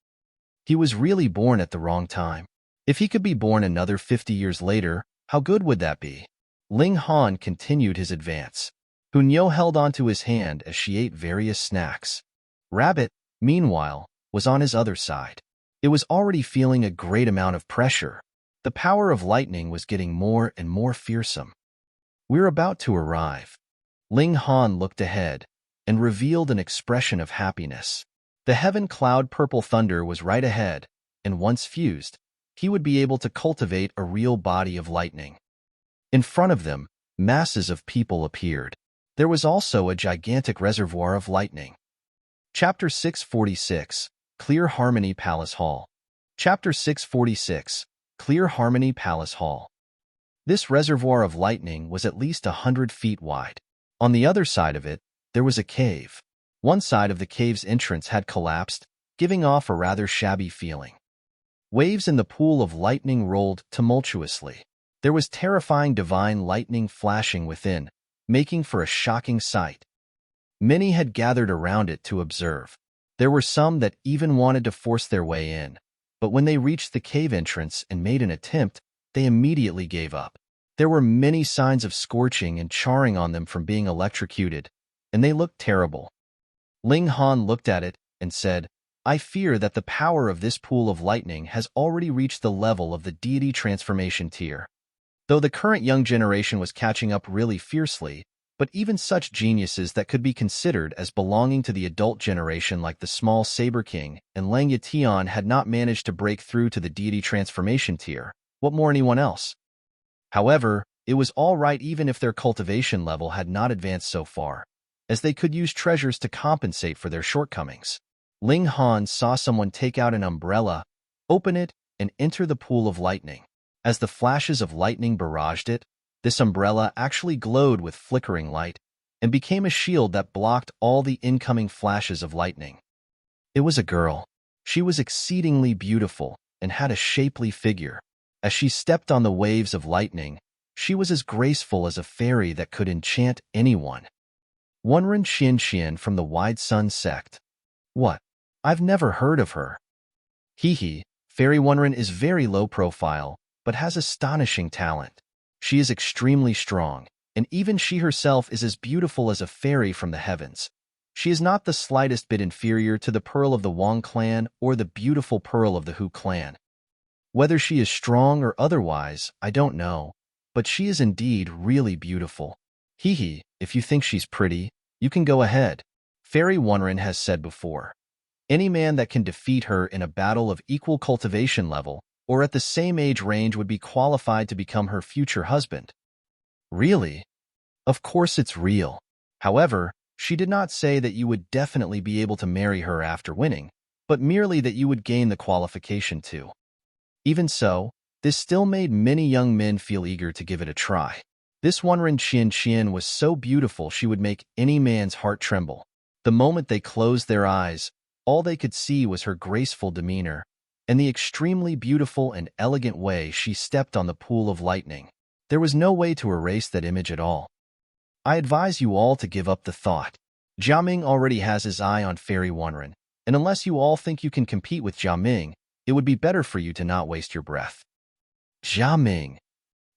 He was really born at the wrong time. If he could be born another 50 years later, how good would that be? Ling Han continued his advance. Hunyo held onto his hand as she ate various snacks. Rabbit, meanwhile, was on his other side. It was already feeling a great amount of pressure. The power of lightning was getting more and more fearsome. "We're about to arrive." Ling Han looked ahead and revealed an expression of happiness. The heaven cloud purple thunder was right ahead, and once fused, he would be able to cultivate a real body of lightning. In front of them, masses of people appeared. There was also a gigantic reservoir of lightning. Chapter 646, Clear Harmony Palace Hall. Chapter 646, Clear Harmony Palace Hall. This reservoir of lightning was at least 100 feet wide. On the other side of it, there was a cave. One side of the cave's entrance had collapsed, giving off a rather shabby feeling. Waves in the pool of lightning rolled tumultuously. There was terrifying divine lightning flashing within, making for a shocking sight. Many had gathered around it to observe. There were some that even wanted to force their way in, but when they reached the cave entrance and made an attempt, they immediately gave up. There were many signs of scorching and charring on them from being electrocuted, and they looked terrible. Ling Han looked at it and said, "I fear that the power of this pool of lightning has already reached the level of the deity transformation tier." Though the current young generation was catching up really fiercely, but even such geniuses that could be considered as belonging to the adult generation like the small Saber King and Lang Yatian had not managed to break through to the deity transformation tier. What more anyone else? However, it was all right even if their cultivation level had not advanced so far, as they could use treasures to compensate for their shortcomings. Ling Han saw someone take out an umbrella, open it, and enter the pool of lightning. As the flashes of lightning barraged it, this umbrella actually glowed with flickering light and became a shield that blocked all the incoming flashes of lightning. It was a girl. She was exceedingly beautiful and had a shapely figure. As she stepped on the waves of lightning, she was as graceful as a fairy that could enchant anyone. Wonren Xian from the Wide Sun sect. What? I've never heard of her. Hee. Fairy Wonren is very low profile, but has astonishing talent. She is extremely strong, and even she herself is as beautiful as a fairy from the heavens. She is not the slightest bit inferior to the Pearl of the Wang clan or the beautiful Pearl of the Hu clan. Whether she is strong or otherwise, I don't know, but she is indeed really beautiful. Hee, if you think she's pretty, you can go ahead. Fairy Wonren has said before. Any man that can defeat her in a battle of equal cultivation level or at the same age range would be qualified to become her future husband. Really? Of course it's real. However, she did not say that you would definitely be able to marry her after winning, but merely that you would gain the qualification to. Even so, this still made many young men feel eager to give it a try. This Wanren Xian was so beautiful she would make any man's heart tremble. The moment they closed their eyes, all they could see was her graceful demeanor and the extremely beautiful and elegant way she stepped on the pool of lightning. There was no way to erase that image at all. I advise you all to give up the thought. Jiaming already has his eye on Fairy Wanren, and unless you all think you can compete with Jiaming, it would be better for you to not waste your breath. Jiaming.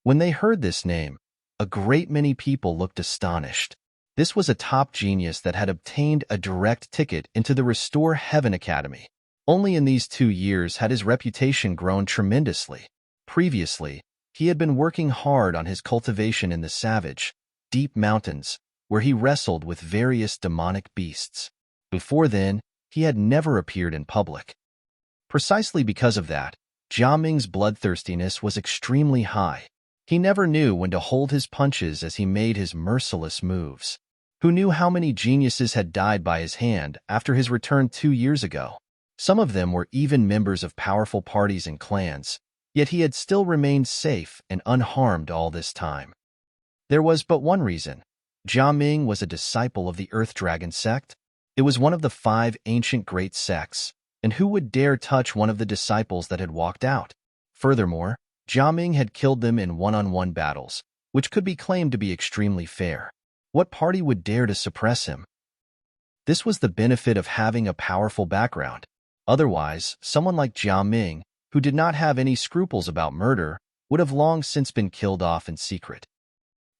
When they heard this name, a great many people looked astonished. This was a top genius that had obtained a direct ticket into the Restore Heaven Academy. Only in these 2 years had his reputation grown tremendously. Previously, he had been working hard on his cultivation in the savage, deep mountains, where he wrestled with various demonic beasts. Before then, he had never appeared in public. Precisely because of that, Jiaming's bloodthirstiness was extremely high. He never knew when to hold his punches as he made his merciless moves. Who knew how many geniuses had died by his hand after his return 2 years ago? Some of them were even members of powerful parties and clans, yet he had still remained safe and unharmed all this time. There was but one reason. Jiaming was a disciple of the Earth Dragon sect. It was one of the 5 ancient great sects, and who would dare touch one of the disciples that had walked out? Furthermore, Jiaming had killed them in one-on-one battles, which could be claimed to be extremely fair. What party would dare to suppress him? This was the benefit of having a powerful background. Otherwise, someone like Jiaming, who did not have any scruples about murder, would have long since been killed off in secret.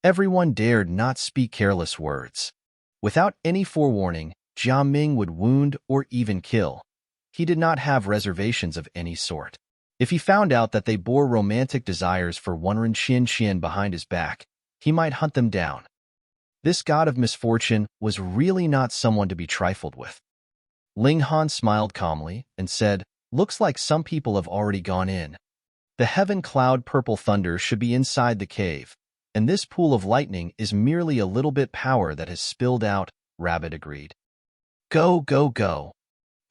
Everyone dared not speak careless words. Without any forewarning, Jiaming would wound or even kill. He did not have reservations of any sort. If he found out that they bore romantic desires for Wanren Xian behind his back, he might hunt them down. This god of misfortune was really not someone to be trifled with. Ling Han smiled calmly and said, "Looks like some people have already gone in. The heaven cloud purple thunder should be inside the cave, and this pool of lightning is merely a little bit power that has spilled out," Rabbit agreed. "Go, go, go."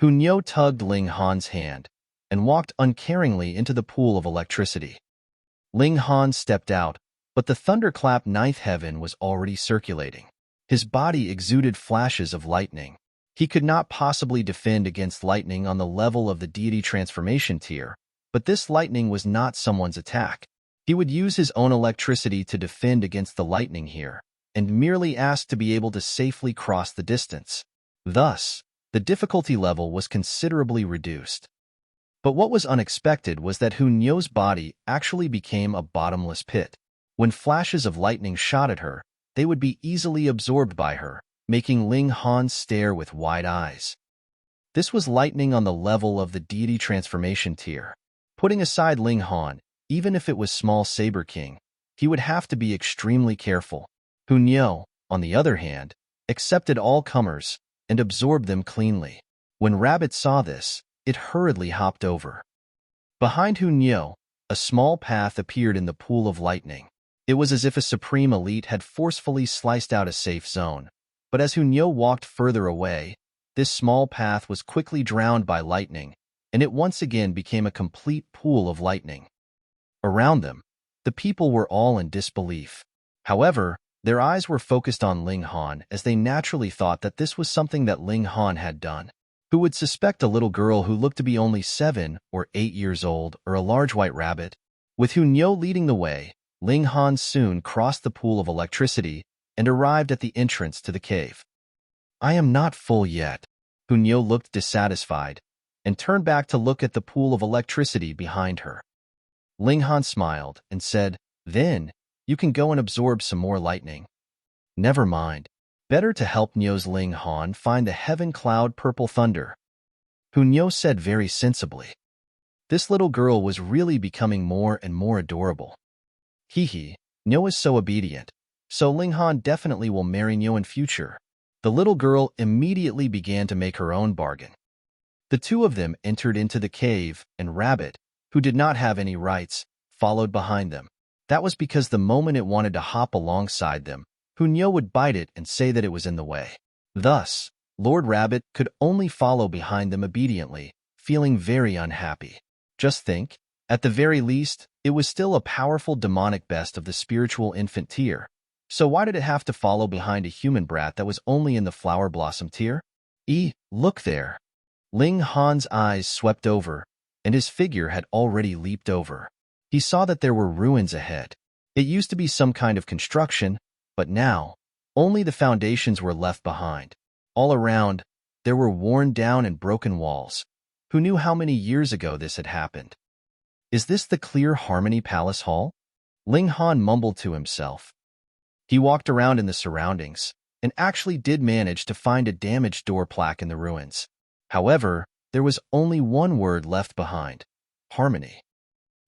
Hunyeo tugged Ling Han's hand and walked uncaringly into the pool of electricity. Ling Han stepped out, but the thunderclap ninth heaven was already circulating. His body exuded flashes of lightning. He could not possibly defend against lightning on the level of the deity transformation tier, but this lightning was not someone's attack. He would use his own electricity to defend against the lightning here, and merely ask to be able to safely cross the distance. Thus, the difficulty level was considerably reduced. But what was unexpected was that Hunyeo's body actually became a bottomless pit. When flashes of lightning shot at her, they would be easily absorbed by her, making Ling Han stare with wide eyes. This was lightning on the level of the deity transformation tier. Putting aside Ling Han, even if it was small Saber King, he would have to be extremely careful. Hunyeo, on the other hand, accepted all comers and absorbed them cleanly. When Rabbit saw this, it hurriedly hopped over. Behind Hunyeo, a small path appeared in the pool of lightning. It was as if a supreme elite had forcefully sliced out a safe zone. But as Hunyeo walked further away, this small path was quickly drowned by lightning, and it once again became a complete pool of lightning. Around them, the people were all in disbelief. However, their eyes were focused on Ling Han as they naturally thought that this was something that Ling Han had done. Who would suspect a little girl who looked to be only 7 or 8 years old or a large white rabbit? With Hunyeo leading the way, Ling Han soon crossed the pool of electricity and arrived at the entrance to the cave. "I am not full yet." Hunyeo looked dissatisfied and turned back to look at the pool of electricity behind her. Ling Han smiled and said, "Then, you can go and absorb some more lightning." "Never mind. Better to help Nyeo's Ling Han find the heaven cloud purple thunder," Hunyeo said very sensibly. This little girl was really becoming more and more adorable. Hee, Nyo is so obedient, so Ling Han definitely will marry Nyo in future. The little girl immediately began to make her own bargain. The two of them entered into the cave, and Rabbit, who did not have any rights, followed behind them. That was because the moment it wanted to hop alongside them, Hunyeo would bite it and say that it was in the way. Thus, Lord Rabbit could only follow behind them obediently, feeling very unhappy. Just think, At the very least, it was still a powerful demonic beast of the spiritual infant tier. So why did it have to follow behind a human brat that was only in the flower blossom tier? Look there. Ling Han's eyes swept over, and his figure had already leaped over. He saw that there were ruins ahead. It used to be some kind of construction, but now, only the foundations were left behind. All around, there were worn down and broken walls. Who knew how many years ago this had happened? Is this the Clear Harmony Palace Hall? Ling Han mumbled to himself. He walked around in the surroundings, and actually did manage to find a damaged door plaque in the ruins. However, there was only one word left behind: harmony.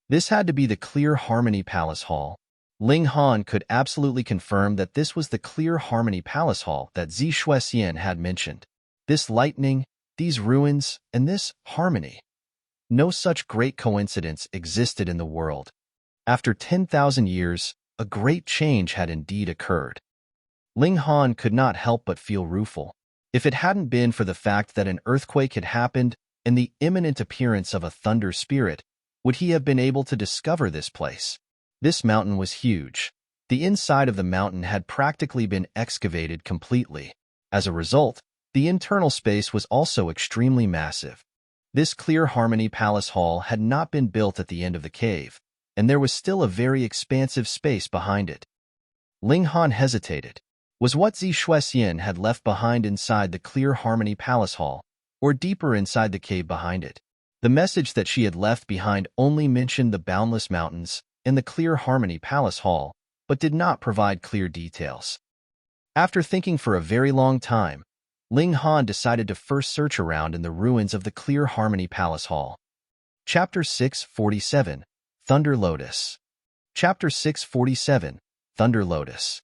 This had to be the Clear Harmony Palace Hall. Ling Han could absolutely confirm that this was the Clear Harmony Palace Hall that Xuan had mentioned. This lightning, these ruins, and this harmony. No such great coincidence existed in the world. After 10,000 years, a great change had indeed occurred. Ling Han could not help but feel rueful. If it hadn't been for the fact that an earthquake had happened and the imminent appearance of a thunder spirit, would he have been able to discover this place? This mountain was huge. The inside of the mountain had practically been excavated completely. As a result, the internal space was also extremely massive. This Clear Harmony Palace Hall had not been built at the end of the cave, and there was still a very expansive space behind it. Ling Han hesitated. Was what Xuan had left behind inside the Clear Harmony Palace Hall, or deeper inside the cave behind it? The message that she had left behind only mentioned the boundless mountains and the Clear Harmony Palace Hall, but did not provide clear details. After thinking for a very long time, Ling Han decided to first search around in the ruins of the Clear Harmony Palace Hall. Chapter 647, Thunder Lotus. Chapter 647, Thunder Lotus.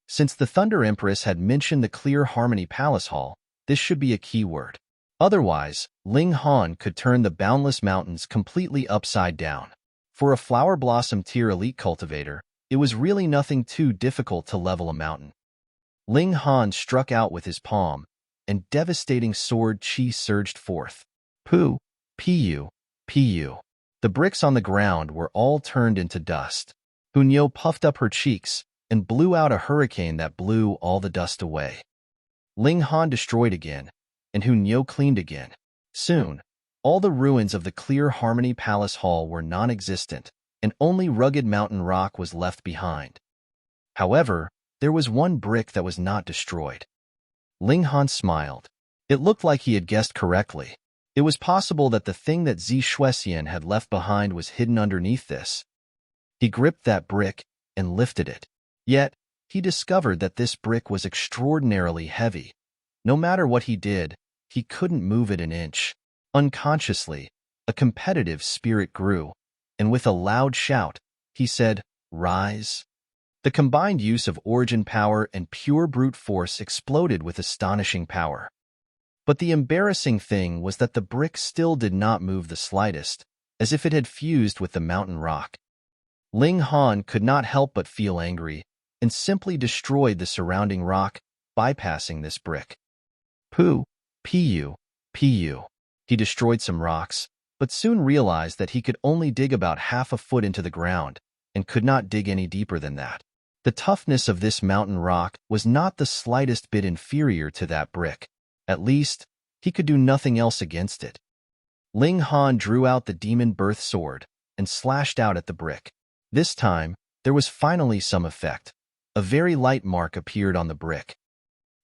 Since the Thunder Empress had mentioned the Clear Harmony Palace Hall, this should be a key word. Otherwise, Ling Han could turn the boundless mountains completely upside down. For a flower blossom tier elite cultivator, it was really nothing too difficult to level a mountain. Ling Han struck out with his palm, and devastating sword chi surged forth. Pu, pu, pu. The bricks on the ground were all turned into dust. Hunyo puffed up her cheeks and blew out a hurricane that blew all the dust away. Ling Han destroyed again, and Hunyo cleaned again. Soon, all the ruins of the Clear Harmony Palace Hall were non-existent, and only rugged mountain rock was left behind. However, there was one brick that was not destroyed. Ling Han smiled. It looked like he had guessed correctly. It was possible that the thing that Xuan had left behind was hidden underneath this. He gripped that brick and lifted it. Yet, he discovered that this brick was extraordinarily heavy. No matter what he did, he couldn't move it an inch. Unconsciously, a competitive spirit grew, and with a loud shout, he said, "Rise." The combined use of origin power and pure brute force exploded with astonishing power. But the embarrassing thing was that the brick still did not move the slightest, as if it had fused with the mountain rock. Ling Han could not help but feel angry, and simply destroyed the surrounding rock, bypassing this brick. Pu, pu, pu. He destroyed some rocks, but soon realized that he could only dig about half a foot into the ground, and could not dig any deeper than that. The toughness of this mountain rock was not the slightest bit inferior to that brick. At least, he could do nothing else against it. Ling Han drew out the demon birth sword and slashed out at the brick. This time, there was finally some effect. A very light mark appeared on the brick.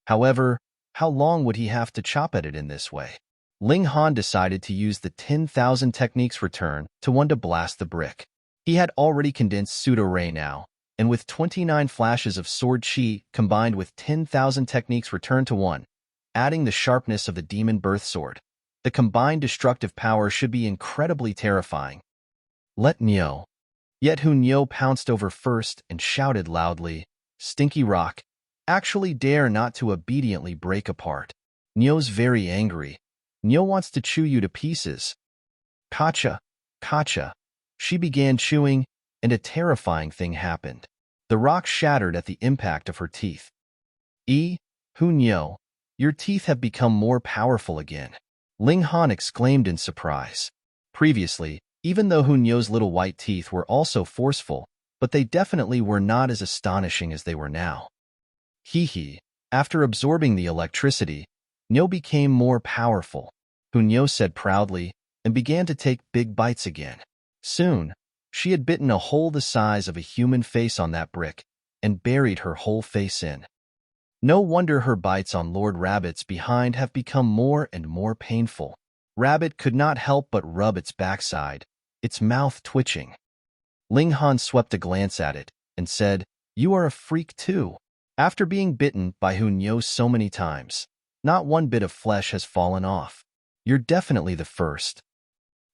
However, how long would he have to chop at it in this way? Ling Han decided to use the 10,000 techniques return to one to blast the brick. He had already condensed pseudo-ray now, and with 29 flashes of sword chi combined with 10,000 techniques return to one, adding the sharpness of the demon birth sword, the combined destructive power should be incredibly terrifying. Let Nyo. Yet Hunyo pounced over first and shouted loudly, "Stinky rock, actually dare not to obediently break apart. Nyo's very angry. Nyo wants to chew you to pieces." Kacha, kacha. She began chewing, and a terrifying thing happened. The rock shattered at the impact of her teeth. Hunyo, your teeth have become more powerful again. Ling Han exclaimed in surprise. Previously, Even though Hunyo's little white teeth were also forceful, but they definitely were not as astonishing as they were now. Hee. After absorbing the electricity, Nyo became more powerful, Hunyo said proudly, and began to take big bites again. Soon, she had bitten a hole the size of a human face on that brick and buried her whole face in. No wonder her bites on Lord Rabbit's behind have become more and more painful. Rabbit could not help but rub its backside, its mouth twitching. Ling Han swept a glance at it and said, "You are a freak too." After being bitten by Hunyo so many times, not one bit of flesh has fallen off. You're definitely the first.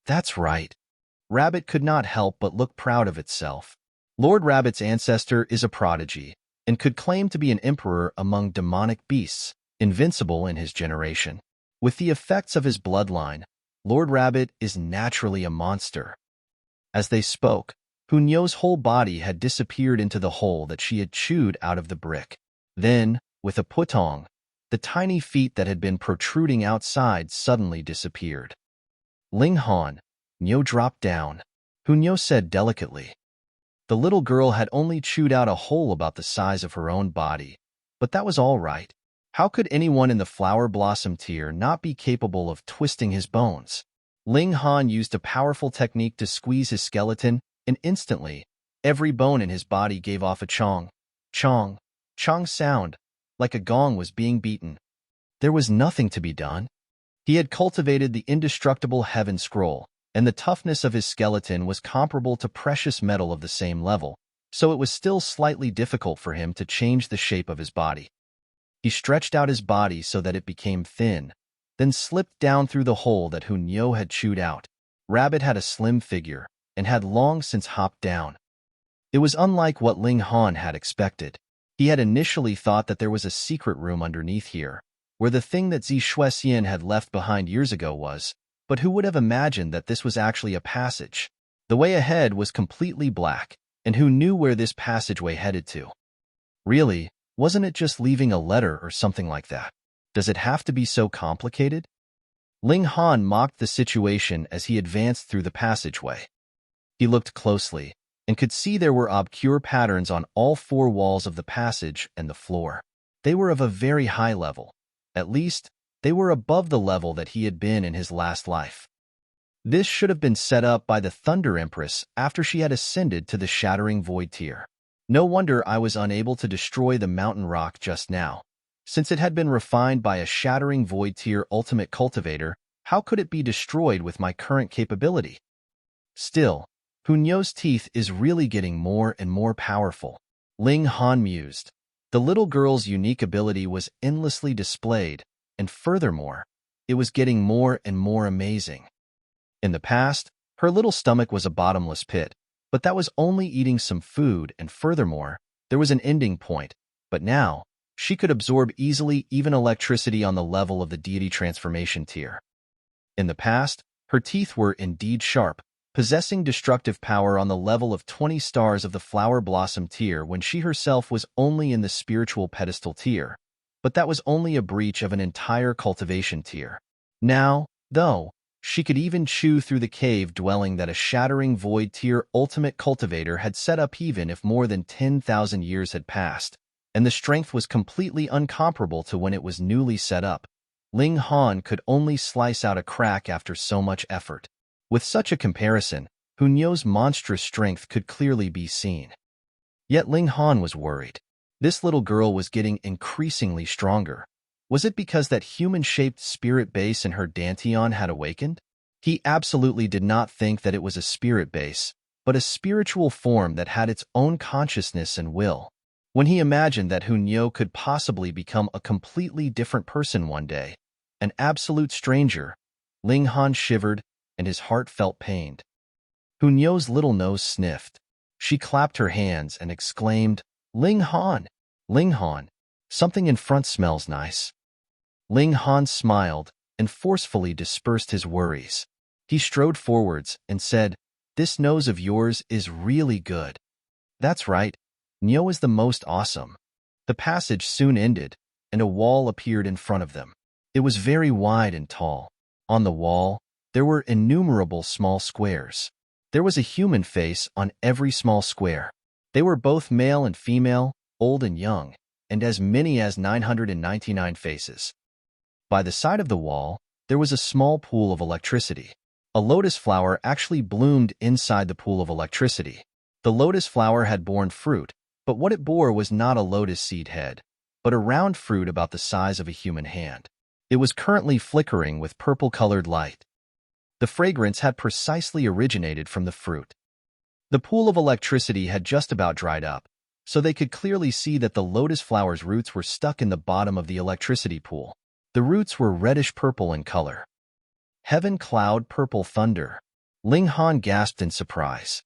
That's right. Rabbit could not help but look proud of itself. Lord Rabbit's ancestor is a prodigy and could claim to be an emperor among demonic beasts, invincible in his generation. With the effects of his bloodline, Lord Rabbit is naturally a monster. As they spoke, Hunyo's whole body had disappeared into the hole that she had chewed out of the brick. Then, with a putong, the tiny feet that had been protruding outside suddenly disappeared. Ling Han, Nyo dropped down, Hunyo said delicately. The little girl had only chewed out a hole about the size of her own body, but that was all right. How could anyone in the flower blossom tier not be capable of twisting his bones? Ling Han used a powerful technique to squeeze his skeleton, and instantly, every bone in his body gave off a chong sound, like a gong was being beaten. There was nothing to be done. He had cultivated the indestructible heaven scroll, and the toughness of his skeleton was comparable to precious metal of the same level, so it was still slightly difficult for him to change the shape of his body. He stretched out his body so that it became thin, then slipped down through the hole that Hunyo had chewed out. Rabbit had a slim figure, and had long since hopped down. It was unlike what Ling Han had expected. He had initially thought that there was a secret room underneath here, where the thing that Xian had left behind years ago was, but who would have imagined that this was actually a passage? The way ahead was completely black, and who knew where this passageway headed to? Really, wasn't it just leaving a letter or something like that? Does it have to be so complicated? Ling Han mocked the situation as he advanced through the passageway. He looked closely, and could see there were obscure patterns on all four walls of the passage and the floor. They were of a very high level. At least, they were above the level that he had been in his last life. This should have been set up by the Thunder Empress after she had ascended to the Shattering Void tier. No wonder I was unable to destroy the mountain rock just now. Since it had been refined by a Shattering Void tier ultimate cultivator, how could it be destroyed with my current capability? Still, Hunyo's teeth is really getting more and more powerful. Ling Han mused. The little girl's unique ability was endlessly displayed, and furthermore, it was getting more and more amazing. In the past, her little stomach was a bottomless pit, but that was only eating some food, and furthermore, there was an ending point. But now, she could absorb easily even electricity on the level of the deity transformation tier. In the past, her teeth were indeed sharp, possessing destructive power on the level of 20 stars of the flower blossom tier when she herself was only in the spiritual pedestal tier, but that was only a breach of an entire cultivation tier. Now, though, she could even chew through the cave dwelling that a Shattering Void tier ultimate cultivator had set up even if more than 10,000 years had passed, and the strength was completely uncomparable to when it was newly set up. Ling Han could only slice out a crack after so much effort. With such a comparison, Hunyo's monstrous strength could clearly be seen. Yet Ling Han was worried. This little girl was getting increasingly stronger. Was it because that human-shaped spirit base in her dantian had awakened? He absolutely did not think that it was a spirit base, but a spiritual form that had its own consciousness and will. When he imagined that Hunyo could possibly become a completely different person one day, an absolute stranger, Ling Han shivered, and his heart felt pained. Hunyo's little nose sniffed. She clapped her hands and exclaimed, Ling Han! Ling Han! Something in front smells nice. Ling Han smiled and forcefully dispersed his worries. He strode forwards and said, This nose of yours is really good. That's right, Nyo is the most awesome. The passage soon ended, and a wall appeared in front of them. It was very wide and tall. On the wall, there were innumerable small squares. There was a human face on every small square. They were both male and female, old and young, and as many as 999 faces. By the side of the wall, there was a small pool of electricity. A lotus flower actually bloomed inside the pool of electricity. The lotus flower had borne fruit, but what it bore was not a lotus seed head, but a round fruit about the size of a human hand. It was currently flickering with purple-colored light. The fragrance had precisely originated from the fruit. The pool of electricity had just about dried up, so they could clearly see that the lotus flower's roots were stuck in the bottom of the electricity pool. The roots were reddish-purple in color. Heaven cloud purple thunder. Ling Han gasped in surprise.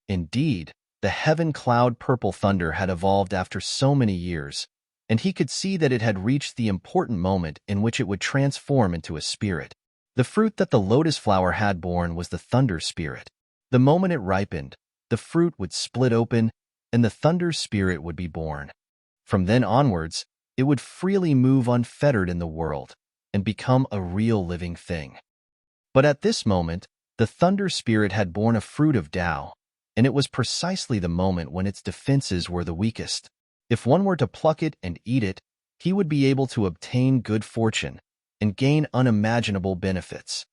Indeed, the heaven cloud purple thunder had evolved after so many years, and he could see that it had reached the important moment in which it would transform into a spirit. The fruit that the lotus flower had borne was the thunder spirit. The moment it ripened, the fruit would split open, and the thunder spirit would be born. From then onwards, it would freely move unfettered in the world and become a real living thing. But at this moment, the thunder spirit had borne a fruit of Tao, and it was precisely the moment when its defenses were the weakest. If one were to pluck it and eat it, he would be able to obtain good fortune and gain unimaginable benefits.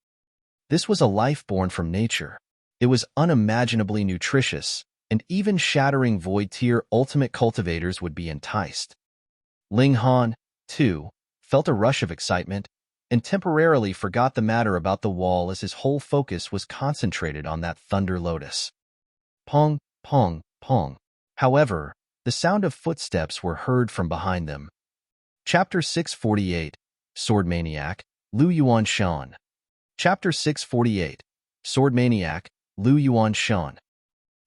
This was a life born from nature. It was unimaginably nutritious, and even shattering void-tier ultimate cultivators would be enticed. Ling Han, too, felt a rush of excitement and temporarily forgot the matter about the wall as his whole focus was concentrated on that thunder lotus. Pong, pong, pong. However, the sound of footsteps were heard from behind them. Chapter 648, Sword Maniac, Lu Yuan Shen. Chapter 648, Sword Maniac, Lu Yuan Shen.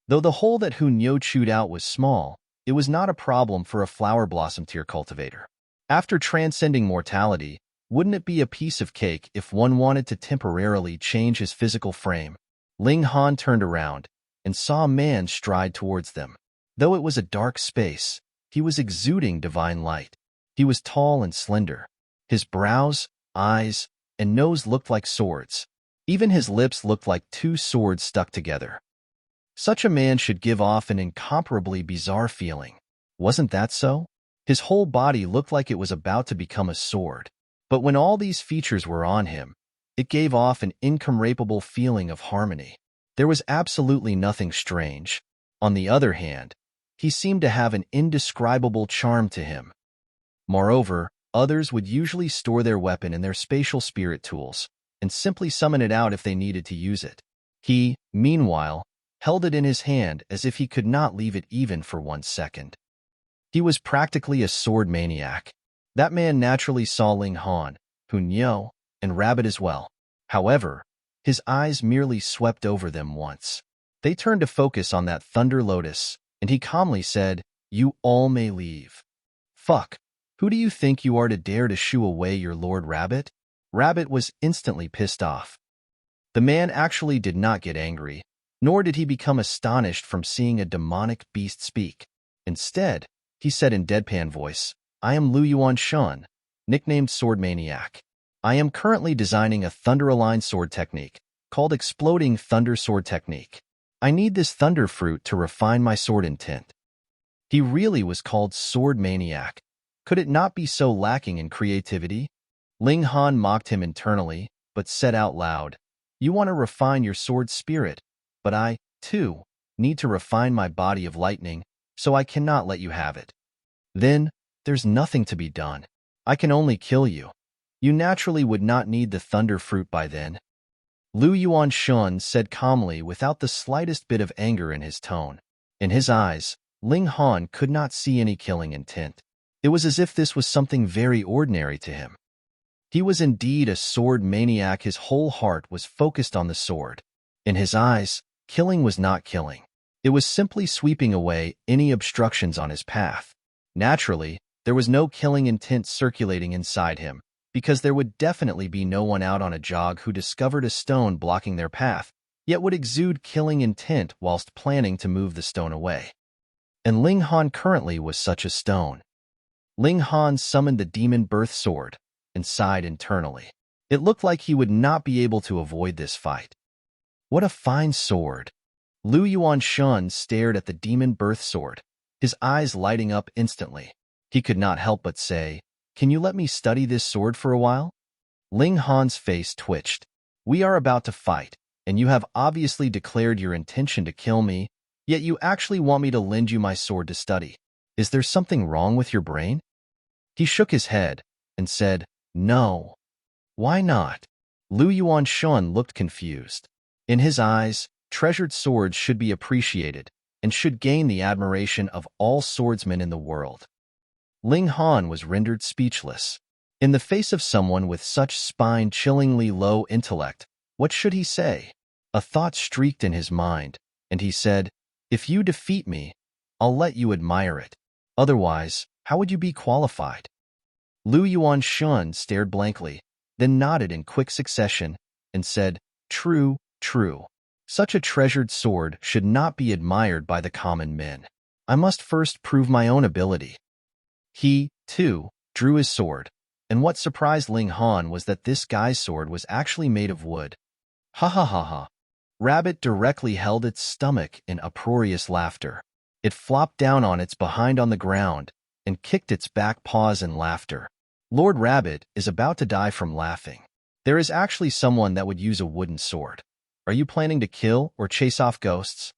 Though the hole that Hun Yo chewed out was small, it was not a problem for a flower blossom tier cultivator. After transcending mortality, wouldn't it be a piece of cake if one wanted to temporarily change his physical frame? Ling Han turned around and saw a man stride towards them. Though it was a dark space, he was exuding divine light. He was tall and slender. His brows, eyes, and nose looked like swords. Even his lips looked like two swords stuck together. Such a man should give off an incomparably bizarre feeling. Wasn't that so? His whole body looked like it was about to become a sword. But when all these features were on him, it gave off an incomparable feeling of harmony. There was absolutely nothing strange. On the other hand, he seemed to have an indescribable charm to him. Moreover, others would usually store their weapon in their spatial spirit tools and simply summon it out if they needed to use it. He, meanwhile, held it in his hand as if he could not leave it even for 1 second. He was practically a sword maniac. That man naturally saw Ling Han, Hun Yo, and Rabbit as well. However, his eyes merely swept over them once. They turned to focus on that thunder lotus, and he calmly said, "You all may leave." "Fuck, who do you think you are to dare to shoo away your Lord Rabbit?" Rabbit was instantly pissed off. The man actually did not get angry, nor did he become astonished from seeing a demonic beast speak. Instead, he said in deadpan voice, "I am Lu Yuan Shen, nicknamed Sword Maniac. I am currently designing a thunder-aligned sword technique called Exploding Thunder Sword Technique. I need this thunder fruit to refine my sword intent." He really was called Sword Maniac. Could it not be so lacking in creativity? Ling Han mocked him internally, but said out loud, "You want to refine your sword spirit, but I, too, need to refine my body of lightning, so I cannot let you have it. Then, there's nothing to be done. I can only kill you. You naturally would not need the thunder fruit by then." Lu Yuan Shen said calmly without the slightest bit of anger in his tone. In his eyes, Ling Han could not see any killing intent. It was as if this was something very ordinary to him. He was indeed a sword maniac. His whole heart was focused on the sword. In his eyes, killing was not killing. It was simply sweeping away any obstructions on his path. Naturally, there was no killing intent circulating inside him, because there would definitely be no one out on a jog who discovered a stone blocking their path, yet would exude killing intent whilst planning to move the stone away. And Ling Han currently was such a stone. Ling Han summoned the demon birth sword and sighed internally. It looked like he would not be able to avoid this fight. What a fine sword. Shen stared at the demon birth sword, his eyes lighting up instantly. He could not help but say, "Can you let me study this sword for a while?" Ling Han's face twitched. "We are about to fight, and you have obviously declared your intention to kill me, yet you actually want me to lend you my sword to study. Is there something wrong with your brain?" He shook his head and said, "No." "Why not?" Shen looked confused. In his eyes, treasured swords should be appreciated and should gain the admiration of all swordsmen in the world. Ling Han was rendered speechless. In the face of someone with such spine-chillingly low intellect, what should he say? A thought streaked in his mind, and he said, "If you defeat me, I'll let you admire it. Otherwise, how would you be qualified?" Shen stared blankly, then nodded in quick succession and said, "True, true. Such a treasured sword should not be admired by the common men. I must first prove my own ability." He, too, drew his sword, and what surprised Ling Han was that this guy's sword was actually made of wood. Ha ha ha ha. Rabbit directly held its stomach in uproarious laughter. It flopped down on its behind on the ground and kicked its back paws in laughter. Lord Rabbit is about to die from laughing. There is actually someone that would use a wooden sword. Are you planning to kill or chase off ghosts?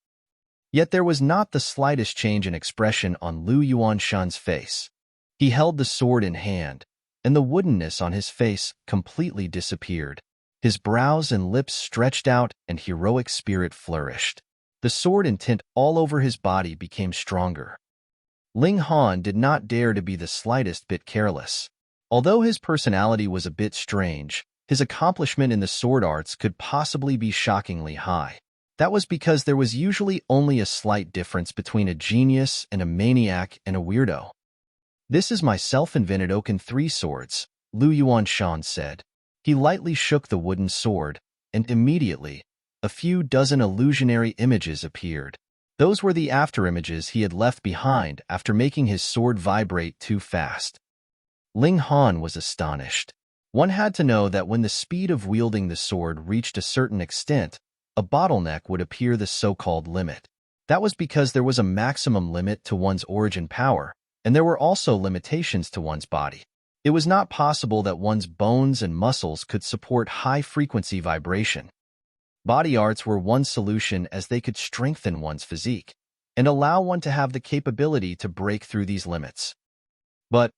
Yet there was not the slightest change in expression on Shen's face. He held the sword in hand, and the woodenness on his face completely disappeared. His brows and lips stretched out and heroic spirit flourished. The sword and tint all over his body became stronger. Ling Han did not dare to be the slightest bit careless. Although his personality was a bit strange, his accomplishment in the sword arts could possibly be shockingly high. That was because there was usually only a slight difference between a genius and a maniac and a weirdo. "This is my self-invented Oaken 3 swords," Shen said. He lightly shook the wooden sword, and immediately, a few dozen illusionary images appeared. Those were the afterimages he had left behind after making his sword vibrate too fast. Ling Han was astonished. One had to know that when the speed of wielding the sword reached a certain extent, a bottleneck would appear, the so-called limit. That was because there was a maximum limit to one's origin power, and there were also limitations to one's body. It was not possible that one's bones and muscles could support high-frequency vibration. Body arts were one solution, as they could strengthen one's physique and allow one to have the capability to break through these limits. But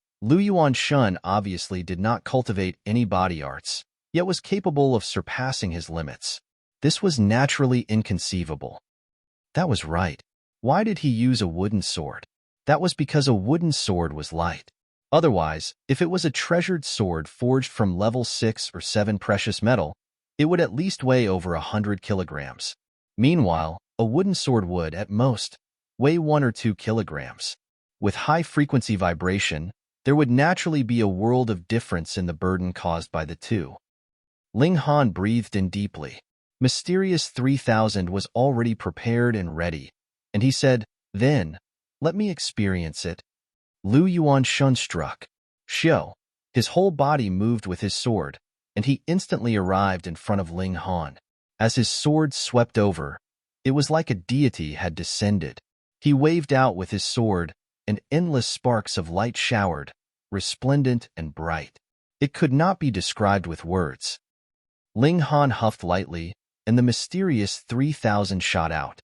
Shen obviously did not cultivate any body arts, yet was capable of surpassing his limits. This was naturally inconceivable. That was right. Why did he use a wooden sword? That was because a wooden sword was light. Otherwise, if it was a treasured sword forged from level 6 or 7 precious metal, it would at least weigh over 100 kilograms. Meanwhile, a wooden sword would, at most, weigh 1 or 2 kilograms. With high-frequency vibration, there would naturally be a world of difference in the burden caused by the two. Ling Han breathed in deeply. Mysterious 3000 was already prepared and ready, and he said, "Then, let me experience it." Shen struck. Xiao. His whole body moved with his sword, and he instantly arrived in front of Ling Han. As his sword swept over, it was like a deity had descended. He waved out with his sword, and endless sparks of light showered, resplendent and bright. It could not be described with words. Ling Han huffed lightly, and the mysterious 3000 shot out.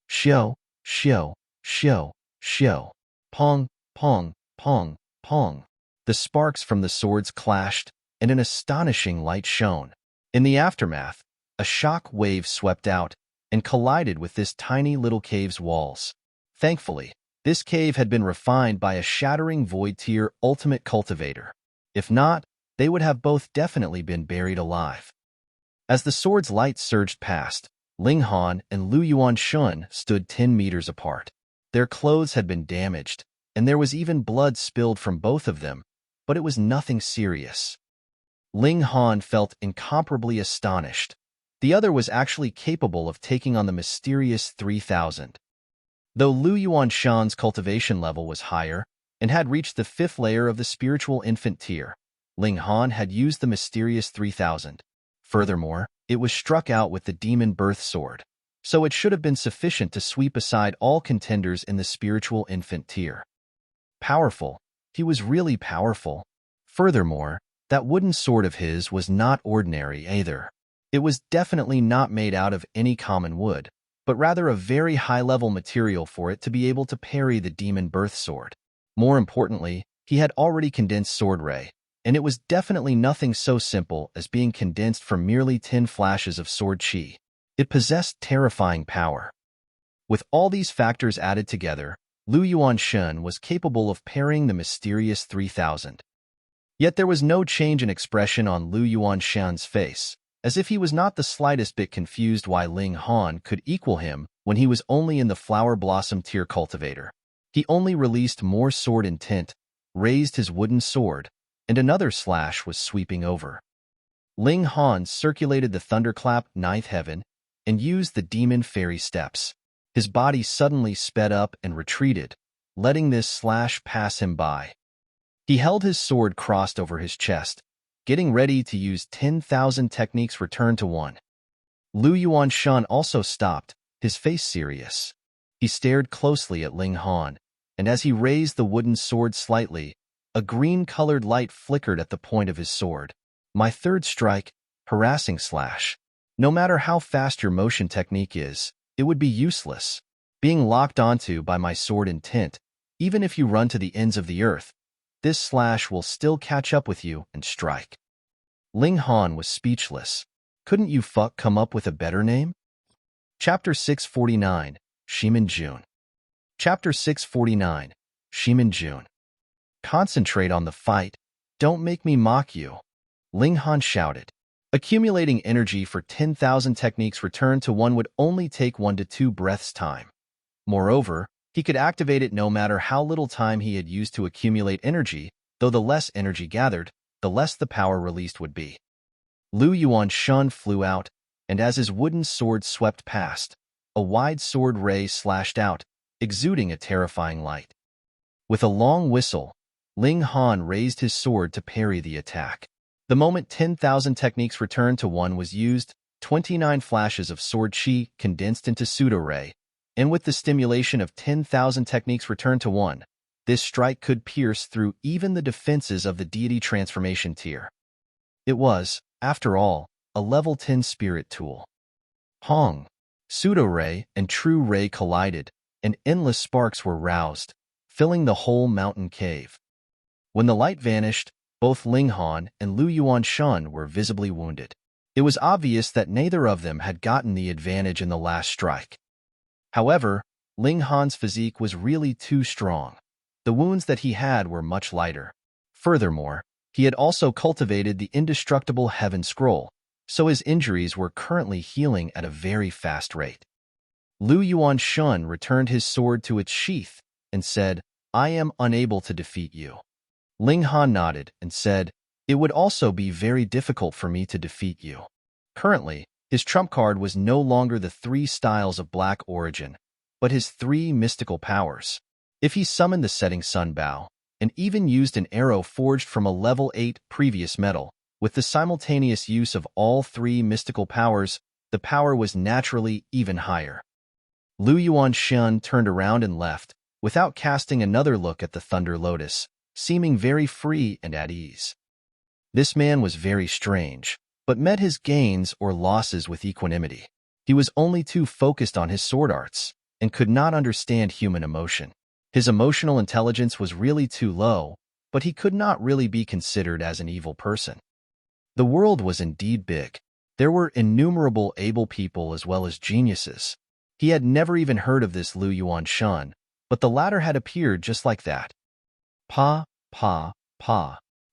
Xiao, xiao, xiao, xiao. Pong, pong, pong, pong. The sparks from the swords clashed, and an astonishing light shone. In the aftermath, a shock wave swept out and collided with this tiny little cave's walls. Thankfully, this cave had been refined by a shattering void-tier ultimate cultivator. If not, they would have both definitely been buried alive. As the sword's light surged past, Ling Han and Shen stood 10 meters apart. Their clothes had been damaged, and there was even blood spilled from both of them, but it was nothing serious. Ling Han felt incomparably astonished. The other was actually capable of taking on the mysterious 3000. Though Shen's cultivation level was higher and had reached the 5th layer of the spiritual infant tier, Ling Han had used the mysterious 3000. Furthermore, It was struck out with the demon birth sword, so it should have been sufficient to sweep aside all contenders in the spiritual infant tier. Powerful. He was really powerful. Furthermore, that wooden sword of his was not ordinary either. It was definitely not made out of any common wood, but rather a very high-level material for it to be able to parry the demon birth sword. More importantly, he had already condensed sword ray, and it was definitely nothing so simple as being condensed from merely 10 flashes of sword chi. It possessed terrifying power. With all these factors added together, Lu Yuan Shen was capable of parrying the mysterious 3000. Yet there was no change in expression on Lu Yuan Shen's face, as if he was not the slightest bit confused why Ling Han could equal him when he was only in the flower blossom tier cultivator. He only released more sword intent, raised his wooden sword, and another slash was sweeping over. Ling Han circulated the thunderclap ninth heaven and used the demon fairy steps. His body suddenly sped up and retreated, letting this slash pass him by. He held his sword crossed over his chest, getting ready to use 10,000 techniques return to 1. Lu Yuan Shen also stopped, his face serious. He stared closely at Ling Han, and as he raised the wooden sword slightly, a green-colored light flickered at the point of his sword. My third strike, harassing slash. No matter how fast your motion technique is, it would be useless. Being locked onto by my sword intent, even if you run to the ends of the earth, this slash will still catch up with you and strike. Ling Han was speechless. Couldn't you come up with a better name? Chapter 649, Ximen Jun. Chapter 649, Ximen Jun. Concentrate on the fight. Don't make me mock you. Ling Han shouted. Accumulating energy for 10,000 techniques return to 1 would only take 1 to 2 breaths time. Moreover, he could activate it no matter how little time he had used to accumulate energy, though the less energy gathered, the less the power released would be. Lu Yuan Shen flew out, and as his wooden sword swept past, a wide sword ray slashed out, exuding a terrifying light. With a long whistle, Ling Han raised his sword to parry the attack. The moment 10,000 techniques return to 1 was used, 29 flashes of sword chi condensed into pseudo-ray, and with the stimulation of 10,000 techniques return to 1, this strike could pierce through even the defenses of the deity transformation tier. It was, after all, a level 10 spirit tool. Hong! Pseudo-ray and true ray collided, and endless sparks were roused, filling the whole mountain cave. When the light vanished, both Ling Han and Lu Yuan Shen were visibly wounded. It was obvious that neither of them had gotten the advantage in the last strike. However, Ling Han's physique was really too strong. The wounds that he had were much lighter. Furthermore, he had also cultivated the indestructible Heaven Scroll, so his injuries were currently healing at a very fast rate. Lu Yuan Shen returned his sword to its sheath and said, I am unable to defeat you. Ling Han nodded and said, it would also be very difficult for me to defeat you. Currently, his trump card was no longer the 3 styles of black origin, but his 3 mystical powers. If he summoned the setting sun bow, and even used an arrow forged from a level 8 previous metal, with the simultaneous use of all 3 mystical powers, the power was naturally even higher. Lu Yuan Shen turned around and left, without casting another look at the Thunder Lotus, seeming very free and at ease. This man was very strange, but met his gains or losses with equanimity. He was only too focused on his sword arts, and could not understand human emotion. His emotional intelligence was really too low, but he could not really be considered as an evil person. The world was indeed big. There were innumerable able people as well as geniuses. He had never even heard of this Lu Yuan Shen, but the latter had appeared just like that. Pa.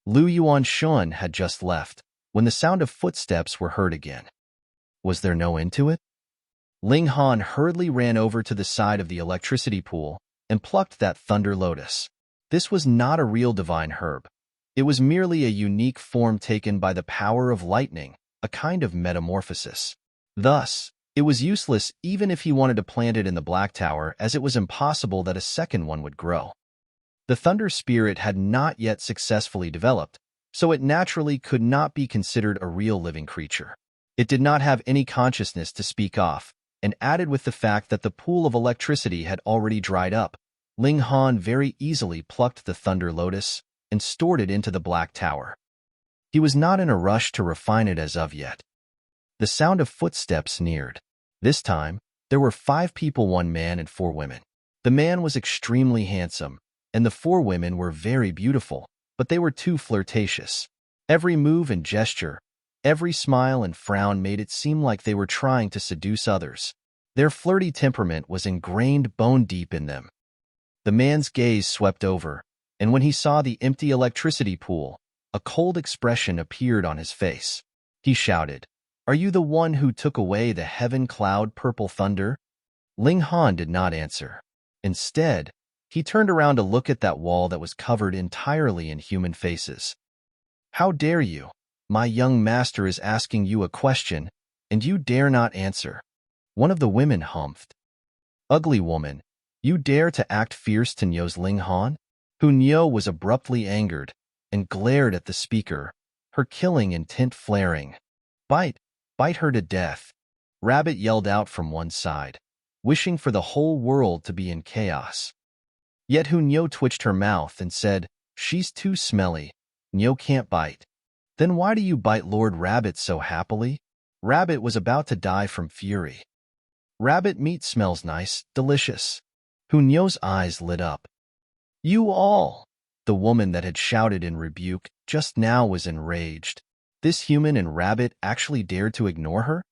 Lu Yuan Shen had just left, when the sound of footsteps were heard again. Was there no end to it? Ling Han hurriedly ran over to the side of the electricity pool and plucked that Thunder Lotus. This was not a real divine herb. It was merely a unique form taken by the power of lightning, a kind of metamorphosis. Thus, it was useless even if he wanted to plant it in the Black Tower, as it was impossible that a second one would grow. The Thunder Spirit had not yet successfully developed, so it naturally could not be considered a real living creature. It did not have any consciousness to speak off, and added with the fact that the pool of electricity had already dried up, Ling Han very easily plucked the Thunder Lotus and stored it into the Black Tower. He was not in a rush to refine it as of yet. The sound of footsteps neared. This time, there were 5 people, 1 man and 4 women. The man was extremely handsome, and the 4 women were very beautiful, but they were too flirtatious. Every move and gesture, every smile and frown made it seem like they were trying to seduce others. Their flirty temperament was ingrained bone deep in them. The man's gaze swept over, and when he saw the empty electricity pool, a cold expression appeared on his face. He shouted, "Are you the one who took away the heaven cloud purple thunder?" Ling Han did not answer. Instead, he turned around to look at that wall that was covered entirely in human faces. "How dare you? My young master is asking you a question, and you dare not answer." One of the women humphed. "Ugly woman, you dare to act fierce to Nyo's Ling Han?" Nyo was abruptly angered and glared at the speaker, her killing intent flaring. Bite her to death," Rabbit yelled out from one side, wishing for the whole world to be in chaos. Yet Nyo twitched her mouth and said, "She's too smelly. Nyo can't bite." "Then why do you bite Lord Rabbit so happily?" Rabbit was about to die from fury. "Rabbit meat smells nice, delicious." Nyo's eyes lit up. "You all!" The woman that had shouted in rebuke just now was enraged. This human and rabbit actually dared to ignore her?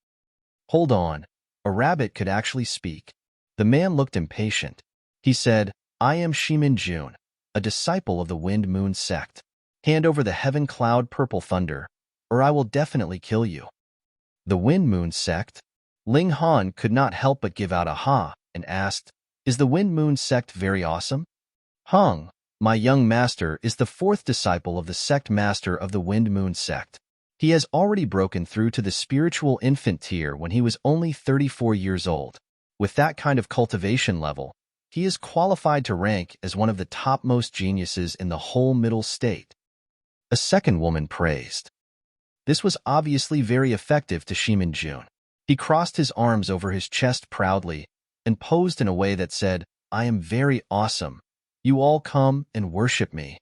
Hold on, a rabbit could actually speak. The man looked impatient. He said, "I am Ximen Jun, a disciple of the Wind Moon sect. Hand over the heaven cloud purple thunder, or I will definitely kill you." The Wind Moon sect? Ling Han could not help but give out a ha and asked, "Is the Wind Moon sect very awesome?" "Hung, my young master is the 4th disciple of the sect master of the Wind Moon sect. He has already broken through to the spiritual infant tier when he was only 34 years old. With that kind of cultivation level, he is qualified to rank as one of the topmost geniuses in the whole Middle State." A second woman praised. This was obviously very effective to Ximen Jun. He crossed his arms over his chest proudly and posed in a way that said, "I am very awesome. You all come and worship me."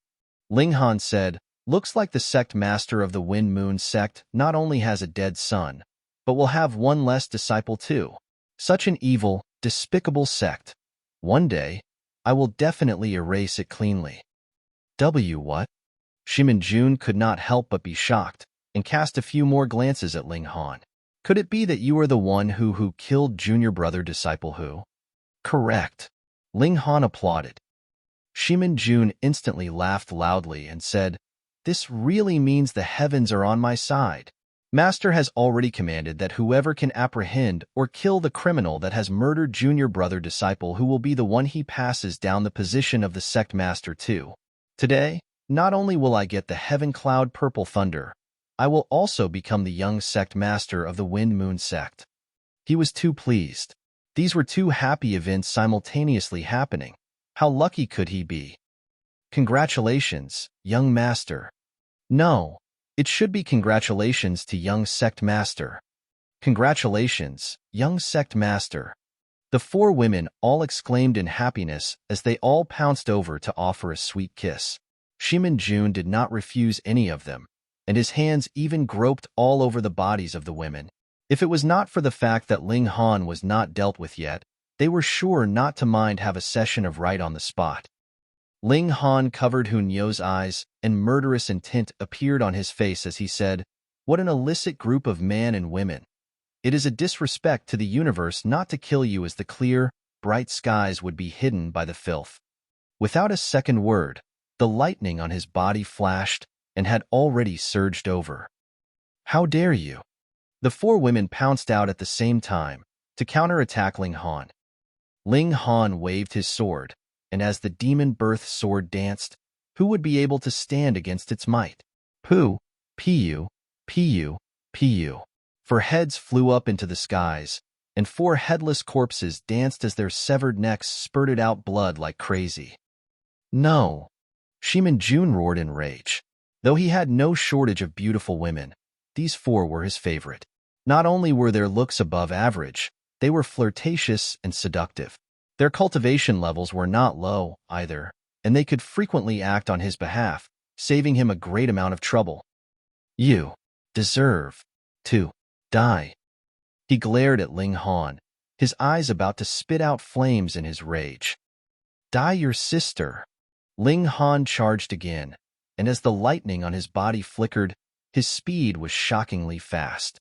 Ling Han said, "Looks like the sect master of the Wind Moon sect not only has a dead son, but will have one less disciple too. Such an evil, despicable sect. One day, I will definitely erase it cleanly." What? Ximen Jun could not help but be shocked and cast a few more glances at Ling Han. "Could it be that you are the one who killed junior brother disciple who?" "Correct." Ling Han applauded. Ximen Jun instantly laughed loudly and said, "This really means the heavens are on my side. Master has already commanded that whoever can apprehend or kill the criminal that has murdered junior brother disciple who will be the one he passes down the position of the sect master to. Today, not only will I get the heaven cloud purple thunder, I will also become the young sect master of the Wind Moon sect." He was too pleased. These were 2 happy events simultaneously happening. How lucky could he be? "Congratulations, young master." "No, it should be congratulations to young sect master." "Congratulations, young sect master." The 4 women all exclaimed in happiness as they all pounced over to offer a sweet kiss. Ximen Jun did not refuse any of them, and his hands even groped all over the bodies of the women. If it was not for the fact that Ling Han was not dealt with yet, they were sure not to mind have a session of right on the spot. Ling Han covered Nyo's eyes, and murderous intent appeared on his face as he said, "What an illicit group of man and women. It is a disrespect to the universe not to kill you as the clear, bright skies would be hidden by the filth." Without a second word, the lightning on his body flashed and had already surged over. "How dare you?" The 4 women pounced out at the same time to counterattack Ling Han. Ling Han waved his sword, and as the demon birth sword danced, who would be able to stand against its might? Pu, pu, pu, pu. 4 heads flew up into the skies, and 4 headless corpses danced as their severed necks spurted out blood like crazy. "No!" Ximen Jun roared in rage. Though he had no shortage of beautiful women, these 4 were his favorite. Not only were their looks above average, they were flirtatious and seductive. Their cultivation levels were not low, either, and they could frequently act on his behalf, saving him a great amount of trouble. You deserve to die. He glared at Ling Han, his eyes about to spit out flames in his rage. Die your sister. Ling Han charged again, and as the lightning on his body flickered, his speed was shockingly fast.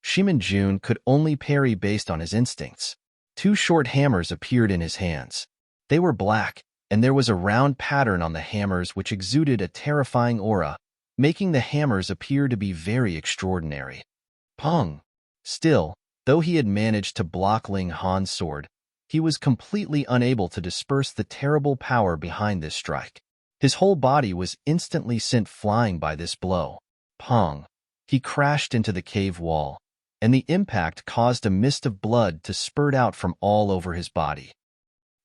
Ximen Jun could only parry based on his instincts. Two short hammers appeared in his hands. They were black, and there was a round pattern on the hammers which exuded a terrifying aura, making the hammers appear to be very extraordinary. Pong! Still, though he had managed to block Ling Han's sword, he was completely unable to disperse the terrible power behind this strike. His whole body was instantly sent flying by this blow. Pong! He crashed into the cave wall, and the impact caused a mist of blood to spurt out from all over his body.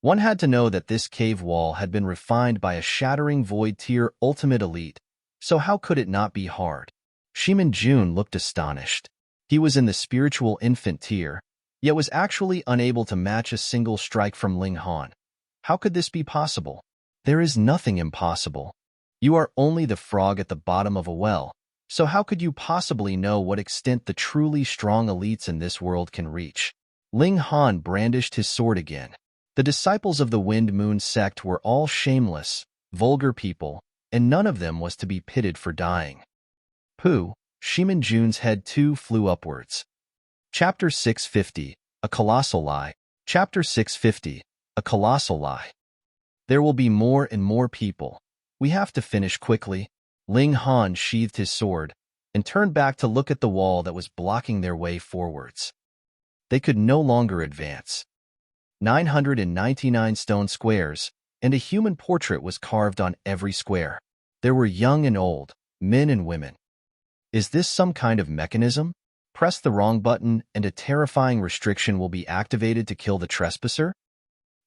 One had to know that this cave wall had been refined by a shattering void tier ultimate elite, so how could it not be hard? Ximen Jun looked astonished. He was in the spiritual infant tier, yet was actually unable to match a single strike from Ling Han. How could this be possible? There is nothing impossible. You are only the frog at the bottom of a well, so how could you possibly know what extent the truly strong elites in this world can reach? Ling Han brandished his sword again. The disciples of the Wind Moon sect were all shameless, vulgar people, and none of them was to be pitied for dying. Pooh! Ximen Jun's head too flew upwards. Chapter 650, A Colossal Lie. Chapter 650, A Colossal Lie. There will be more and more people. We have to finish quickly. Ling Han sheathed his sword and turned back to look at the wall that was blocking their way forwards. They could no longer advance. 999 stone squares, and a human portrait was carved on every square. There were young and old, men and women. Is this some kind of mechanism? Press the wrong button and a terrifying restriction will be activated to kill the trespasser?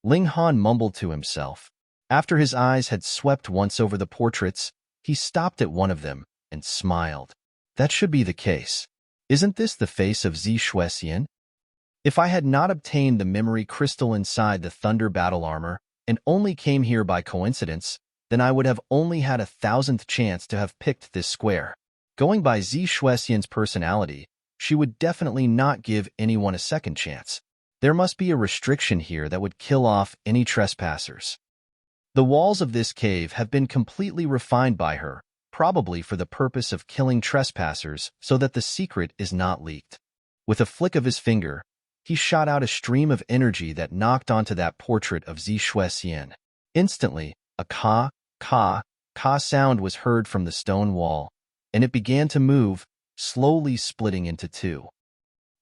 Ling Han mumbled to himself. After his eyes had swept once over the portraits, he stopped at one of them and smiled. That should be the case. Isn't this the face of Ximen? If I had not obtained the memory crystal inside the thunder battle armor and only came here by coincidence, then I would have only had 1,000th chance to have picked this square. Going by Ximen's personality, she would definitely not give anyone a second chance. There must be a restriction here that would kill off any trespassers. The walls of this cave have been completely refined by her, probably for the purpose of killing trespassers so that the secret is not leaked. With a flick of his finger, he shot out a stream of energy that knocked onto that portrait of Ximen. Instantly, a ka sound was heard from the stone wall, and it began to move, slowly splitting into two.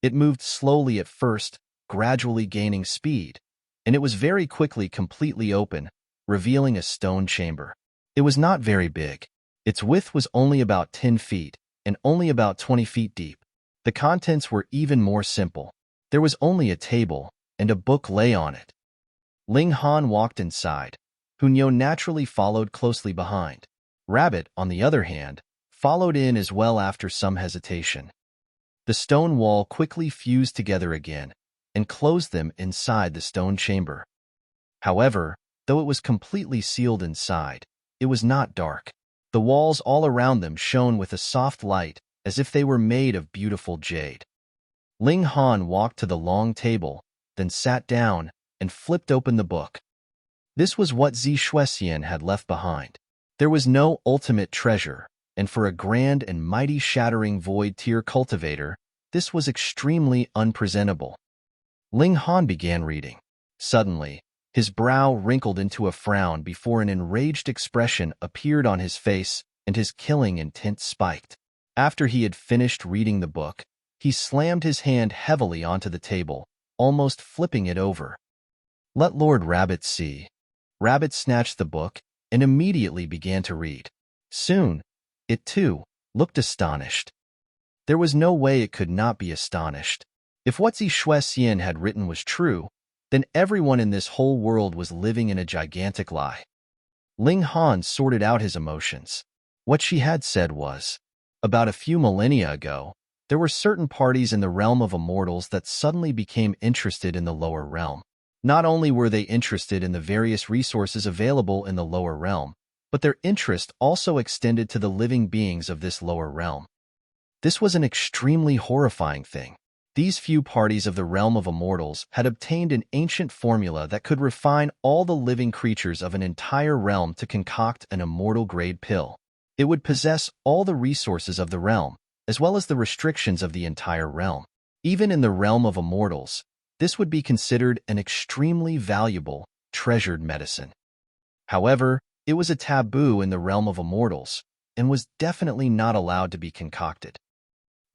It moved slowly at first, gradually gaining speed, and it was very quickly completely open, revealing a stone chamber. It was not very big. Its width was only about 10 feet, and only about 20 feet deep. The contents were even more simple. There was only a table, and a book lay on it. Ling Han walked inside. Hunyo naturally followed closely behind. Rabbit, on the other hand, followed in as well after some hesitation. The stone wall quickly fused together again and closed them inside the stone chamber. However, though it was completely sealed inside, it was not dark. The walls all around them shone with a soft light as if they were made of beautiful jade. Ling Han walked to the long table, then sat down and flipped open the book. This was what Ximen had left behind. There was no ultimate treasure, and for a grand and mighty shattering void tier cultivator, this was extremely unpresentable. Ling Han began reading. Suddenly, his brow wrinkled into a frown before an enraged expression appeared on his face and his killing intent spiked. After he had finished reading the book, he slammed his hand heavily onto the table, almost flipping it over. Let Lord Rabbit see. Rabbit snatched the book and immediately began to read. Soon, it too looked astonished. There was no way it could not be astonished. If what Ximen had written was true, then everyone in this whole world was living in a gigantic lie. Ling Han sorted out his emotions. What she had said was, about a few millennia ago, There were certain parties in the realm of immortals that suddenly became interested in the lower realm. Not only were they interested in the various resources available in the lower realm, but their interest also extended to the living beings of this lower realm. This was an extremely horrifying thing. These few parties of the realm of immortals had obtained an ancient formula that could refine all the living creatures of an entire realm to concoct an immortal-grade pill. It would possess all the resources of the realm, as well as the restrictions of the entire realm. Even in the realm of immortals, this would be considered an extremely valuable, treasured medicine. However, it was a taboo in the realm of immortals, and was definitely not allowed to be concocted.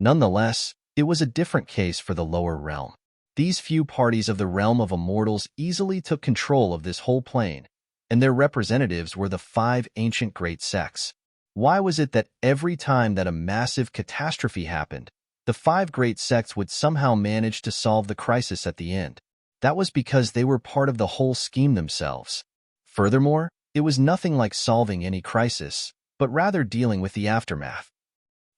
Nonetheless, it was a different case for the lower realm. These few parties of the realm of immortals easily took control of this whole plane, and their representatives were the 5 ancient great sects. Why was it that every time that a massive catastrophe happened, the 5 great sects would somehow manage to solve the crisis at the end? That was because they were part of the whole scheme themselves. Furthermore, it was nothing like solving any crisis, but rather dealing with the aftermath.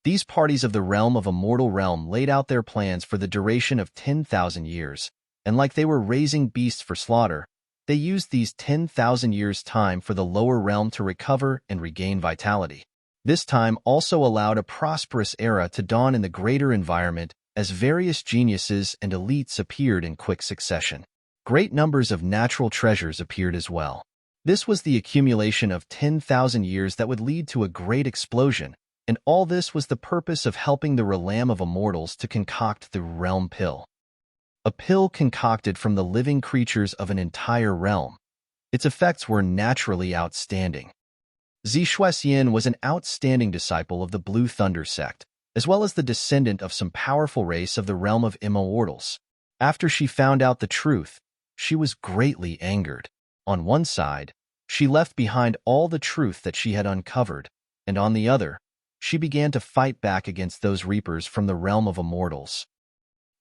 These parties of the realm of immortal realm laid out their plans for the duration of 10,000 years, and like they were raising beasts for slaughter, they used these 10,000 years' time for the lower realm to recover and regain vitality. This time also allowed a prosperous era to dawn in the greater environment as various geniuses and elites appeared in quick succession. Great numbers of natural treasures appeared as well. This was the accumulation of 10,000 years that would lead to a great explosion, and all this was the purpose of helping the realm of immortals to concoct the realm pill. A pill concocted from the living creatures of an entire realm. Its effects were naturally outstanding. Ximen was an outstanding disciple of the Blue Thunder sect, as well as the descendant of some powerful race of the realm of immortals. After she found out the truth, she was greatly angered. On one side, she left behind all the truth that she had uncovered, and on the other, she began to fight back against those reapers from the realm of immortals.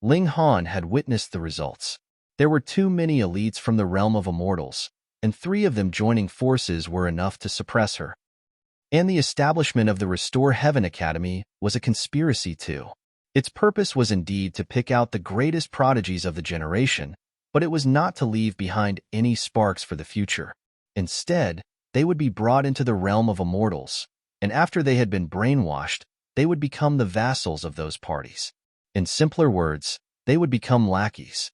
Ling Han had witnessed the results. There were too many elites from the realm of immortals, and 3 of them joining forces were enough to suppress her. And the establishment of the Restore Heaven Academy was a conspiracy too. Its purpose was indeed to pick out the greatest prodigies of the generation, but it was not to leave behind any sparks for the future. Instead, they would be brought into the realm of immortals, and after they had been brainwashed, they would become the vassals of those parties. In simpler words, they would become lackeys.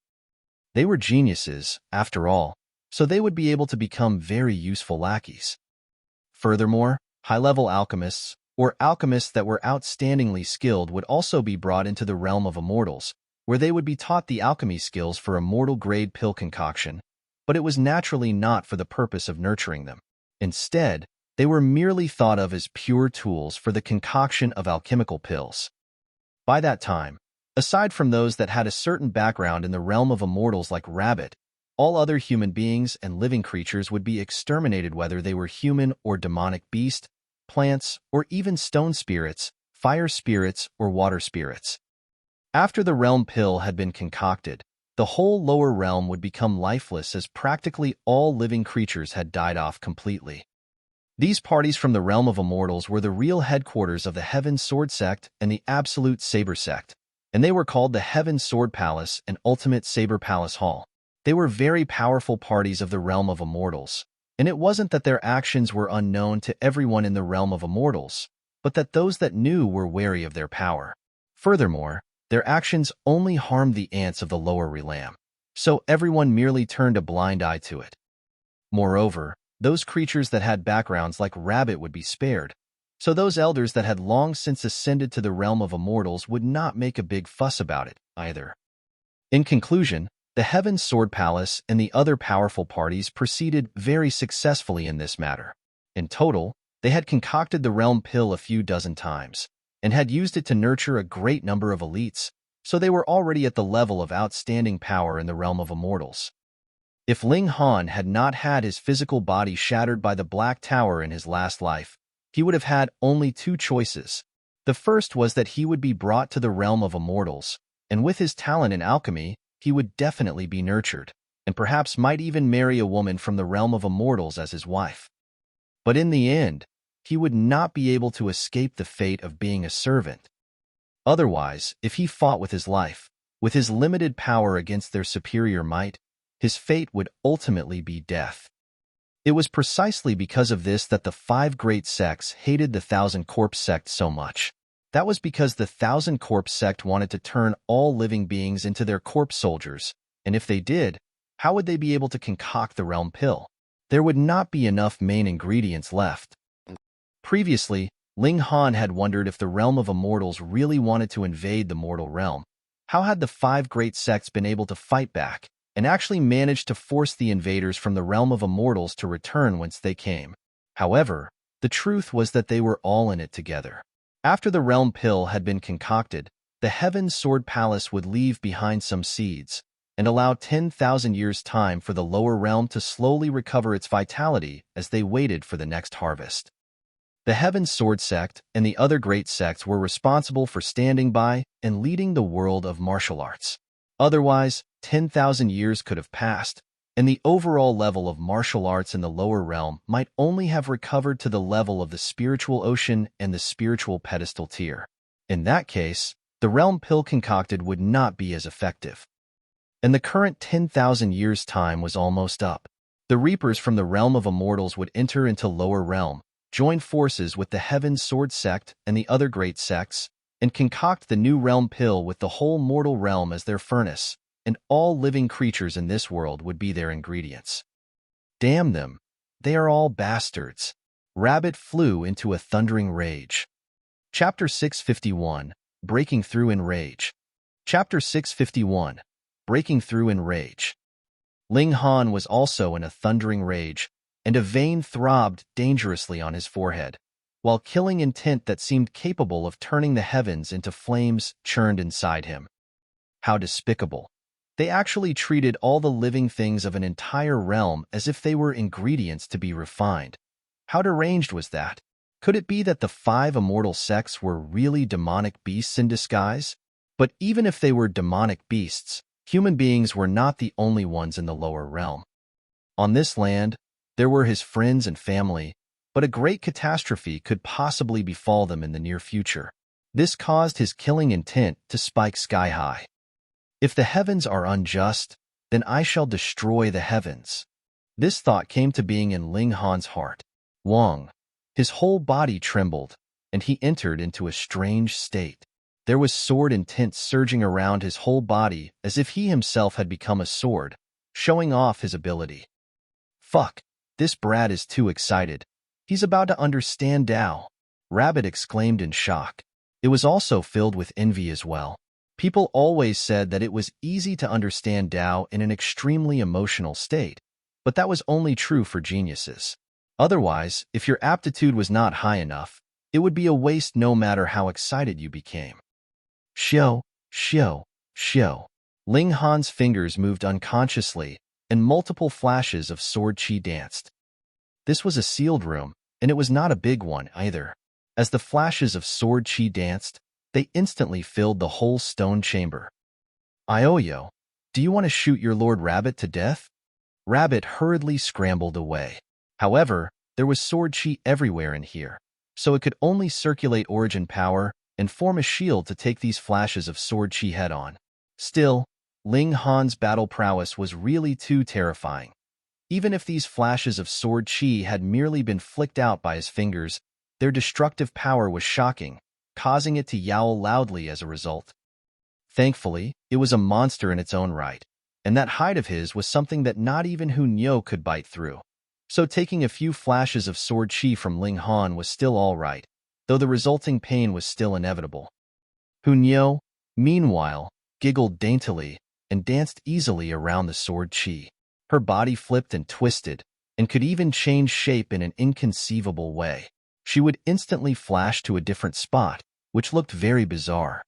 They were geniuses, after all, so they would be able to become very useful lackeys. Furthermore, high-level alchemists, or alchemists that were outstandingly skilled, would also be brought into the realm of immortals, where they would be taught the alchemy skills for immortal-grade pill concoction, but it was naturally not for the purpose of nurturing them. Instead, they were merely thought of as pure tools for the concoction of alchemical pills. By that time, aside from those that had a certain background in the realm of immortals like Rabbit, all other human beings and living creatures would be exterminated, whether they were human or demonic beast, plants, or even stone spirits, fire spirits, or water spirits. After the realm pill had been concocted, the whole lower realm would become lifeless, as practically all living creatures had died off completely. These parties from the realm of immortals were the real headquarters of the Heaven Sword Sect and the Absolute Saber Sect, and they were called the Heaven Sword Palace and Ultimate Saber Palace Hall. They were very powerful parties of the realm of immortals, and it wasn't that their actions were unknown to everyone in the realm of immortals, but that those that knew were wary of their power. Furthermore, their actions only harmed the ants of the lower realm, so everyone merely turned a blind eye to it. Moreover, those creatures that had backgrounds like Rabbit would be spared, so those elders that had long since ascended to the realm of immortals would not make a big fuss about it, either. In conclusion, the Heaven Sword Palace and the other powerful parties proceeded very successfully in this matter. In total, they had concocted the realm pill a few dozen times, and had used it to nurture a great number of elites, so they were already at the level of outstanding power in the realm of immortals. If Ling Han had not had his physical body shattered by the Black Tower in his last life, he would have had only 2 choices. The first was that he would be brought to the realm of immortals, and with his talent in alchemy, he would definitely be nurtured, and perhaps might even marry a woman from the realm of immortals as his wife. But in the end, he would not be able to escape the fate of being a servant. Otherwise, if he fought with his life, with his limited power against their superior might, his fate would ultimately be death. It was precisely because of this that the 5 great sects hated the Thousand Corpse sect so much. That was because the Thousand Corpse sect wanted to turn all living beings into their corpse soldiers, and if they did, how would they be able to concoct the realm pill? There would not be enough main ingredients left. Previously, Ling Han had wondered if the realm of immortals really wanted to invade the mortal realm. How had the 5 great sects been able to fight back and actually manage to force the invaders from the realm of immortals to return whence they came? However, the truth was that they were all in it together. After the realm pill had been concocted, the Heaven's Sword Palace would leave behind some seeds and allow 10,000 years' time for the lower realm to slowly recover its vitality as they waited for the next harvest. The Heaven's Sword sect and the other great sects were responsible for standing by and leading the world of martial arts. Otherwise, 10,000 years could have passed, and the overall level of martial arts in the lower realm might only have recovered to the level of the spiritual ocean and the spiritual pedestal tier. In that case, the realm pill concocted would not be as effective. And the current 10,000 years' time was almost up. The Reapers from the realm of immortals would enter into lower realm, join forces with the Heaven's Sword sect and the other great sects, and concoct the new realm pill with the whole mortal realm as their furnace, and all living creatures in this world would be their ingredients. Damn them, they are all bastards. Rabbit flew into a thundering rage. Chapter 651, Breaking Through in Rage. Chapter 651, Breaking Through in Rage. Ling Han was also in a thundering rage, and a vein throbbed dangerously on his forehead, while killing intent that seemed capable of turning the heavens into flames churned inside him. How despicable. They actually treated all the living things of an entire realm as if they were ingredients to be refined. How deranged was that? Could it be that the 5 immortal sects were really demonic beasts in disguise? But even if they were demonic beasts, human beings were not the only ones in the lower realm. On this land, there were his friends and family, but a great catastrophe could possibly befall them in the near future. This caused his killing intent to spike sky high. If the heavens are unjust, then I shall destroy the heavens. This thought came to being in Ling Han's heart. Wang. His whole body trembled, and he entered into a strange state. There was sword intent surging around his whole body as if he himself had become a sword, showing off his ability. Fuck, this brat is too excited. He's about to understand Tao. Rabbit exclaimed in shock. It was also filled with envy as well. People always said that it was easy to understand Tao in an extremely emotional state, but that was only true for geniuses. Otherwise, if your aptitude was not high enough, it would be a waste no matter how excited you became. Xiao, xiao, xiao. Ling Han's fingers moved unconsciously, and multiple flashes of sword qi danced. This was a sealed room, and it was not a big one either. As the flashes of sword qi danced, they instantly filled the whole stone chamber. Ioyo, do you want to shoot your Lord Rabbit to death? Rabbit hurriedly scrambled away. However, there was sword qi everywhere in here, so it could only circulate origin power and form a shield to take these flashes of sword qi head-on. Still, Ling Han's battle prowess was really too terrifying. Even if these flashes of sword qi had merely been flicked out by his fingers, their destructive power was shocking, causing it to yowl loudly as a result. Thankfully, it was a monster in its own right, and that hide of his was something that not even Hunyo could bite through. So taking a few flashes of sword qi from Ling Han was still all right, though the resulting pain was still inevitable. Hunyo, meanwhile, giggled daintily and danced easily around the sword qi. Her body flipped and twisted, and could even change shape in an inconceivable way. She would instantly flash to a different spot, which looked very bizarre.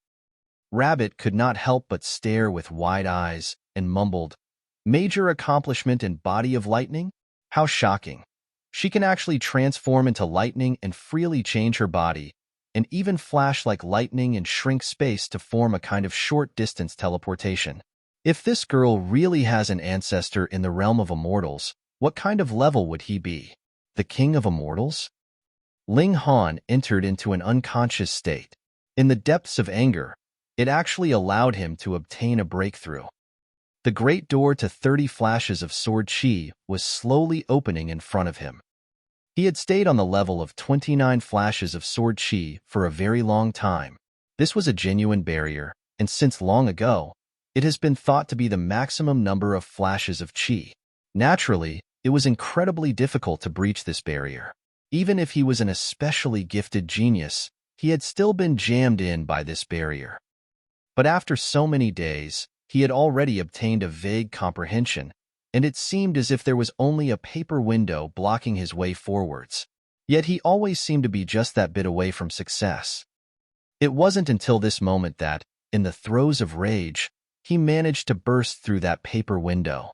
Rabbit could not help but stare with wide eyes and mumbled, "Major accomplishment in Body of Lightning? How shocking. She can actually transform into lightning and freely change her body, and even flash like lightning and shrink space to form a kind of short-distance teleportation. If this girl really has an ancestor in the realm of immortals, what kind of level would he be? The king of immortals?" Ling Han entered into an unconscious state. In the depths of anger, it actually allowed him to obtain a breakthrough. The great door to 30 flashes of sword chi was slowly opening in front of him. He had stayed on the level of 29 flashes of sword chi for a very long time. This was a genuine barrier, and since long ago, it has been thought to be the maximum number of flashes of chi. Naturally, it was incredibly difficult to breach this barrier. Even if he was an especially gifted genius, he had still been jammed in by this barrier. But after so many days, he had already obtained a vague comprehension, and it seemed as if there was only a paper window blocking his way forwards. Yet he always seemed to be just that bit away from success. It wasn't until this moment that, in the throes of rage, he managed to burst through that paper window.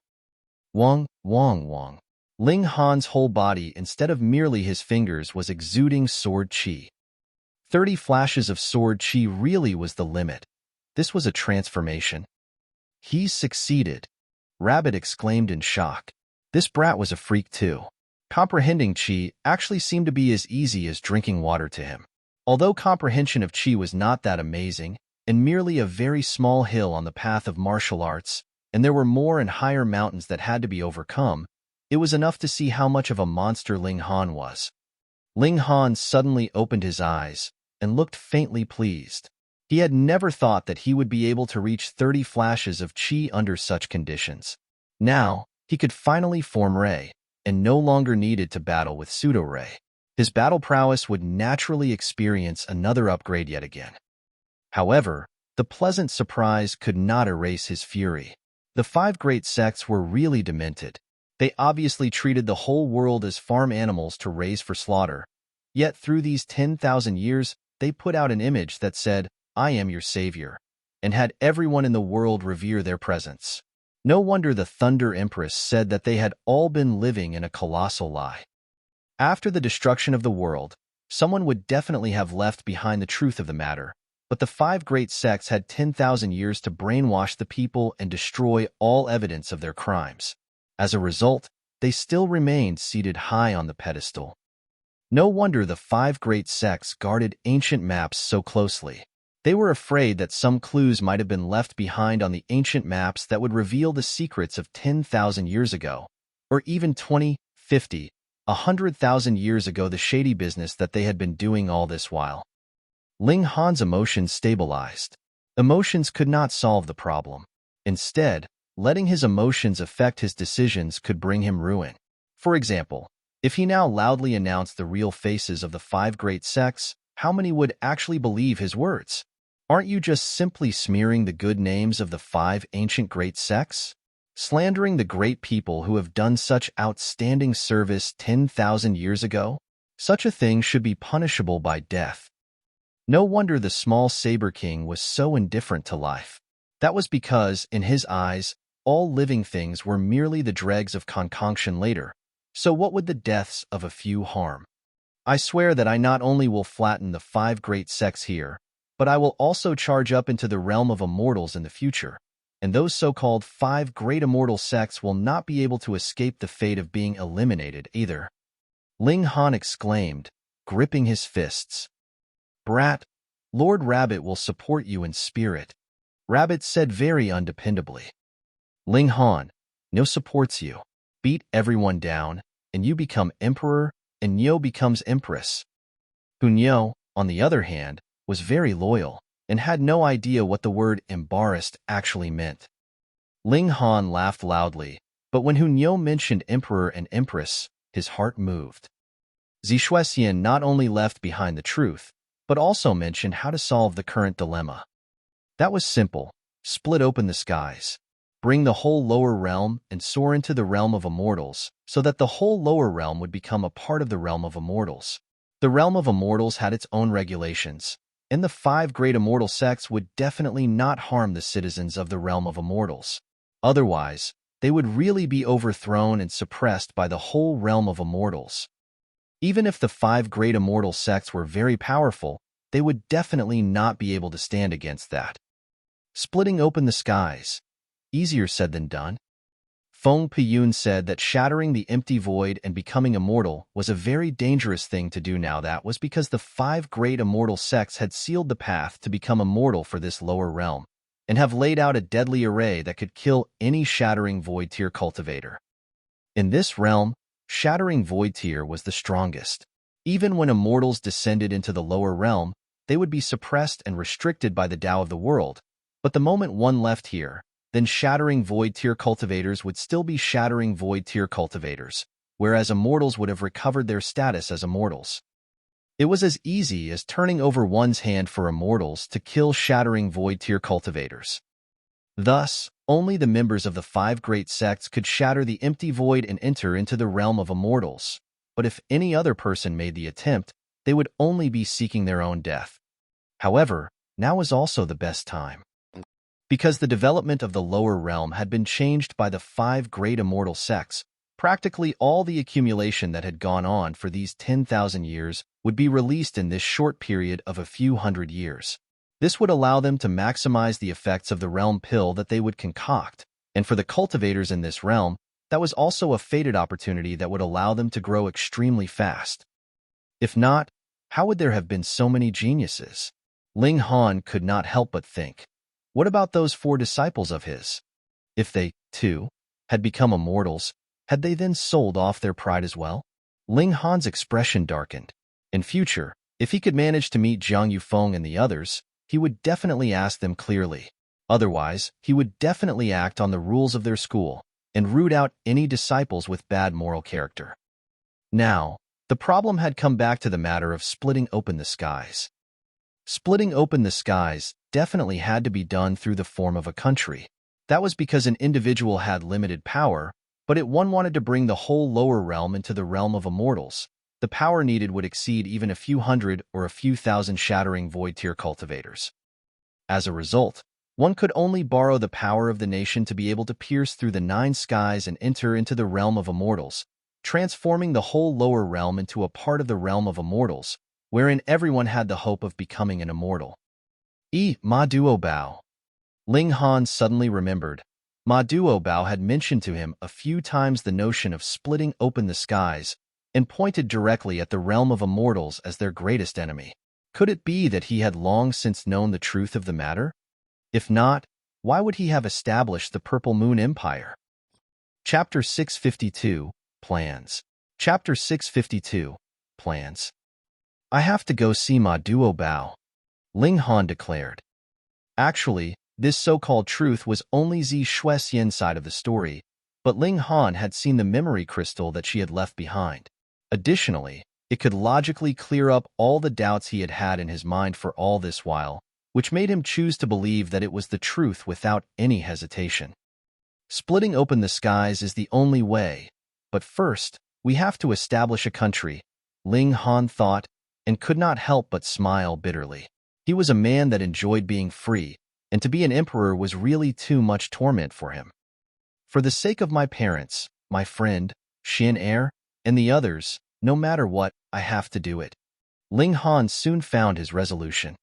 Wong, Wong, Wong. Ling Han's whole body, instead of merely his fingers, was exuding sword chi. 30 flashes of sword chi really was the limit. This was a transformation. He's succeeded, Rabbit exclaimed in shock. This brat was a freak too. Comprehending chi actually seemed to be as easy as drinking water to him. Although comprehension of chi was not that amazing, and merely a very small hill on the path of martial arts, and there were more and higher mountains that had to be overcome, it was enough to see how much of a monster Ling Han was. Ling Han suddenly opened his eyes and looked faintly pleased. He had never thought that he would be able to reach 30 flashes of chi under such conditions. Now, he could finally form Ray, and no longer needed to battle with pseudo-Ray. His battle prowess would naturally experience another upgrade yet again. However, the pleasant surprise could not erase his fury. The 5 great sects were really demented. They obviously treated the whole world as farm animals to raise for slaughter. Yet through these 10,000 years, they put out an image that said, "I am your savior," and had everyone in the world revere their presence. No wonder the Thunder Empress said that they had all been living in a colossal lie. After the destruction of the world, someone would definitely have left behind the truth of the matter, but the 5 great sects had 10,000 years to brainwash the people and destroy all evidence of their crimes. As a result, they still remained seated high on the pedestal. No wonder the 5 great sects guarded ancient maps so closely. They were afraid that some clues might have been left behind on the ancient maps that would reveal the secrets of 10,000 years ago, or even 20, 50, 100,000 years ago, the shady business that they had been doing all this while. Ling Han's emotions stabilized. Emotions could not solve the problem. Instead, letting his emotions affect his decisions could bring him ruin. For example, if he now loudly announced the real faces of the 5 great sects, how many would actually believe his words? Aren't you just simply smearing the good names of the 5 ancient great sects? Slandering the great people who have done such outstanding service 10,000 years ago? Such a thing should be punishable by death. No wonder the small Saber King was so indifferent to life. That was because, in his eyes, all living things were merely the dregs of concoction later. So what would the deaths of a few harm? I swear that I not only will flatten the 5 great sects here, but I will also charge up into the realm of immortals in the future, and those so-called 5 great immortal sects will not be able to escape the fate of being eliminated either. Ling Han exclaimed, gripping his fists. Brat, Lord Rabbit will support you in spirit, Rabbit said very undependably. Ling Han, no supports you. Beat everyone down, and you become emperor, and Nyo becomes empress. Hunyo, on the other hand, was very loyal, and had no idea what the word embarrassed actually meant. Ling Han laughed loudly, but when Hunyo mentioned emperor and empress, his heart moved. Zishuesian not only left behind the truth, but also mentioned how to solve the current dilemma. That was simple: split open the skies. Bring the whole lower realm and soar into the realm of immortals, so that the whole lower realm would become a part of the realm of immortals. The realm of immortals had its own regulations, and the 5 great immortal sects would definitely not harm the citizens of the realm of immortals. Otherwise, they would really be overthrown and suppressed by the whole realm of immortals. Even if the 5 great immortal sects were very powerful, they would definitely not be able to stand against that. Splitting open the skies. Easier said than done. Feng Piyun said that shattering the empty void and becoming immortal was a very dangerous thing to do now. That was because the 5 great immortal sects had sealed the path to become immortal for this lower realm, and have laid out a deadly array that could kill any shattering void tier cultivator. In this realm, shattering void tier was the strongest. Even when immortals descended into the lower realm, they would be suppressed and restricted by the Tao of the world, but the moment one left here, then shattering void tier cultivators would still be shattering void tier cultivators, whereas immortals would have recovered their status as immortals. It was as easy as turning over one's hand for immortals to kill shattering void tier cultivators. Thus, only the members of the 5 great sects could shatter the empty void and enter into the realm of immortals, but if any other person made the attempt, they would only be seeking their own death. However, now is also the best time. Because the development of the lower realm had been changed by the 5 great immortal sects, practically all the accumulation that had gone on for these 10,000 years would be released in this short period of a few hundred years. This would allow them to maximize the effects of the realm pill that they would concoct, and for the cultivators in this realm, that was also a fated opportunity that would allow them to grow extremely fast. If not, how would there have been so many geniuses? Ling Han could not help but think. What about those 4 disciples of his? If they, too, had become immortals, had they then sold off their pride as well? Ling Han's expression darkened. In future, if he could manage to meet Jiang Yufeng and the others, he would definitely ask them clearly. Otherwise, he would definitely act on the rules of their school and root out any disciples with bad moral character. Now, the problem had come back to the matter of splitting open the skies. Splitting open the skies definitely had to be done through the form of a country. That was because an individual had limited power, but if one wanted to bring the whole lower realm into the realm of immortals, the power needed would exceed even a few hundred or a few thousand shattering void tier cultivators. As a result, one could only borrow the power of the nation to be able to pierce through the 9 skies and enter into the realm of immortals, transforming the whole lower realm into a part of the realm of immortals, wherein everyone had the hope of becoming an immortal. Ma Duo Bao. Ling Han suddenly remembered. Ma Duo Bao had mentioned to him a few times the notion of splitting open the skies, and pointed directly at the realm of immortals as their greatest enemy. Could it be that he had long since known the truth of the matter? If not, why would he have established the Purple Moon Empire? Chapter 652, Plans. Chapter 652, Plans. I have to go see Ma Duo Bao, Ling Han declared. Actually, this so-called truth was only Zi Shuxian's side of the story, but Ling Han had seen the memory crystal that she had left behind. Additionally, it could logically clear up all the doubts he had had in his mind for all this while, which made him choose to believe that it was the truth without any hesitation. Splitting open the skies is the only way, but first, we have to establish a country, Ling Han thought, and could not help but smile bitterly. He was a man that enjoyed being free, and to be an emperor was really too much torment for him. For the sake of my parents, my friend, Shen and the others, no matter what, I have to do it. Ling Han soon found his resolution.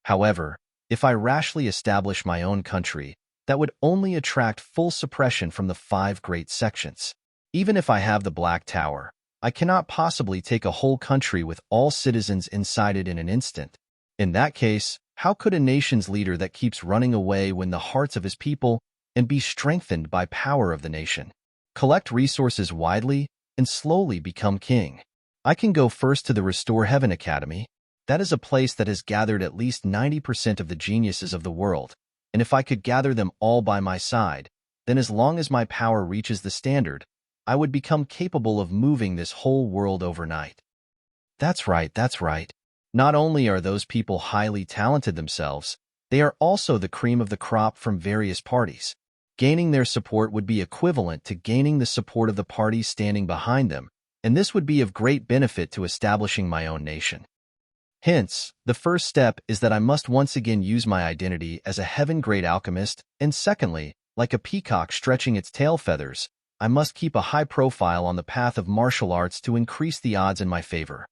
However, if I rashly establish my own country, that would only attract full suppression from the 5 great sections. Even if I have the Black Tower, I cannot possibly take a whole country with all citizens inside it in an instant. In that case, how could a nation's leader that keeps running away win the hearts of his people and be strengthened by power of the nation? Collect resources widely and slowly become king. I can go first to the Restore Heaven Academy. That is a place that has gathered at least 90% of the geniuses of the world, and if I could gather them all by my side, then as long as my power reaches the standard, I would become capable of moving this whole world overnight. That's right. Not only are those people highly talented themselves, they are also the cream of the crop from various parties. Gaining their support would be equivalent to gaining the support of the parties standing behind them, and this would be of great benefit to establishing my own nation. Hence, the first step is that I must once again use my identity as a heaven-grade alchemist, and secondly, like a peacock stretching its tail feathers, I must keep a high profile on the path of martial arts to increase the odds in my favor.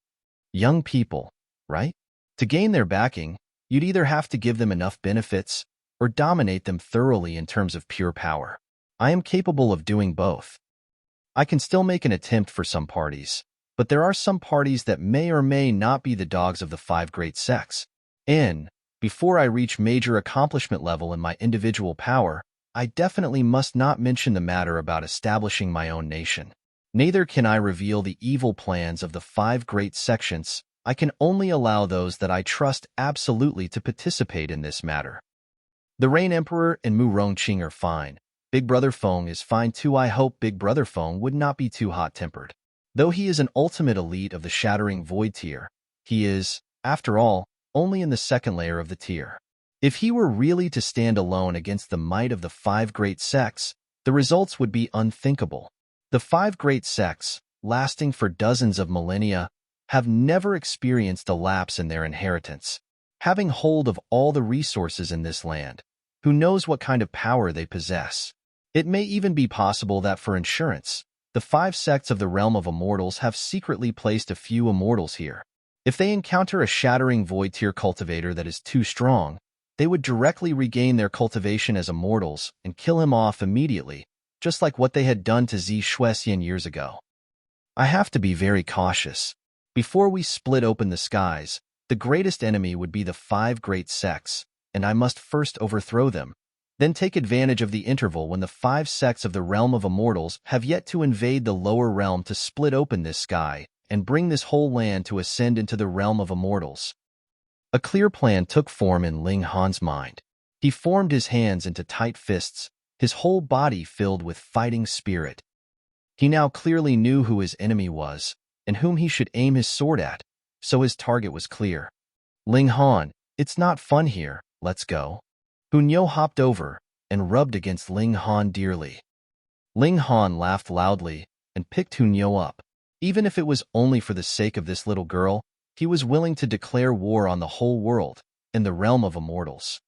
Young people, right? To gain their backing, you'd either have to give them enough benefits or dominate them thoroughly in terms of pure power. I am capable of doing both. I can still make an attempt for some parties, but there are some parties that may or may not be the dogs of the 5 great sects. Before I reach major accomplishment level in my individual power, I definitely must not mention the matter about establishing my own nation. Neither can I reveal the evil plans of the 5 great sections. I can only allow those that I trust absolutely to participate in this matter. The Rain Emperor and Mu Rongqing are fine. Big Brother Feng is fine too. I hope Big Brother Feng would not be too hot-tempered. Though he is an ultimate elite of the Shattering Void tier, he is, after all, only in the 2nd layer of the tier. If he were really to stand alone against the might of the 5 great sects, the results would be unthinkable. The 5 great sects, lasting for dozens of millennia, have never experienced a lapse in their inheritance. Having hold of all the resources in this land, who knows what kind of power they possess? It may even be possible that for insurance, the 5 sects of the realm of immortals have secretly placed a few immortals here. If they encounter a Shattering Void tier cultivator that is too strong, they would directly regain their cultivation as immortals and kill him off immediately, just like what they had done to Ximen years ago. I have to be very cautious. Before we split open the skies, the greatest enemy would be the 5 great sects, and I must first overthrow them, then take advantage of the interval when the 5 sects of the realm of immortals have yet to invade the lower realm to split open this sky and bring this whole land to ascend into the realm of immortals. A clear plan took form in Ling Han's mind. He formed his hands into tight fists, his whole body filled with fighting spirit. He now clearly knew who his enemy was and whom he should aim his sword at, so his target was clear. Ling Han, it's not fun here, let's go. Hunyo hopped over and rubbed against Ling Han dearly. Ling Han laughed loudly and picked Hunyo up. Even if it was only for the sake of this little girl, he was willing to declare war on the whole world, in the realm of immortals.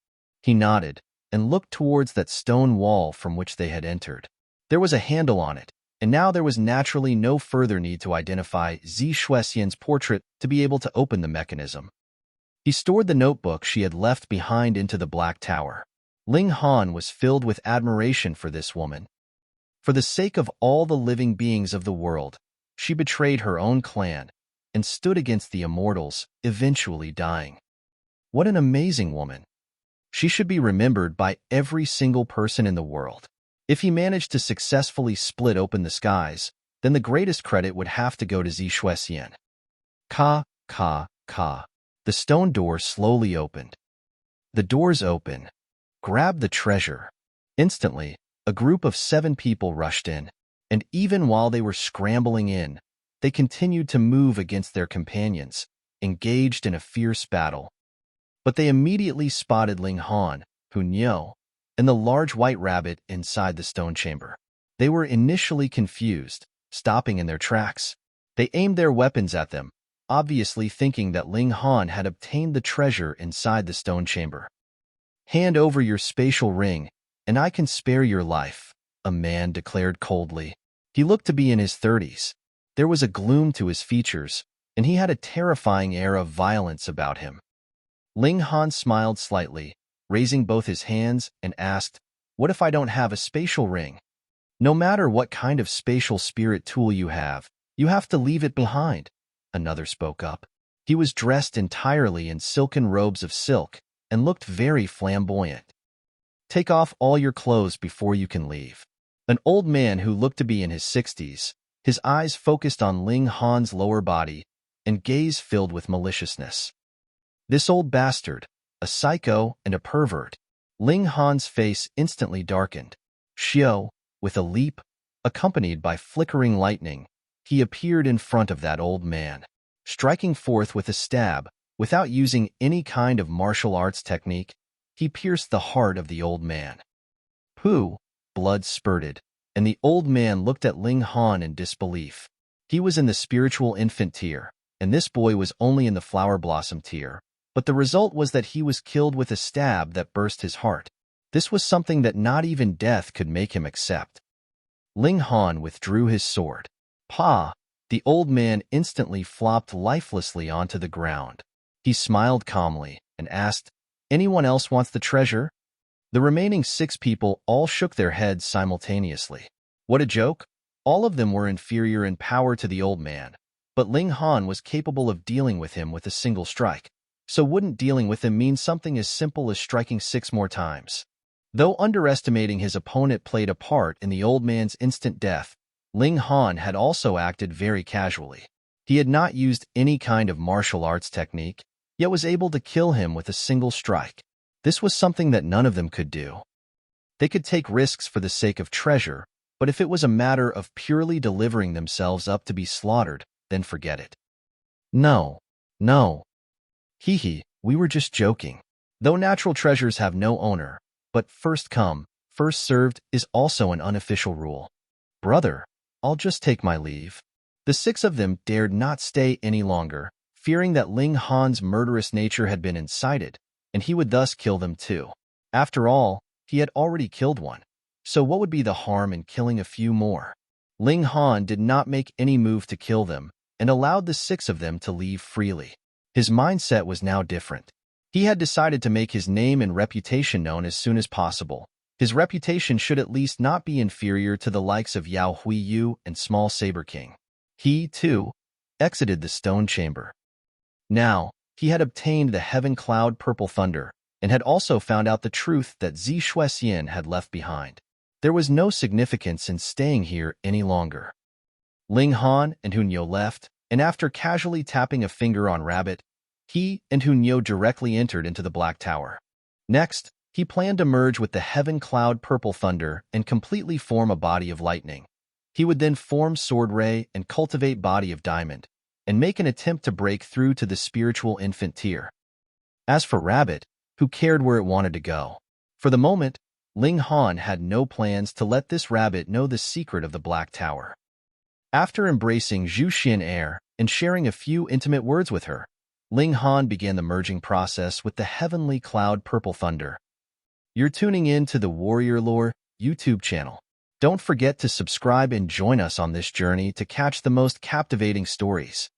He nodded and looked towards that stone wall from which they had entered. There was a handle on it, and now there was naturally no further need to identify Ximen's portrait to be able to open the mechanism. He stored the notebook she had left behind into the Black Tower. Ling Han was filled with admiration for this woman. For the sake of all the living beings of the world, she betrayed her own clan and stood against the immortals, eventually dying. What an amazing woman! She should be remembered by every single person in the world. If he managed to successfully split open the skies, then the greatest credit would have to go to Ximen. Ka. The stone door slowly opened. The doors open. Grab the treasure. Instantly, a group of 7 people rushed in, and even while they were scrambling in, they continued to move against their companions, engaged in a fierce battle. But they immediately spotted Ling Han, Hunyo, and the large white rabbit inside the stone chamber. They were initially confused, stopping in their tracks. They aimed their weapons at them, obviously thinking that Ling Han had obtained the treasure inside the stone chamber. Hand over your spatial ring, and I can spare your life, a man declared coldly. He looked to be in his 30s. There was a gloom to his features, and he had a terrifying air of violence about him. Ling Han smiled slightly, raising both his hands, and asked, "What if I don't have a spatial ring?" "No matter what kind of spatial spirit tool you have to leave it behind," another spoke up. He was dressed entirely in silken robes of silk and looked very flamboyant. "Take off all your clothes before you can leave." An old man who looked to be in his 60s, his eyes focused on Ling Han's lower body and gaze filled with maliciousness. This old bastard, a psycho and a pervert. Ling Han's face instantly darkened. Xiao, with a leap, accompanied by flickering lightning, he appeared in front of that old man, striking forth with a stab. Without using any kind of martial arts technique, he pierced the heart of the old man. Pooh! Blood spurted, and the old man looked at Ling Han in disbelief. He was in the spiritual infant tier, and this boy was only in the flower blossom tier, but the result was that he was killed with a stab that burst his heart. This was something that not even death could make him accept. Ling Han withdrew his sword. Pa! The old man instantly flopped lifelessly onto the ground. He smiled calmly and asked, "Anyone else wants the treasure?" The remaining 6 people all shook their heads simultaneously. What a joke! All of them were inferior in power to the old man, but Ling Han was capable of dealing with him with a single strike. So wouldn't dealing with him mean something as simple as striking 6 more times? Though underestimating his opponent played a part in the old man's instant death, Ling Han had also acted very casually. He had not used any kind of martial arts technique, yet was able to kill him with a single strike. This was something that none of them could do. They could take risks for the sake of treasure, but if it was a matter of purely delivering themselves up to be slaughtered, then forget it. No. Hee, we were just joking. Though natural treasures have no owner, but first come, first served is also an unofficial rule. Brother, I'll just take my leave. The 6 of them dared not stay any longer, fearing that Ling Han's murderous nature had been incited, and he would thus kill them too. After all, he had already killed one, so what would be the harm in killing a few more? Ling Han did not make any move to kill them, and allowed the 6 of them to leave freely. His mindset was now different. He had decided to make his name and reputation known as soon as possible. His reputation should at least not be inferior to the likes of Yao Hui Yue and Small Saber King. He, too, exited the stone chamber. Now, he had obtained the Heaven Cloud Purple Thunder, and had also found out the truth that Xian had left behind. There was no significance in staying here any longer. Ling Han and Hunyo left, and after casually tapping a finger on Rabbit, he and Hunyo directly entered into the Black Tower. Next, he planned to merge with the Heaven Cloud Purple Thunder and completely form a body of lightning. He would then form Sword Ray and cultivate Body of Diamond, and make an attempt to break through to the spiritual infant tier. As for Rabbit, who cared where it wanted to go? For the moment, Ling Han had no plans to let this rabbit know the secret of the Black Tower. After embracing Zhu Xin Air and sharing a few intimate words with her, Ling Han began the merging process with the Heavenly Cloud Purple Thunder. You're tuning in to the Warrior Lore YouTube channel. Don't forget to subscribe and join us on this journey to catch the most captivating stories.